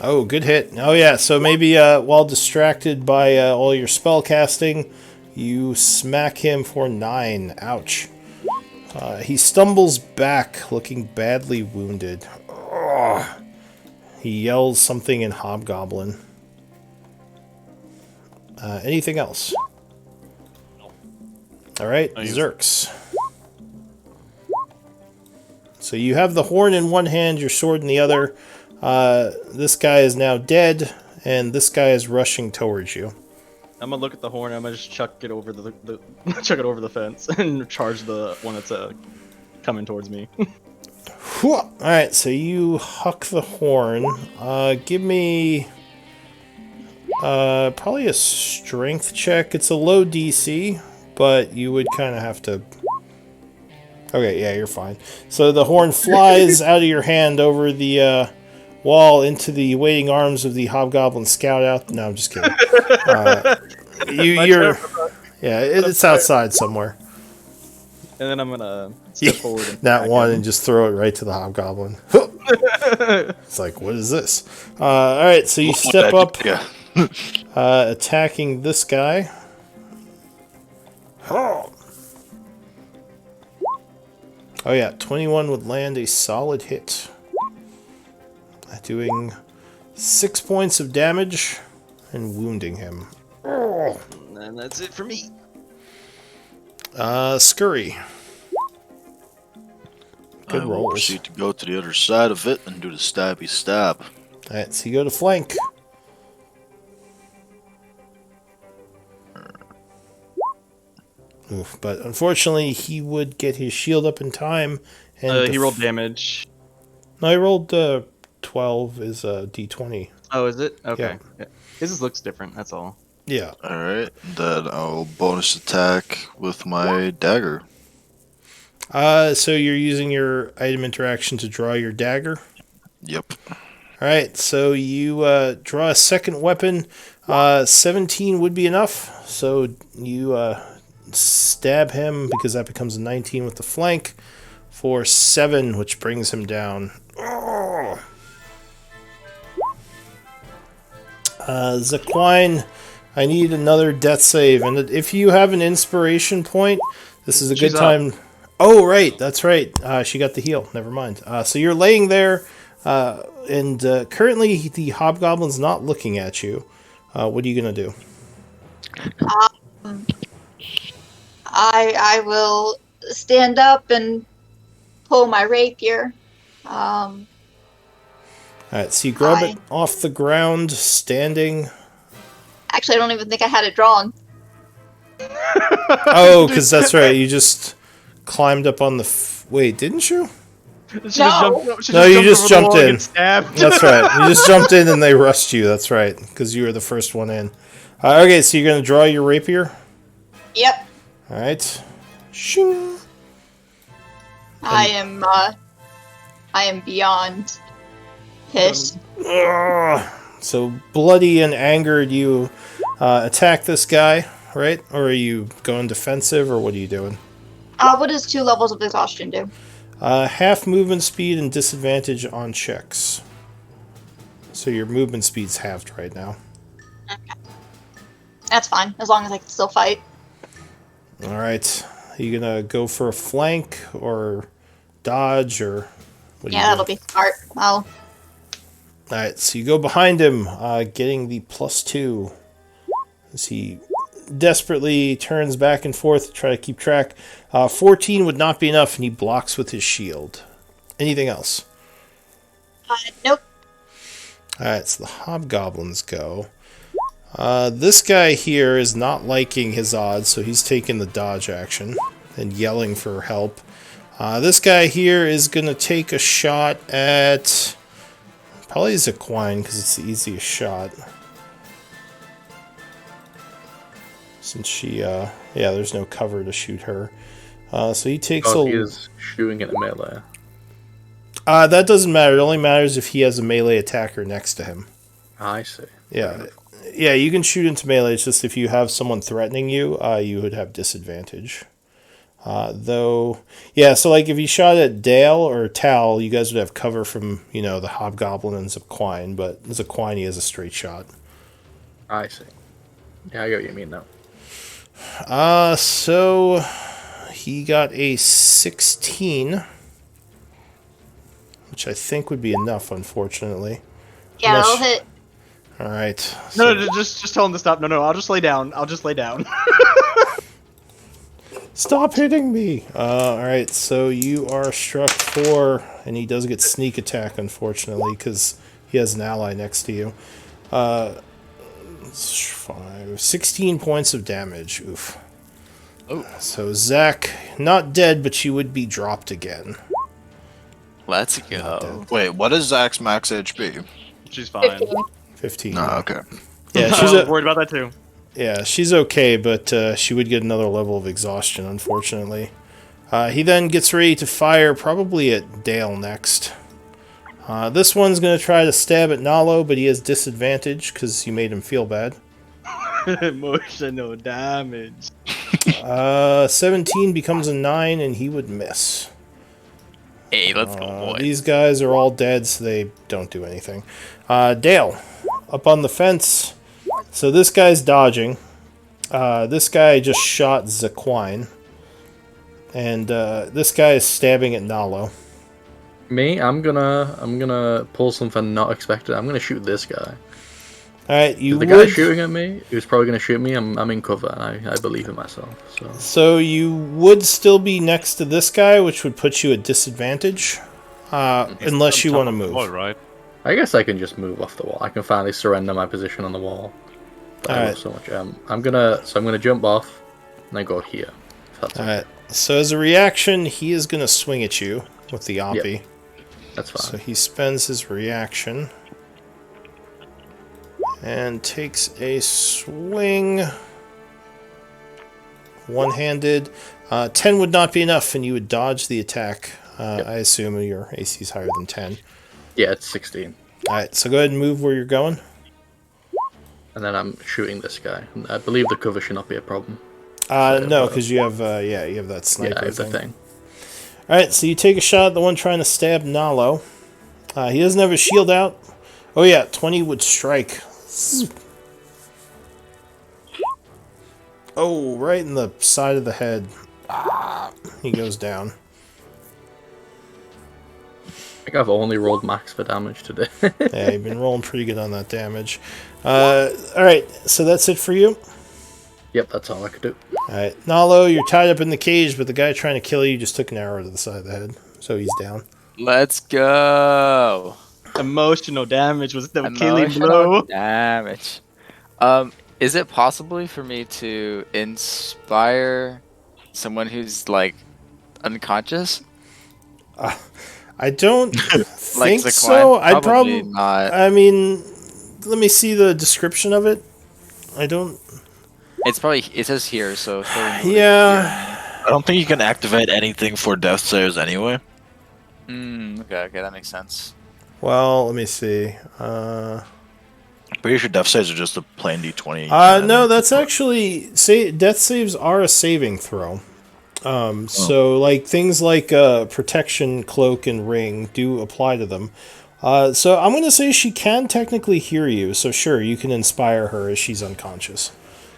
Oh, good hit. Oh yeah, so maybe while distracted by all your spell casting, you smack him for 9. Ouch. He stumbles back, looking badly wounded. Ugh. He yells something in Hobgoblin. Anything else? Alright, Zerks. So you have the horn in one hand, your sword in the other. This guy is now dead, and this guy is rushing towards you. I'm gonna look at the horn. I'm gonna just chuck it over the chuck it over the fence and charge the one that's coming towards me. Alright, so you huck the horn. Give me probably a strength check. It's a low DC, but you would kind of have to... Okay, yeah, you're fine. So the horn flies out of your hand over the wall into the waiting arms of the hobgoblin scout out. No, I'm just kidding. You're yeah, it's outside somewhere. And then I'm gonna step forward and That attack one him. and just throw it right to the hobgoblin. It's like, what is this? All right, so you step up, Yeah. attacking this guy. Oh yeah, 21 would land a solid hit. Doing 6 points of damage and wounding him. And that's it for me. Scurry. Good I will rolls. proceed to go to the other side of it and do the stabby stab. Alright, so you go to flank. Oof, but unfortunately, he would get his shield up in time. And He rolled damage. No, he rolled 12 is a d20. Oh, is it? Okay. Yeah. Yeah. His just looks different, that's all. Yeah. Alright, then I'll bonus attack with my dagger. So you're using your item interaction to draw your dagger. Yep. Alright, so you draw a second weapon. 17 would be enough. So you stab him because that becomes a 19 with the flank for 7, which brings him down. Zaquine, I need another death save. And if you have an inspiration point, this is a good She's time. Oh, right, that's right. She got the heal. Never mind. So you're laying there, and currently the hobgoblin's not looking at you. What are you going to do? I will stand up and pull my rapier. Alright, so you grab it off the ground, standing. Actually, I don't even think I had it drawn. Oh, because that's right. You just climbed up on the. Wait, didn't you? No. No, you just over the jumped wall and in. get stabbed. That's right. You just jumped in and they rushed you. That's right, because you were the first one in. Okay, so you're going to draw your rapier. Yep. All right. Shing. I am beyond pissed. Ugh. So bloody and angered, you attack this guy, right? Or are you going defensive, or what are you doing? What does 2 levels of exhaustion do? Half movement speed and disadvantage on checks. So your movement speed's halved right now. Okay. That's fine, as long as I can still fight. All right. Are you gonna go for a flank or dodge or? What Yeah, that'll be smart. All right. So you go behind him, getting the +2 as he desperately turns back and forth to try to keep track. 14 would not be enough, and he blocks with his shield. Anything else? Nope. Alright, so the hobgoblins go. This guy here is not liking his odds, so he's taking the dodge action and yelling for help. This guy here is going to take a shot at probably Zaquine because it's the easiest shot. Since she, yeah, there's no cover to shoot her. So he takes Oh, he is shooting at the melee. that doesn't matter. It only matters if he has a melee attacker next to him. I see. Yeah. Yeah, you can shoot into melee. It's just if you have someone threatening you, you would have disadvantage. Though, yeah, so like if you shot at Dale or Tal, you guys would have cover from, the Hobgoblin and Zaquine, but Zaquine, he has a straight shot. I see. Yeah, I get what you mean now. So he got a 16, which I think would be enough, unfortunately. Yeah, that'll hit. All right. No, just tell him to stop. No, I'll just lay down. Stop hitting me! All right, so you are struck 4, and he does get sneak attack, unfortunately, because he has an ally next to you. 16 points of damage. Oof. Oh. So Zach, not dead, but she would be dropped again. Let's go. Wait, what is Zach's max HP? She's fine. 15. No, okay. Yeah, I she's was worried about that too. Yeah, she's okay, but she would get another level of exhaustion, unfortunately. He then gets ready to fire probably at Dale next. This one's going to try to stab at Nalo, but he has disadvantage because you made him feel bad. Emotional damage. 17 becomes a 9, and he would miss. Hey, let's go, boys. These guys are all dead, so they don't do anything. Dale, up on the fence. So this guy's dodging. This guy just shot Zaquine. And this guy is stabbing at Nalo. Me, I'm gonna pull something not expected. I'm gonna shoot this guy. Alright, you The would... guy shooting at me, he was probably gonna shoot me. I'm in cover, and I believe in myself. So you would still be next to this guy, which would put you at disadvantage. Unless you want to move. All right. I guess I can just move off the wall. I can finally surrender my position on the wall. I love so much. I'm gonna jump off and then go here. Alright. So as a reaction, he is gonna swing at you with the Oppie. Yep. That's fine. So he spends his reaction and takes a swing. One-handed. 10 would not be enough, and you would dodge the attack. Yep. I assume your AC is higher than 10. Yeah, it's 16. Alright, so go ahead and move where you're going. And then I'm shooting this guy. I believe the cover should not be a problem. No, because you have you have that sniper Yeah, I have the thing. thing. Alright, so you take a shot at the one trying to stab Nalo. He doesn't have a shield out. Oh yeah, 20 would strike. Oh, right in the side of the head. He goes down. I think I've only rolled max for damage today. Yeah, you've been rolling pretty good on that damage. Alright, so that's it for you? Yep, that's all I could do. Alright, Nalo, you're tied up in the cage, but the guy trying to kill you just took an arrow to the side of the head. So he's down. Let's go. Emotional damage was the killing Emotional blow. damage. Is it possible for me to inspire someone who's like unconscious? I don't Like think Zaquine? so. I'd Probably probably not. I mean, let me see the description of it. I don't. It's probably, it says here, so it's probably Yeah. I don't think you can activate anything for death saves anyway. Okay, that makes sense. Well, let me see. Pretty sure death saves are just a plain D20. No, that's actually death saves are a saving throw. So like things like protection, cloak, and ring do apply to them. So I'm gonna say she can technically hear you. So sure, you can inspire her as she's unconscious.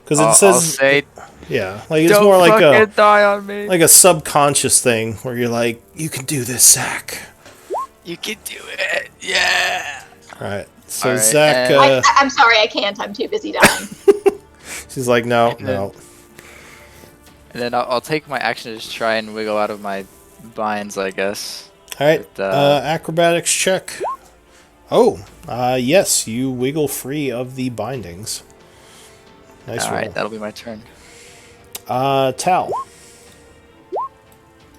Because it says, I'll say, yeah, like it's don't more like fucking die on me. a subconscious thing where you're like, you can do this, Zach. You can do it. Yeah. All right. So All right, Zach, and- I'm sorry, I can't. I'm too busy dying. she's like, no, And then- no. And then I'll take my action to just try and wiggle out of my binds, I guess. All right. But, Acrobatics check. Oh, yes, you wiggle free of the bindings. Nice All roll. right, that'll be my turn. Tal.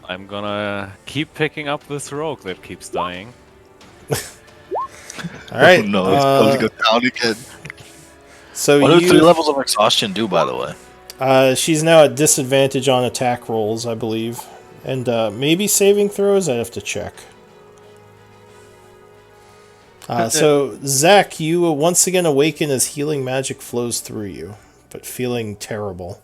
I'm gonna keep picking up this rogue that keeps dying. All right. Oh, no, it's going to go down again. So What do 3 you, levels of exhaustion do, by the way? she's now at disadvantage on attack rolls, I believe, and maybe saving throws. I'd have to check. So Zach, you once again awaken as healing magic flows through you, but feeling terrible.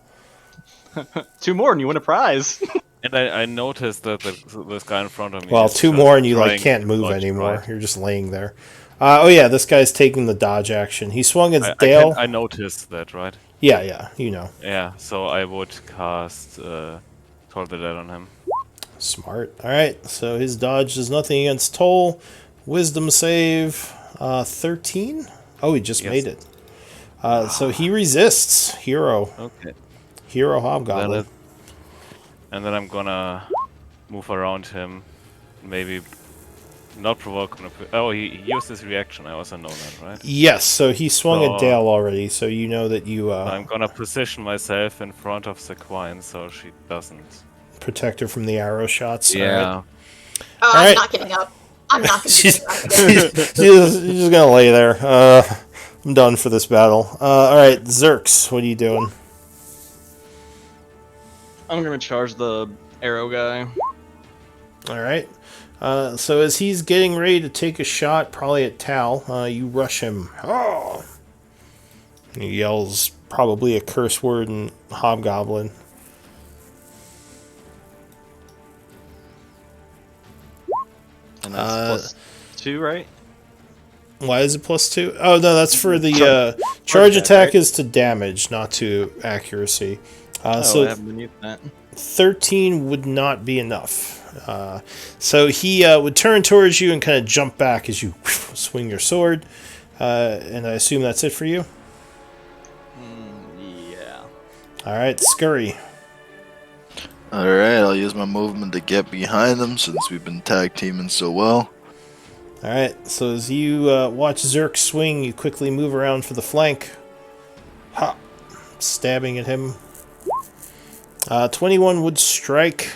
2 more and you win a prize. And I noticed that this guy in front of me. Well, is 2 just more and you like trying can't to move dodge anymore. right. You're just laying there. Oh yeah, this guy's taking the dodge action. He swung at I Dale. I noticed that, right? Yeah, you know. Yeah, so I would cast Toll the Dead on him. Smart. All right, so his dodge does nothing against Toll. Wisdom save, 13. Oh, he just Yes. made it. So he resists. Hero Okay. Hobgoblin. And then I'm gonna move around him. Maybe not provoke him. Oh, he used his reaction. I also know that, right? Yes. So he swung at So- Dale already. So you know that you I'm gonna position myself in front of Zaquine so she doesn't. protect her from the arrow shots. All right. Yeah. Oh, I'm Alright. not getting up. I'm not going to She's, get up. she's just gonna lay there. I'm done for this battle. All right, Zerks, what are you doing? I'm gonna charge the arrow guy. All right. So as he's getting ready to take a shot, probably at Tal, you rush him. Oh! He yells probably a curse word in Hobgoblin. And that's +2, right? Why is it +2? Oh no, that's for the charge attack right? is to damage, not to accuracy. I So haven't been using that. 13 would not be enough. So he would turn towards you and kind of jump back as you swing your sword. And I assume that's it for you? Yeah. Alright, Scurry. Alright, I'll use my movement to get behind them since we've been tag teaming so well. Alright, so as you watch Zerk swing, you quickly move around for the flank. Ha! Stabbing at him. 21 would strike.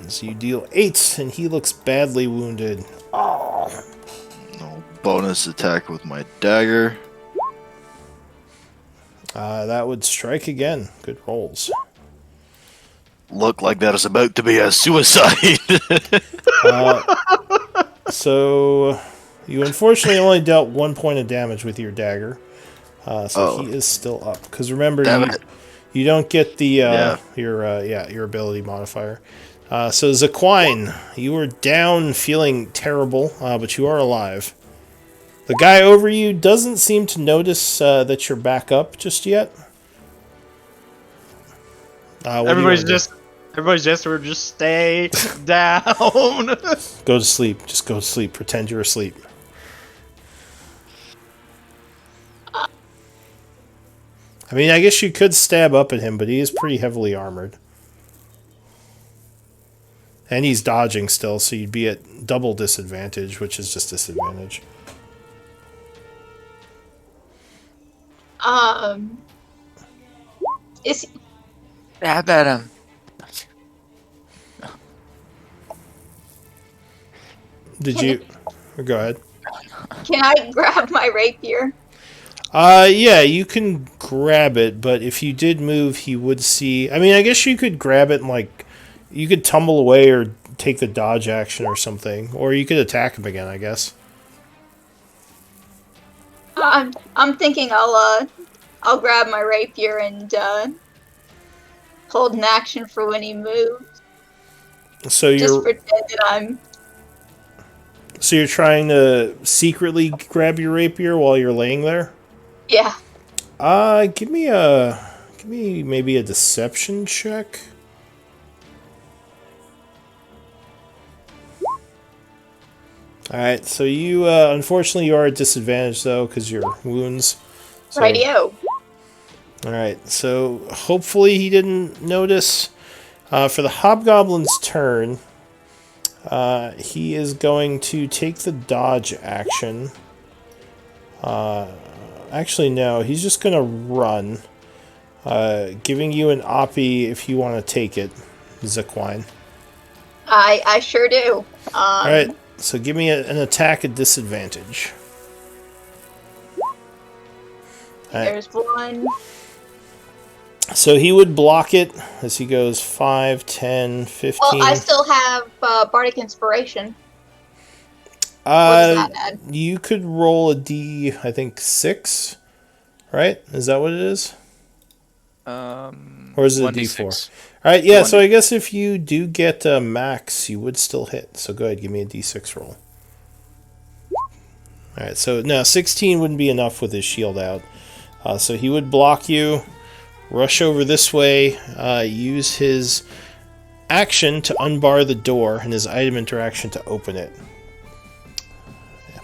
So you deal 8, and he looks badly wounded. Oh. No bonus attack with my dagger. That would strike again. Good rolls. Look like there's about to be a suicide. So you unfortunately only dealt 1 point of damage with your dagger. So he is still up. Because remember, you don't get the your ability modifier. So Zaquine, you are down, feeling terrible, but you are alive. The guy over you doesn't seem to notice that you're back up just yet. Everybody's just stay down. Go to sleep. Just go to sleep. Pretend you're asleep. I mean, I guess you could stab up at him, but he is pretty heavily armored. And he's dodging still, so you'd be at double disadvantage, which is just disadvantage. Is Stab at him. Did you... Go ahead. Can I grab my rapier? Yeah, you can grab it, but if you did move, he would see... I mean, I guess you could grab it and, like... You could tumble away or take the dodge action or something. Or you could attack him again, I guess. I'm thinking I'll grab my rapier and hold an action for when he moves. So Just you're... pretend that I'm... So you're trying to secretly grab your rapier while you're laying there? Yeah. Give me maybe a deception check. Alright, so you, unfortunately you are at disadvantage though, because your wounds. So, Radio. alright, so hopefully he didn't notice. For the Hobgoblin's turn, he is going to take the dodge action. Actually, no, he's just going to run. Giving you an Oppie if you want to take it, Zaquine. I sure do. Alright, so give me an attack at disadvantage. There's one. So he would block it as he goes 5, 10, 15. Well, I still have Bardic Inspiration. What does that add? You could roll a D, I think 6, right? Is that what it is? Or is it a D4? Alright, yeah, so I guess if you do get max, you would still hit. So go ahead, give me a D6 roll. Alright, so no, 16 wouldn't be enough with his shield out. So he would block you, rush over this way, use his action to unbar the door, and his item interaction to open it.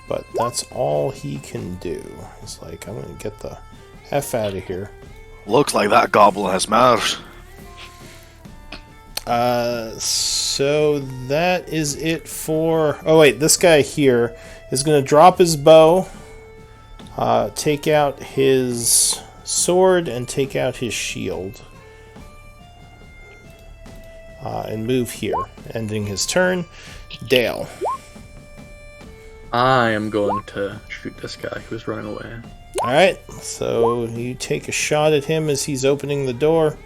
But that's all he can do. It's like, I'm going to get the F out of here. Looks like that goblin has manners. So that is it for... Oh wait, this guy here is going to drop his bow, take out his sword, and take out his shield. And move here, ending his turn. Dale. I am going to shoot this guy who's running away. Alright, so you take a shot at him as he's opening the door.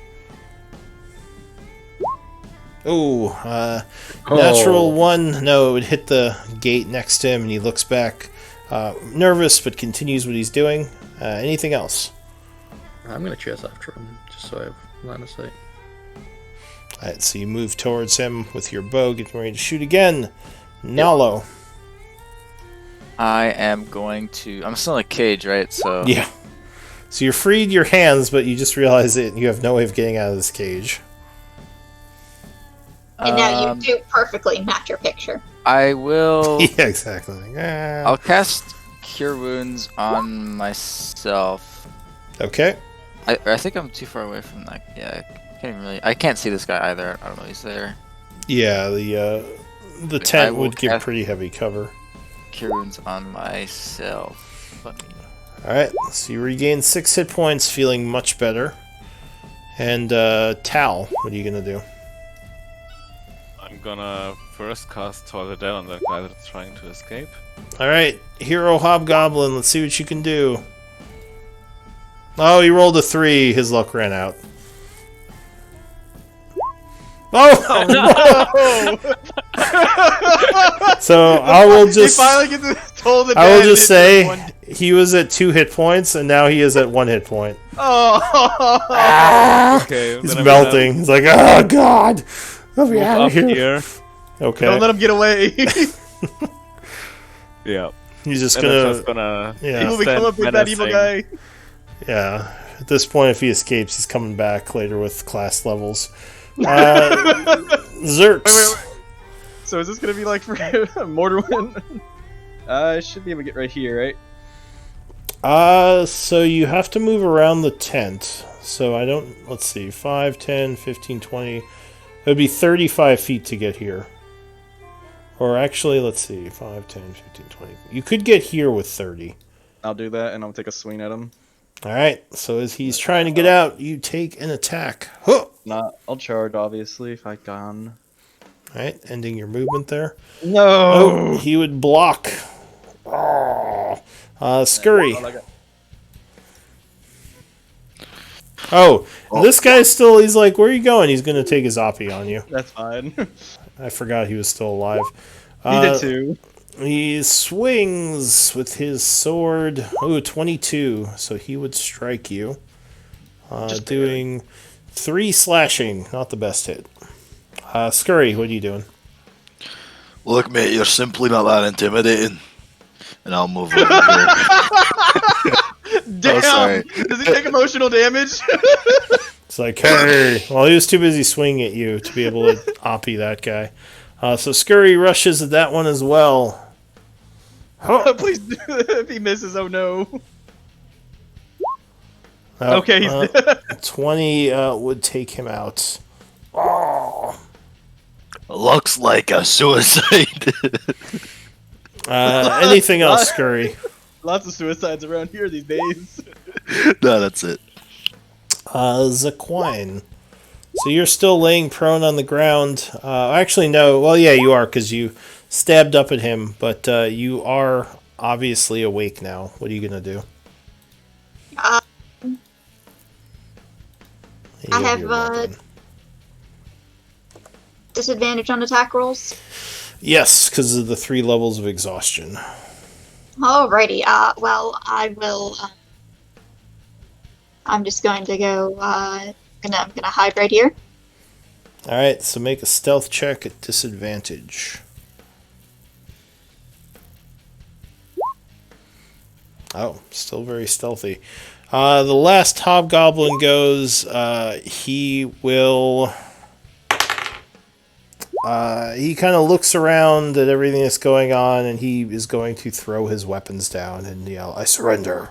Ooh, natural one. No, it would hit the gate next to him, and he looks back, nervous, but continues what he's doing. Anything else? I'm gonna chase after him, just so I have line of sight. Alright, so you move towards him with your bow, getting ready to shoot again. Nalo. I am going to. I'm still in a cage, right? So. Yeah. So you're freed your hands, but you just realize it. You have no way of getting out of this cage. And now you do perfectly match your picture. I will. Yeah, exactly. I'll cast Cure Wounds on myself. Okay. I think I'm too far away from that. Yeah, I can't even really. I can't see this guy either. I don't know he's there. Yeah, the tent would give pretty heavy cover. Cure Wounds on myself. Alright, so you regain 6 hit points, feeling much better. And, Tal, what are you gonna do? I'm gonna first cast Toll the Dead on that guy that's trying to escape. Alright, Hero Hobgoblin, let's see what you can do. Oh, he rolled a 3, his luck ran out. Oh! So I will just. I will just say he was at 2 hit points, and now he is at 1 hit point. Oh! Okay, he's melting. He's like, oh god, let me out of here. Okay. Don't let him get away. Yeah. He's just gonna. Yeah. He will come up with that evil guy. Yeah. At this point, if he escapes, he's coming back later with class levels. Zerks. Wait. So is this gonna be like for Mortarwin? I should be able to get right here, right? So you have to move around the tent. So I don't. Let's see. 5, 10, 15, 20. It would be 35 feet to get here. Or actually, let's see. 5, 10, 15, 20. You could get here with 30. I'll do that, and I'll take a swing at him. Alright, so as he's trying to get out, you take an attack. Huh! I'll charge, obviously, if I can. Alright, ending your movement there. No! Oh, he would block. Oh. Scurry. Oh, this guy's still, he's like, where are you going? He's going to take his Oppie on you. That's fine. I forgot he was still alive. He did too. He swings with his sword. Oh, 22. So he would strike you. Doing 3 slashing. Not the best hit. Scurry, what are you doing? Look, mate, you're simply not that intimidating. And I'll move over here. Damn! Oh, sorry. Does he take emotional damage? It's like, hey! Well, he was too busy swinging at you to be able to oppie that guy. So Scurry rushes at that one as well. Oh. Please, if he misses, oh no. Oh, Okay, he's dead. 20 would take him out. Oh. Looks like a suicide. Anything else, Scurry? Lots of suicides around here these days. No, that's it. Zaquine. So you're still laying prone on the ground. Actually, no. Well, yeah, you are, because you stabbed up at him, but you are obviously awake now. What are you going to do? I have disadvantage on attack rolls. Yes, because of the 3 levels of exhaustion. Alrighty. Well, I will. I'm just going to go. I'm gonna hide right here. All right. So make a stealth check at disadvantage. Oh, still very stealthy. The last hobgoblin goes. He will. He kind of looks around at everything that's going on, and he is going to throw his weapons down and yell, "I surrender."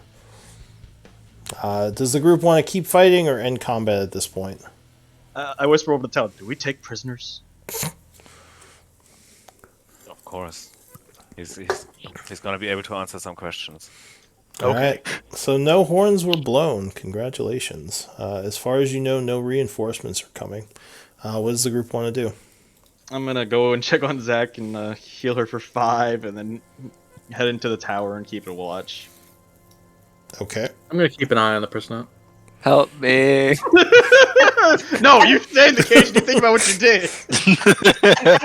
Does the group want to keep fighting or end combat at this point? I whisper over to Tal, do we take prisoners? Of course. He's gonna be able to answer some questions. All right. So no horns were blown. Congratulations. As far as you know, no reinforcements are coming. What does the group want to do? I'm gonna go and check on Zach and heal her for 5, and then head into the tower and keep a watch. Okay. I'm gonna keep an eye on the prisoner. Help me. No, you stay in the cage and you think about what you did. I'm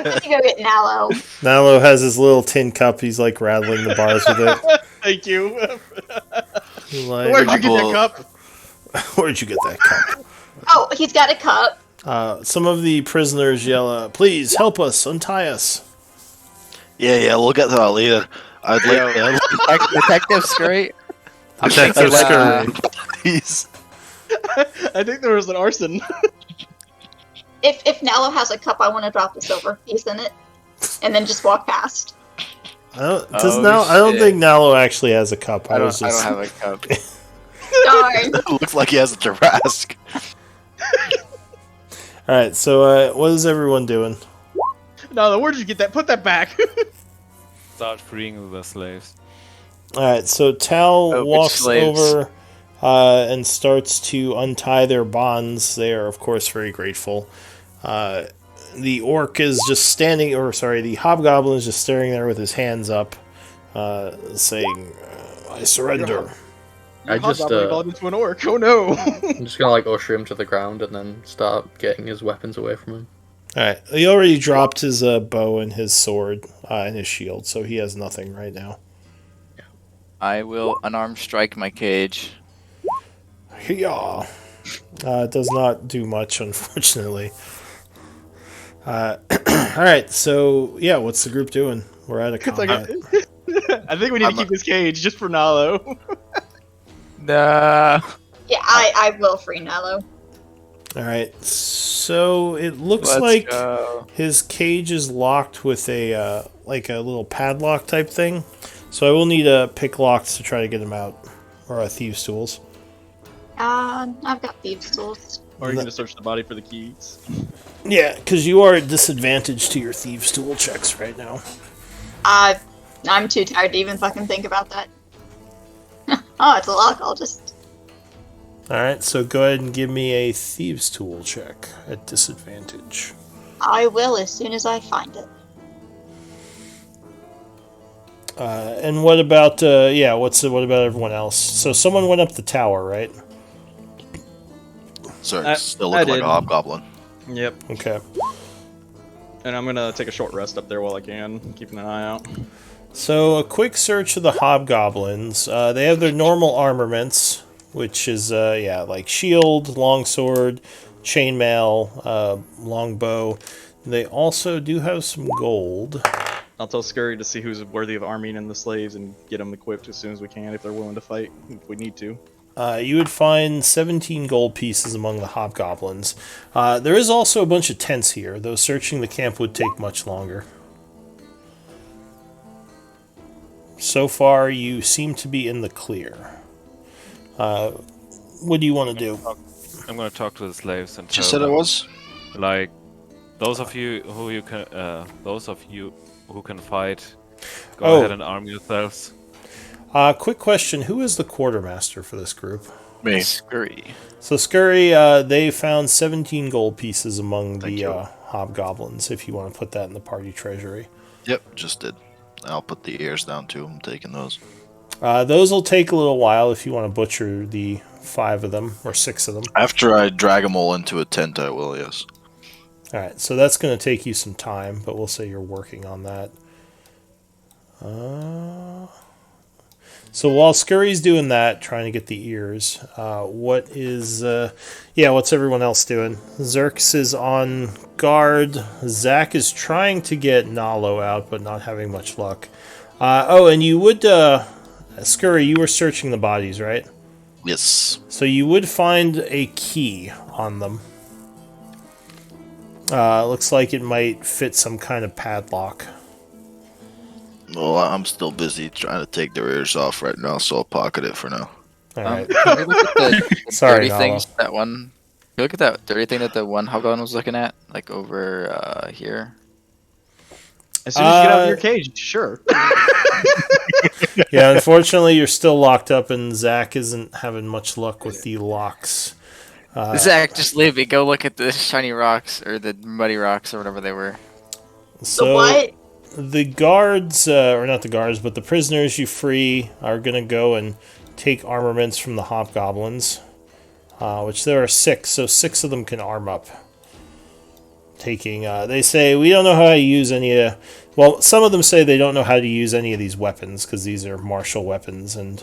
gonna go get Nalo. Nalo has his little tin cup. He's like rattling the bars with it. Thank you. Like, Where'd you get that cup? Where'd you get that cup? Oh, he's got a cup. Some of the prisoners yell, "Please help us, untie us." Yeah, we'll get to that later. I'd like to Detective Scurry. Detective Scurry. please. I think there was an arson. If Nalo has a cup, I want to drop the silver piece in it, and then just walk past. I don't think Nalo actually has a cup. I don't have a cup. Darn. Looks like he has a Tarrasque. Alright, so what is everyone doing? No, where'd you get that? Put that back. Start freeing the slaves. Alright, so Tal which walks slaves? over and starts to untie their bonds. They are, of course, very grateful. The orc is just standing, the hobgoblin is just staring there with his hands up, saying, I surrender. I just evolved into an orc. Oh no! I'm just gonna like usher him to the ground and then start getting his weapons away from him. Alright, he already dropped his bow and his sword and his shield, so he has nothing right now. I will unarmed strike my cage. Yeah. It does not do much, unfortunately. Alright, so, yeah, what's the group doing? We're out of combat. I think we need to keep this cage just for Nalo. Nah. Yeah, I will free Nalo. Alright, so it looks Let's like go. his cage is locked with a little padlock type thing. So I will need pick locks to try to get him out. Or thieves' tools. I've got thieves' tools. Or are you gonna search the body for the keys? Yeah, because you are at disadvantage to your thieves' tool checks right now. I'm too tired to even fucking think about that. Oh, it's a lock. I'll just... Alright, so go ahead and give me a thieves' tool check at disadvantage. I will as soon as I find it. And what about, what about everyone else? So someone went up the tower, right? Sorry, still looking like a hobgoblin. Yep. Okay. And I'm gonna take a short rest up there while I can, keeping an eye out. So a quick search of the hobgoblins. They have their normal armaments, which is, like shield, longsword, chainmail, longbow. They also do have some gold. I'll tell Scurry to see who's worthy of arming in the slaves and get them equipped as soon as we can if they're willing to fight, if we need to. You would find 17 gold pieces among the hobgoblins. There is also a bunch of tents here, though searching the camp would take much longer. So far, you seem to be in the clear. What do you want to do? I'm gonna talk to the slaves and She tell said it them, was? like, those of you who can fight, go ahead and arm yourselves. Quick question: who is the quartermaster for this group? Me. Scurry. So Scurry, they found 17 gold pieces among the hobgoblins. If you want to put that in the party treasury. Yep, just did. I'll put the ears down too. I'm taking those. Those will take a little while if you want to butcher the 5 of them or 6 of them. After I drag them all into a tent, I will, yes. Alright, so that's going to take you some time, but we'll say you're working on that. So while Scurry's doing that, trying to get the ears, what's everyone else doing? Zerx is on guard. Zach is trying to get Nalo out, but not having much luck. And you would, Scurry, you were searching the bodies, right? Yes. So you would find a key on them. Looks like it might fit some kind of padlock. Well, I'm still busy trying to take their ears off right now, so I'll pocket it for now. Alright. Can we look at the Sorry, dirty Nala. things that one? Can you look at that dirty thing that the one hobgoblin was looking at, like over here? As soon as you get out of your cage, sure. Yeah, unfortunately, you're still locked up, and Zach isn't having much luck with the locks. Zach, just leave me. Go look at the shiny rocks or the muddy rocks or whatever they were. So what? the guards, or not the guards, but the prisoners you free are going to go and take armaments from the hobgoblins, which there are 6, so 6 of them can arm up. They say, we don't know how to use any well, some of them say they don't know how to use any of these weapons, because these are martial weapons, and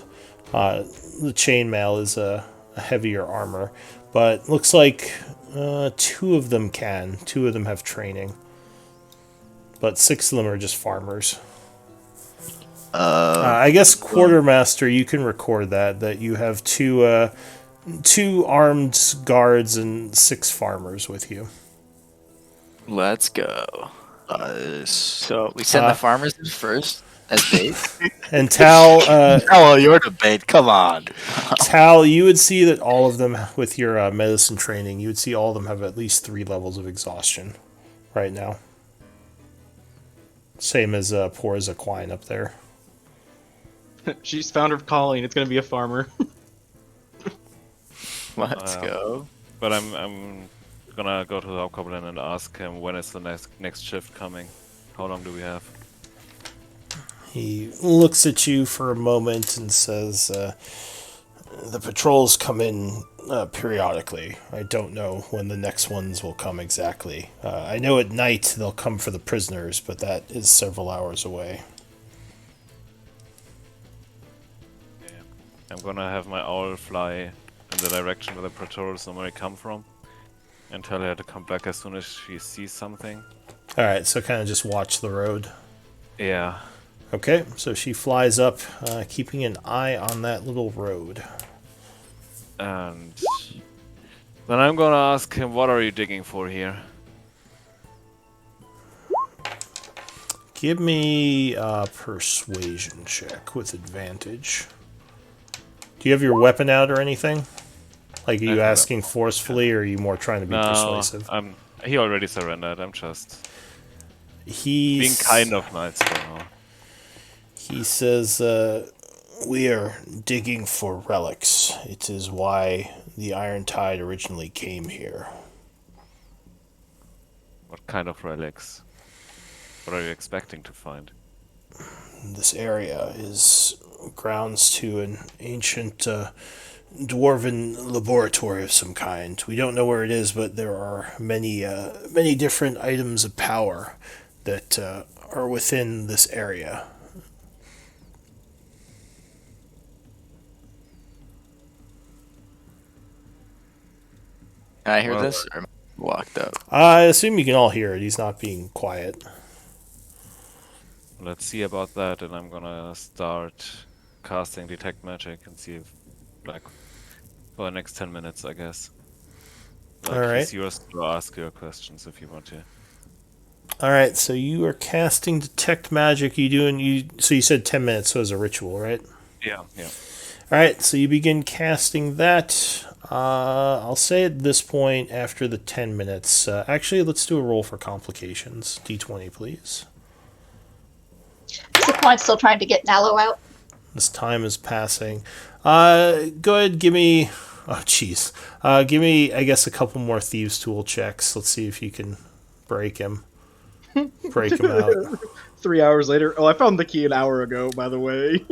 the chainmail is a heavier armor. But looks like 2 of them can. 2 of them have training. But 6 of them are just farmers. I guess quartermaster, you can record that you have 2 armed guards and 6 farmers with you. Let's go. Nice. So we send the farmers in first as bait. And Tal, Oh, you're the bait. Come on. Tal, you would see that all of them, with your medicine training, you would see all of them have at least 3 levels of exhaustion right now. Same as poor Zaquine up there. She's found her calling. It's gonna be a farmer. Let's go. But I'm gonna go to the hobgoblin and ask him when is the next shift coming. How long do we have? He looks at you for a moment and says, the patrols come in periodically. I don't know when the next ones will come exactly. I know at night they'll come for the prisoners, but that is several hours away. I'm gonna have my owl fly in the direction where the patrols normally come from and tell her to come back as soon as she sees something. Alright, so kind of just watch the road. Yeah. Okay, so she flies up, keeping an eye on that little road. And then I'm gonna ask him, what are you digging for here? Give me a persuasion check with advantage. Do you have your weapon out or anything? Like, are you asking forcefully, or are you more trying to be persuasive? He already surrendered. I'm just He's being kind of nice for now. He says, we are digging for relics. It is why the Iron Tide originally came here. What kind of relics? What are you expecting to find? This area is grounds to an ancient dwarven laboratory of some kind. We don't know where it is, but there are many different items of power that are within this area. Can I hear this? Or am I locked up? I assume you can all hear it. He's not being quiet. Let's see about that, and I'm gonna start casting detect magic and see if, like, for the next 10 minutes, I guess. Like, All right. He's yours to ask your questions if you want to. All right, so you are casting detect magic. So you said 10 minutes, so it's a ritual, right? Yeah. All right, so you begin casting that. I'll say at this point, after the 10 minutes, actually, let's do a roll for complications. D20, please. Is the point still trying to get Nallo out? This time is passing. Go ahead, give me... Oh, jeez. Give me, I guess, a couple more Thieves' Tool checks. Let's see if you can break him. Break him out. 3 hours later. Oh, I found the key an hour ago, by the way.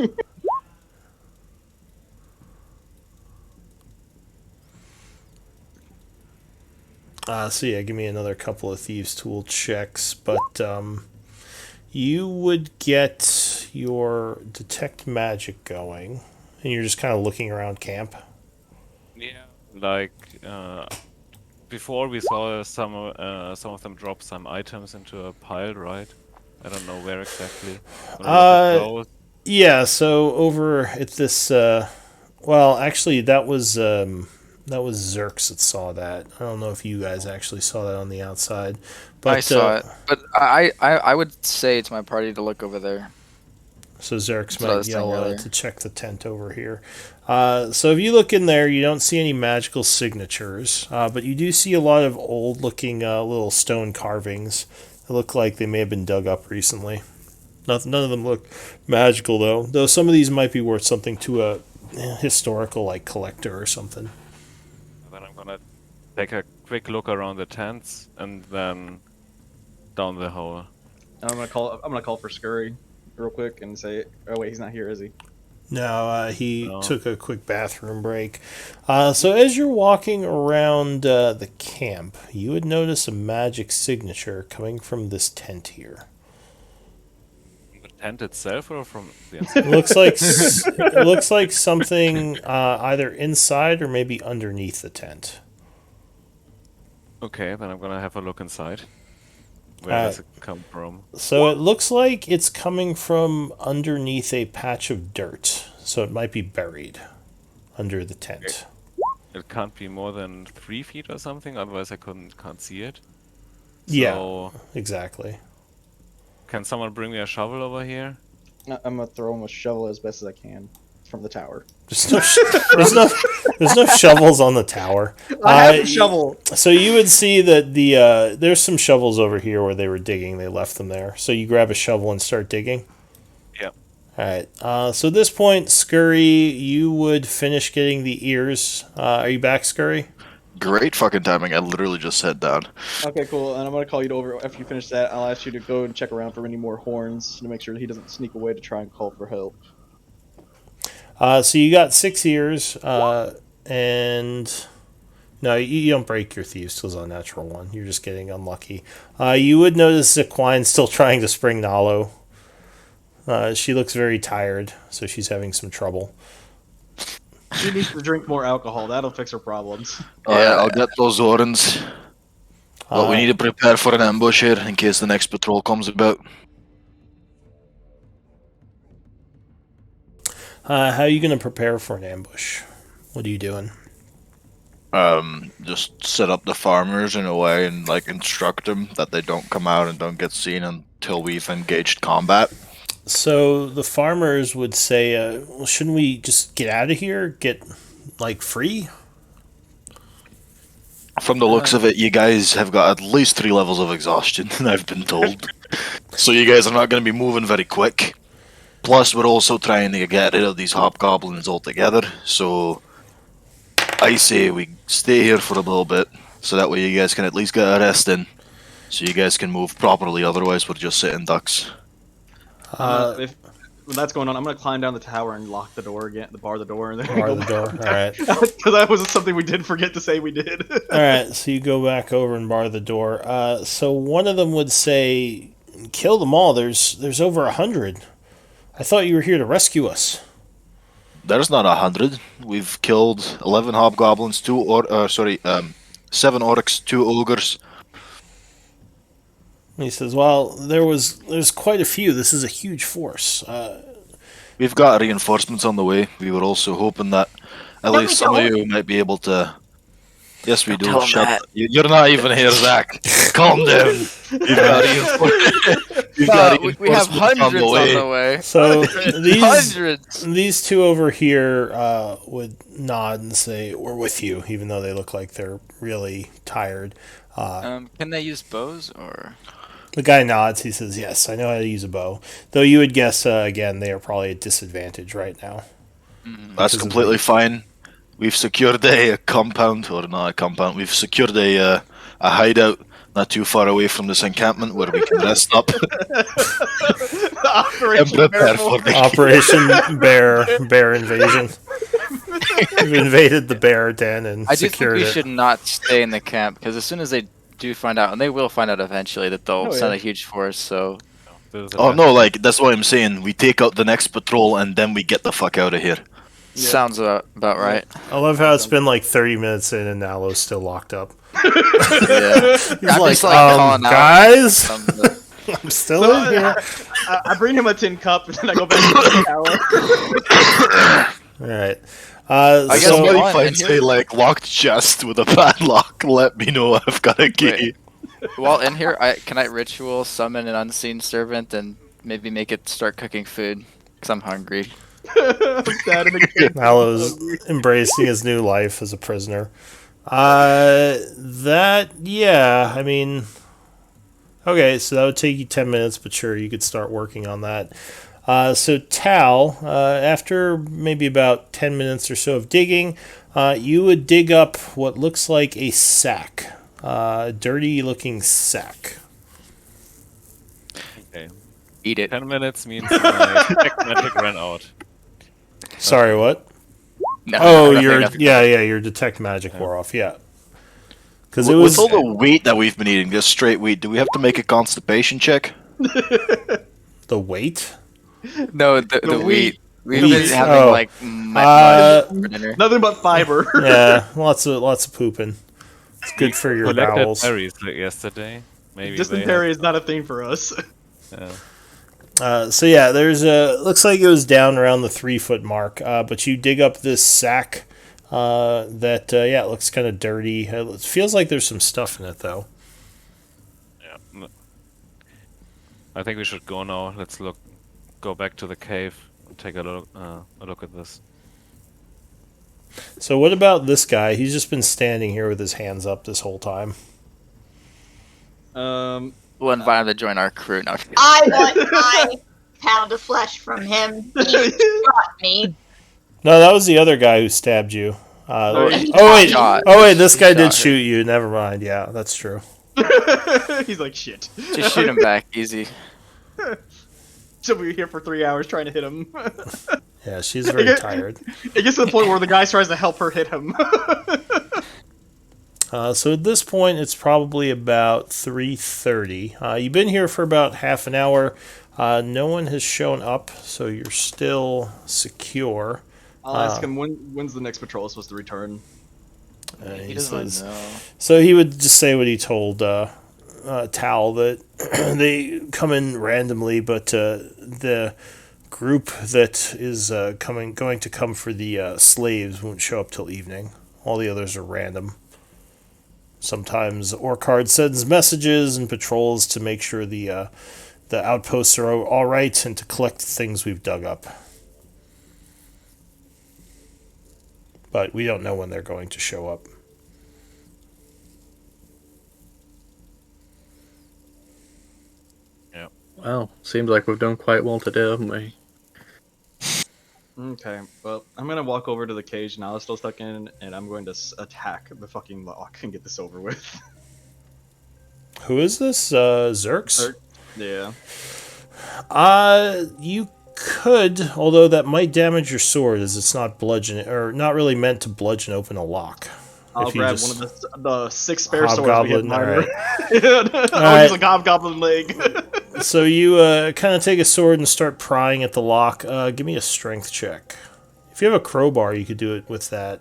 So yeah, give me another couple of Thieves' Tool checks, but you would get your Detect Magic going, and you're just kind of looking around camp. Yeah. Like, before we saw some of them drop some items into a pile, right? I don't know where exactly. Yeah, so over at this, well, actually, that was Zerks that saw that. I don't know if you guys actually saw that on the outside, but I saw it, but I would say to my party to look over there. So Zerks what I might was saying yell earlier. to check the tent over here. So if you look in there, you don't see any magical signatures, but you do see a lot of old-looking little stone carvings that look like they may have been dug up recently. None of them look magical, though some of these might be worth something to a historical like collector or something. Then I'm gonna take a quick look around the tents and then down the hole. I'm gonna call for Scurry real quick and say, oh wait, he's not here, is he? No, he No. took a quick bathroom break. So as you're walking around the camp, you would notice a magic signature coming from this tent here. The tent itself or from the It inside? looks like something either inside or maybe underneath the tent. Okay, then I'm gonna have a look inside. Where does it come from? So it looks like it's coming from underneath a patch of dirt. So it might be buried under the tent. It can't be more than 3 feet or something, otherwise I can't see it. Yeah, So, exactly. can someone bring me a shovel over here? I'm gonna throw him a shovel as best as I can from the tower. There's no shovels on the tower. I have a shovel. So you would see that there's some shovels over here where they were digging. They left them there. So you grab a shovel and start digging. Yep. All right. So at this point, Scurry, you would finish getting the ears. Are you back, Scurry? Great fucking timing. I literally just sat down. Okay, cool. And I'm gonna call you over after you finish that. I'll ask you to go and check around for any more horns to make sure that he doesn't sneak away to try and call for help. So you got 6 ears, and no, you don't break your thieves skills on natural one. You're just getting unlucky. You would notice Zequine's still trying to spring Nalo. She looks very tired, so she's having some trouble. She needs to drink more alcohol. That'll fix her problems. Alright, I'll get those horns. But we need to prepare for an ambush here in case the next patrol comes about. How are you going to prepare for an ambush? What are you doing? Just set up the farmers in a way and like instruct them that they don't come out and don't get seen until we've engaged combat. So the farmers would say, well, shouldn't we just get out of here? Get, like, free? From the looks of it, you guys have got at least 3 levels of exhaustion, I've been told. So you guys are not going to be moving very quick. Plus, we're also trying to get rid of these hobgoblins altogether, so I say we stay here for a little bit, so that way you guys can at least get a rest in, so you guys can move properly, otherwise we're just sitting ducks. If when that's going on, I'm gonna climb down the tower and lock the door again, bar the door, and then Bar the door. All right. Because that was something we did forget to say we did. All right. So you go back over and bar the door. So one of them would say, "Kill them all. There's over 100. I thought you were here to rescue us." There's not 100. We've killed 11 hobgoblins, 7 orcs, 2 ogres. And he says, "Well, there's quite a few. This is a huge force." We've got reinforcements on the way. We were also hoping that at No, least we some of don't. you might be able to. Yes, we do. tell 'em Shut. that. You're not even here, Zach. Calm down. We've got reinforcements. We have hundreds on the way. way. So these Hundreds. these two over here would nod and say, "We're with you," even though they look like they're really tired. Can they use bows or? The guy nods. He says, "Yes, I know how to use a bow." Though you would guess, again, they are probably at disadvantage right now. That's completely fine. We've secured a compound, or not a compound. We've secured a hideout not too far away from this encampment where we can rest up and prepare for the Operation Bear Invasion. We've invaded the bear den and I do think secured we it. should not stay in the camp because as soon as they do find out, and they will find out eventually, that they'll Oh, send yeah. a huge force. So Oh no, like that's what I'm saying. We take out the next patrol and then we get the fuck out of here. sounds about right. I love how it's been like 30 minutes in and Nalo's still locked up. Yeah. He's I'm like, just, calling out guys, some of the- I'm still in here. I bring him a tin cup, and then I go back to the tower. All right. I guess So, Somebody while I'm finds in here- a like locked chest with a padlock. Let me know. I've got a key. Wait. While in here, can I ritual summon an unseen servant and maybe make it start cooking food? Because I'm hungry. Dad in the cave. Nalo's embracing his new life as a prisoner. Yeah, I mean, okay, so that would take you 10 minutes, but sure, you could start working on that. So Tal, after maybe about 10 minutes or so of digging, you would dig up what looks like a sack, a dirty-looking sack. Okay. Eat it. 10 minutes means my tech magic ran out. Sorry, what? No, Oh, nothing, your nothing. your detect magic wore off. Yeah, because it With was all the wheat that we've been eating, just straight wheat, do we have to make a constipation check? the weight. No, the The wheat. wheat. We've The been wheat. having Oh. like Uh, mush for dinner. Nothing but fiber. Yeah, lots of pooping. It's good for your Collected bowels. berries like yesterday. Maybe they Dysentery have. is not a thing for us. So yeah, there's looks like it was down around the 3 foot mark. But you dig up this sack. That yeah, it looks kind of dirty. It feels like there's some stuff in it though. Yeah. I think we should go now. Let's go back to the cave and take a look at this. So what about this guy? He's just been standing here with his hands up this whole time. We'll invite him to join our crew. No, I want my pound of flesh from him. He shot me. No, that was the other guy who stabbed you. No, he Oh wait, shot- oh wait, this he guy did shot her. shoot you. Never mind. Yeah, that's true. He's like, shit. just shoot him back, easy. So we were here for 3 hours trying to hit him. Yeah, she's very tired. It gets to the point where the guy tries to help her hit him. So at this point, it's probably about 3:30. You've been here for about half an hour. No one has shown up, so you're still secure. I'll ask him when's the next patrol supposed to return. He doesn't know. So he would just say what he told Tal, that they come in randomly, but the group that is going to come for the slaves won't show up till evening. All the others are random. Sometimes Orcard sends messages and patrols to make sure the outposts are all right and to collect the things we've dug up. But we don't know when they're going to show up. Well, seems like we've done quite well today, haven't we? Okay, well, I'm gonna walk over to the cage now it's still stuck in, and I'm going to attack the fucking lock and get this over with. Who is this? Zerx? Yeah. You could, although that might damage your sword, as it's not bludgeon or not really meant to bludgeon open a lock. I'll If you grab just- one of the 6 spare swords we have Hobgoblin, minor. alright. I'll use a hobgoblin leg. So you kind of take a sword and start prying at the lock. Give me a strength check. If you have a crowbar, you could do it with that.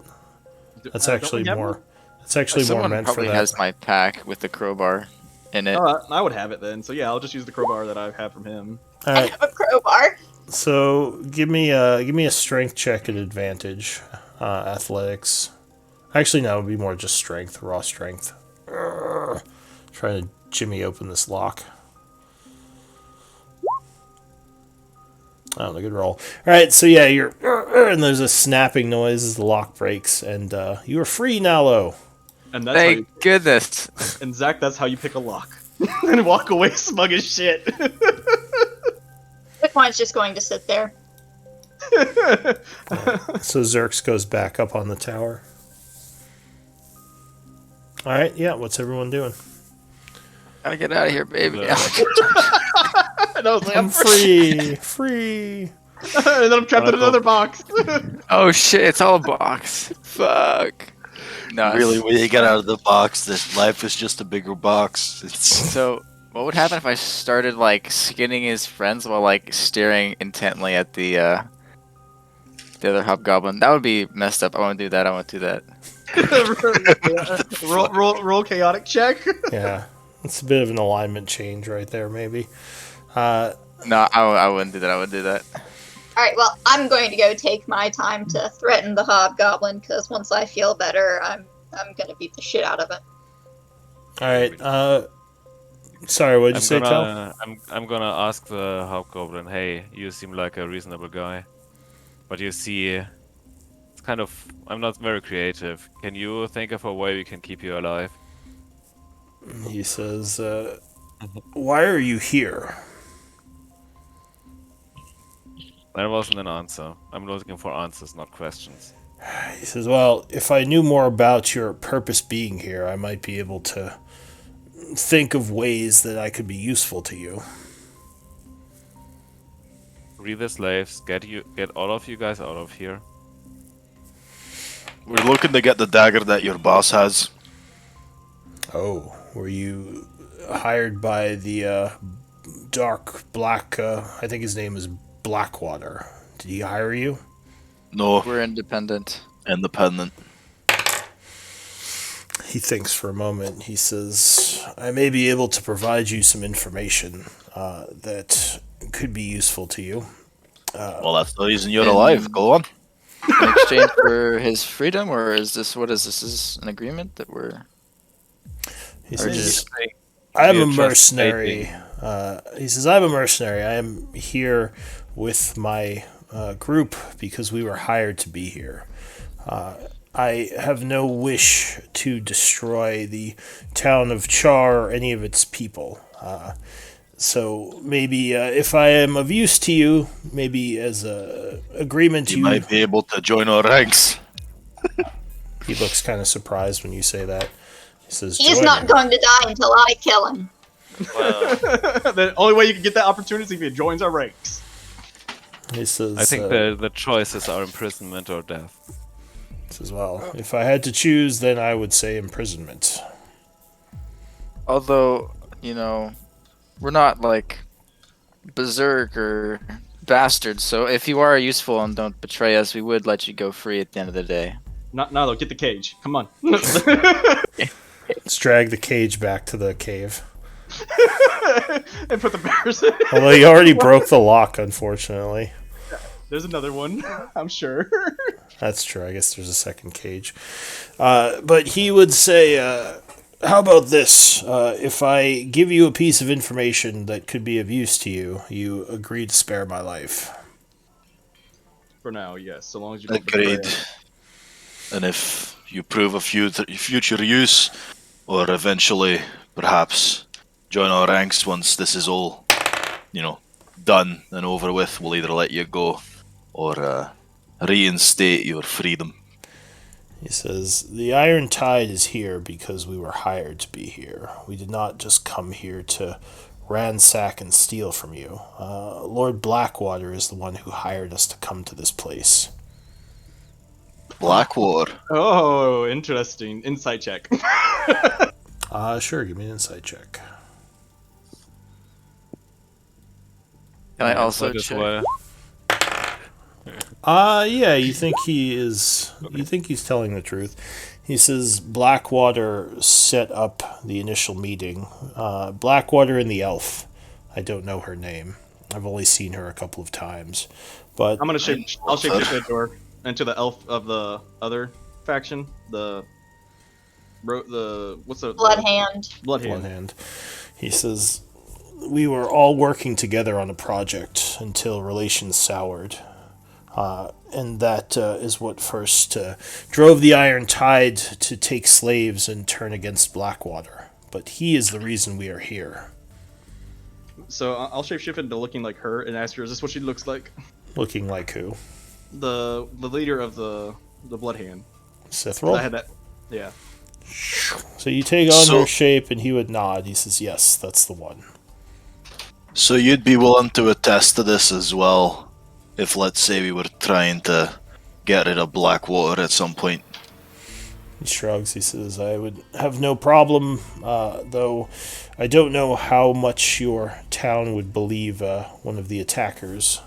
That's Don't actually we have more. one? That's actually more Someone meant for probably that. has my pack with the crowbar in it. I would have it then. So yeah, I'll just use the crowbar that I have from him. All I right. have a crowbar. So give me a strength check at advantage. Athletics. Actually, no, it would be more just strength, raw strength. Trying to jimmy open this lock. Oh, a good roll. All right, so yeah, you're and there's a snapping noise as the lock breaks, and you are free, Nalo. And that's how you, Thank goodness. and Zach, that's how you pick a lock. And walk away smug as shit. Which one's just going to sit there? So Zerx goes back up on the tower. All right, yeah. What's everyone doing? Gotta get out of here, baby. And I was like, I'm free, free. And then I'm trapped in another box. Oh shit, it's all a box. Fuck. No. Really, when you get out of the box, this life is just a bigger box. It's So, what would happen if I started like skinning his friends while like staring intently at the other hobgoblin? That would be messed up. I want to do that. I want to do that. roll chaotic check. Yeah, it's a bit of an alignment change right there, maybe. No, I wouldn't do that. I wouldn't do that. Alright, well, I'm going to go take my time to threaten the hobgoblin, because once I feel better, I'm gonna beat the shit out of it. All right. Sorry, what did you say, Cal? I'm gonna ask the hobgoblin. Hey, you seem like a reasonable guy, but you see, it's kind of. I'm not very creative. Can you think of a way we can keep you alive? He says, "Why are you here?" That wasn't an answer. I'm looking for answers, not questions. He says, "Well, if I knew more about your purpose being here, I might be able to think of ways that I could be useful to you." free the slaves, get all of you guys out of here. We're looking to get the dagger that your boss has. Oh, were you hired by the dark black? I think his name is Blackwater. Did he hire you? No, We're independent. independent. He thinks for a moment. He says, I may be able to provide you some information that could be useful to you. Well, that's the reason you're And- alive. Go on. In exchange for his freedom, or is this what is this? Is an agreement that we're? He Or says, just- I'm a We're just mercenary. waiting. He says, I'm a mercenary. I am here with my group because we were hired to be here. I have no wish to destroy the town of Chaur or any of its people. So maybe if I am of use to you, maybe as a agreement, You might be able to join our ranks. He looks kind of surprised when you say that. He says, He's "Join not me." going to die until I kill him. The only way you can get that opportunity is if he joins our ranks. He says, I think the choices are imprisonment or death. says, well, if I had to choose, then I would say imprisonment. Although, we're not like berserk or bastards. So if you are useful and don't betray us, we would let you go free at the end of the day. Not now though. Get the cage. Come on. Let's drag the cage back to the cave. And put the bears in. Although he already broke the lock, unfortunately. There's another one. I'm sure. That's true. I guess there's a second cage. But he would say, how about this? If I give you a piece of information that could be of use to you, you agree to spare my life. For now, yes. So long as you don't Agreed. betray. And if you prove a future use, or eventually, perhaps, join our ranks once this is all, done and over with, we'll either let you go or reinstate your freedom. He says, the Iron Tide is here because we were hired to be here. We did not just come here to ransack and steal from you. Lord Blackwater is the one who hired us to come to this place. Blackwater. Oh, interesting. Insight check. Sure, give me an insight check. Can I also Might as check? well. Yeah, you think he's telling the truth. He says Blackwater set up the initial meeting. Blackwater and the elf. I don't know her name. I've only seen her a couple of times. But I'll shape the door into the elf of the other faction. What's the Blood hand. Blood one hand. hand. He says, we were all working together on a project until relations soured. And that is what first drove the Iron Tide to take slaves and turn against Blackwater. But he is the reason we are here. So I'll shapeshift into looking like her and ask her, is this what she looks like? Looking like who? The leader of the Blood Hand. Sithril? I had that. Yeah. So you take on So- her shape, and he would nod. He says, yes, that's the one. So you'd be willing to attest to this as well, if let's say we were trying to get rid of Blackwater at some point. He shrugs. He says, I would have no problem, though I don't know how much your town would believe one of the attackers.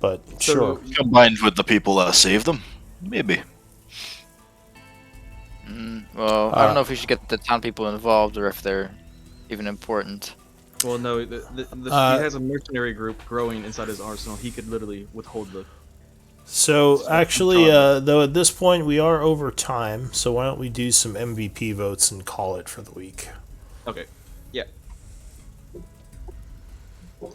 But sure. Combined with the people that saved them, maybe. Well, I don't know if we should get the town people involved or if they're even important. Well, no, he has a mercenary group growing inside his arsenal. He could literally withhold the. So actually, though at this point we are over time, so why don't we do some MVP votes and call it for the week? Okay. Yeah.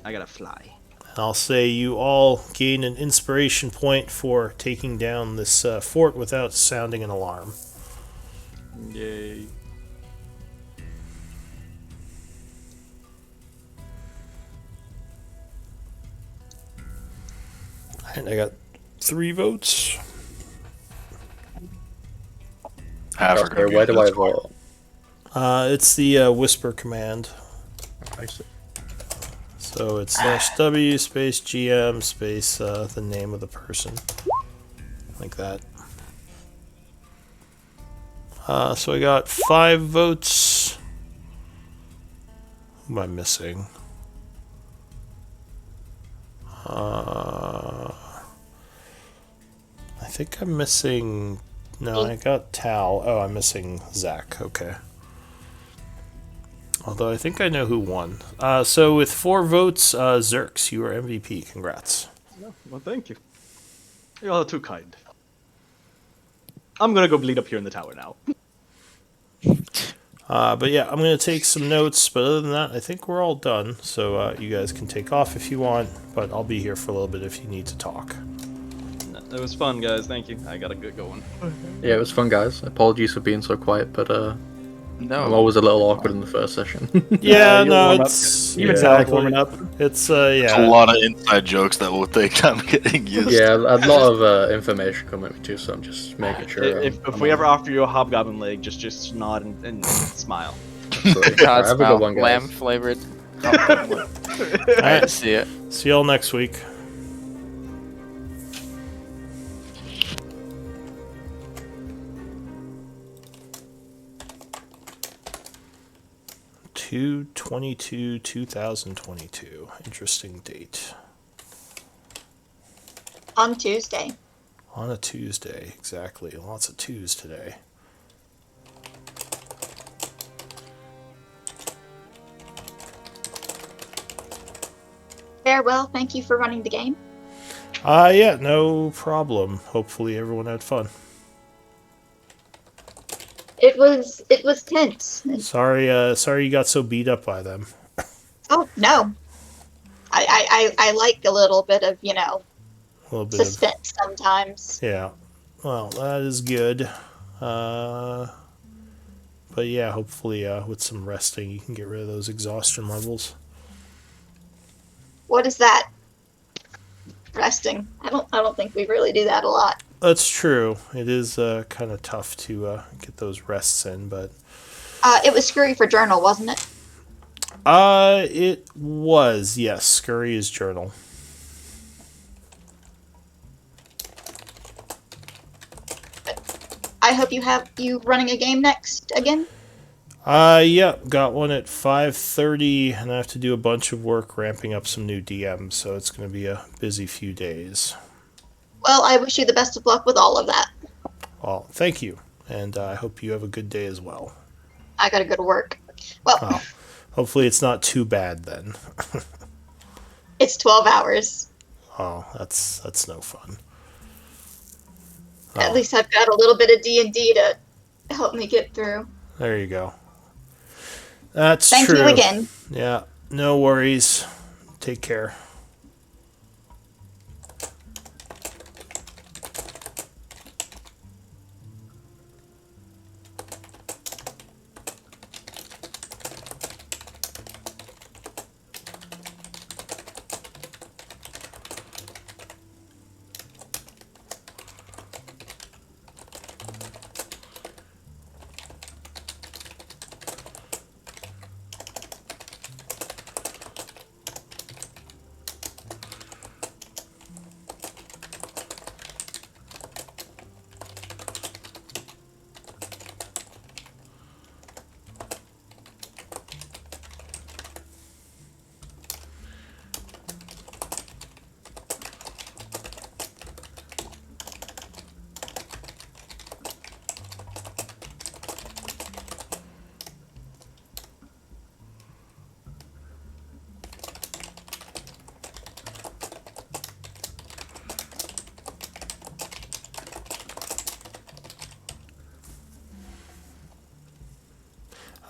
I gotta fly. And I'll say you all gain an inspiration point for taking down this fort without sounding an alarm. Yay. And I got 3 votes. Okay, where do I vote? It's the whisper command. I see. So it's /W space GM space the name of the person. Like that. So I got 5 votes. Who am I missing? I think I'm missing... No, I got Tal. Oh, I'm missing Zach. Okay. Although I think I know who won. So with 4 votes, Zerks, you are MVP. Congrats. Well, thank you. You're all too kind. I'm gonna go bleed up here in the tower now. But yeah, I'm going to take some notes, but other than that, I think we're all done. So you guys can take off if you want, but I'll be here for a little bit if you need to talk. It was fun, guys. Thank you. I gotta get going. Yeah, it was fun, guys. Apologies for being so quiet, but No. I'm always a little awkward in the first session. Yeah, you'll no, warm up. it's... Even yeah, Sal's warming up. It's, There's a yeah. lot of inside jokes that will take time getting used. Yeah, a lot of information coming too, so I'm just making sure. If we ever offer you a hobgoblin leg, just nod and smile. Absolutely. God, Have a good one, guys. lamb flavored. Alright, see ya. See y'all next week. Two 2022. Interesting date. On Tuesday. On a Tuesday, exactly. Lots of twos today. Farewell. Thank you for running the game. Yeah, no problem. Hopefully everyone had fun. It was tense. Sorry you got so beat up by them. Oh no. I like a little bit of, A little bit suspense sometimes. Yeah. Well, that is good. But yeah, hopefully with some resting you can get rid of those exhaustion levels. What is that? Resting. I don't think we really do that a lot. That's true. It is kind of tough to get those rests in, but It was screwy for journal, wasn't it? it was, yes. Scurry is journal. I hope you running a game next again. Yeah, got one at 5:30, and I have to do a bunch of work ramping up some new DMs, so it's going to be a busy few days. Well, I wish you the best of luck with all of that. Well, thank you, and I hope you have a good day as well. I gotta go to work. Well, Well, hopefully it's not too bad then. it's 12 hours. Oh, that's no fun. At least I've got a little bit of D&D to help me get through. There you go. That's Thank true. you again. Yeah, no worries. Take care.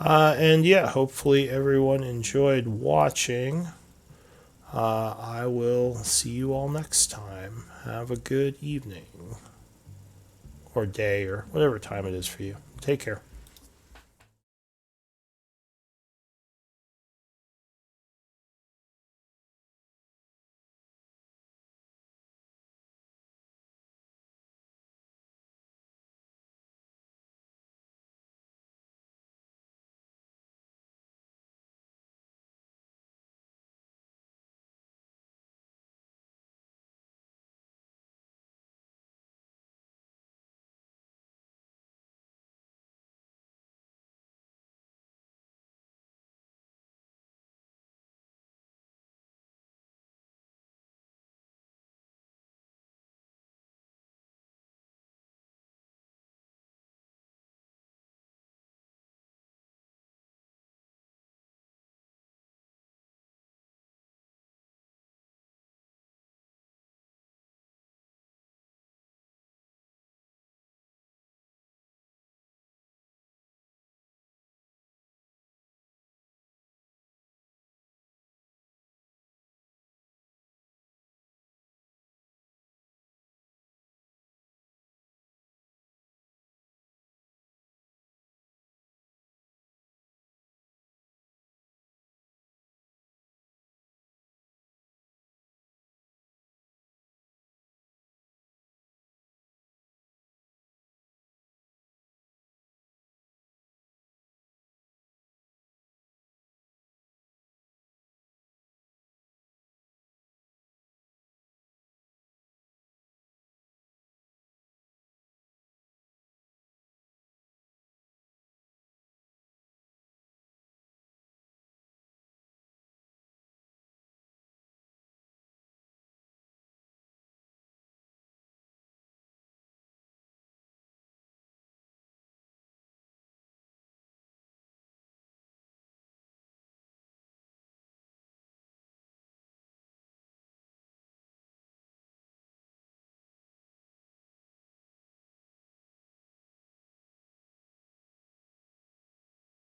And yeah, hopefully everyone enjoyed watching. I will see you all next time. Have a good evening. Or day, or whatever time it is for you. Take care.